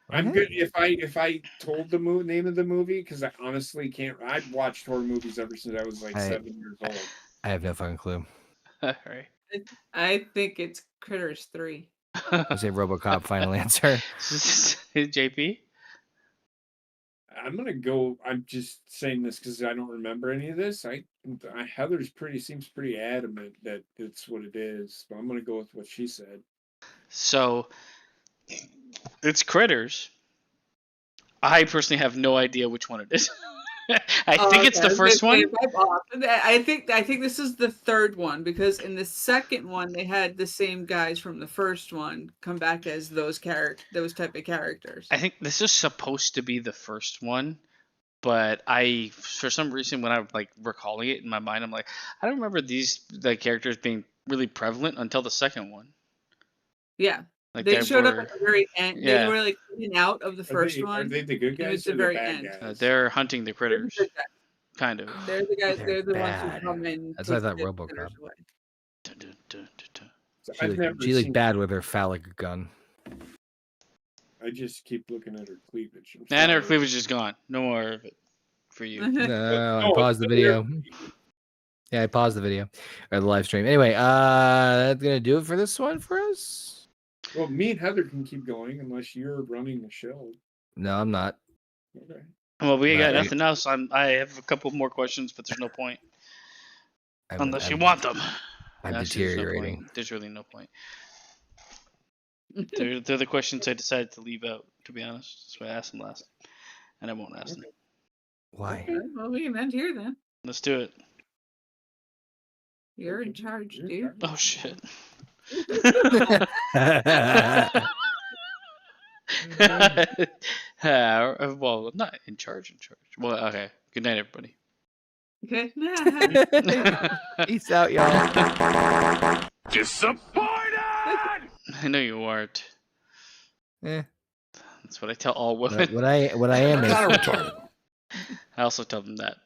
I'm good if I told the name of the movie because I honestly can't. I've watched horror movies ever since I was like 7 years old. I have no fucking clue. All right. I think it's Critters 3. I say RoboCop. Final answer. JP. I'm gonna go. I'm just saying this because I don't remember any of this. Heather's seems pretty adamant that it's what it is, but I'm gonna go with what she said. So it's Critters. I personally have no idea which one it is. I think it's the first one. I think this is the third one because in the second one they had the same guys from the first one come back as those type of characters. I think this is supposed to be the first one, but for some reason when I'm like recalling it in my mind, I'm like, I don't remember these characters being really prevalent until the second one. Yeah. Like they showed up at the very end. Yeah. They were like in and out of the first one. Are they the good guys the or very the bad end. guys? They're hunting the critters, kind of. They're the guys. They're the ones bad. who come in. That's why I thought take the RoboCop. critters away. Dun, dun, dun, dun, dun. So She I've never looked seen. bad with her phallic gun. I just keep looking at her cleavage. I'm And her sorry. cleavage is gone. No more of it for you. No, I No, paused the it's video. Yeah, I paused the video or the live stream. Anyway, that's gonna do it for this one for us. Well, me and Heather can keep going unless you're running the show. No, I'm not. Okay. Well, we got Right. nothing else. I have a couple more questions, but there's no point unless you I'm want them. I'm Actually, there's no deteriorating. point. There's really no point. They're the questions I decided to leave out, to be honest. That's why I asked them last. And I won't ask them. Why? Well, we can end here then. Let's do it. You're in charge, dude. Oh, shit. Well, not in charge. Well, okay. Good night, everybody. Okay. Peace out, y'all. Disappointed! I know you aren't. Eh, That's what I tell all women. what I am is Kind of retarded. I also tell them that.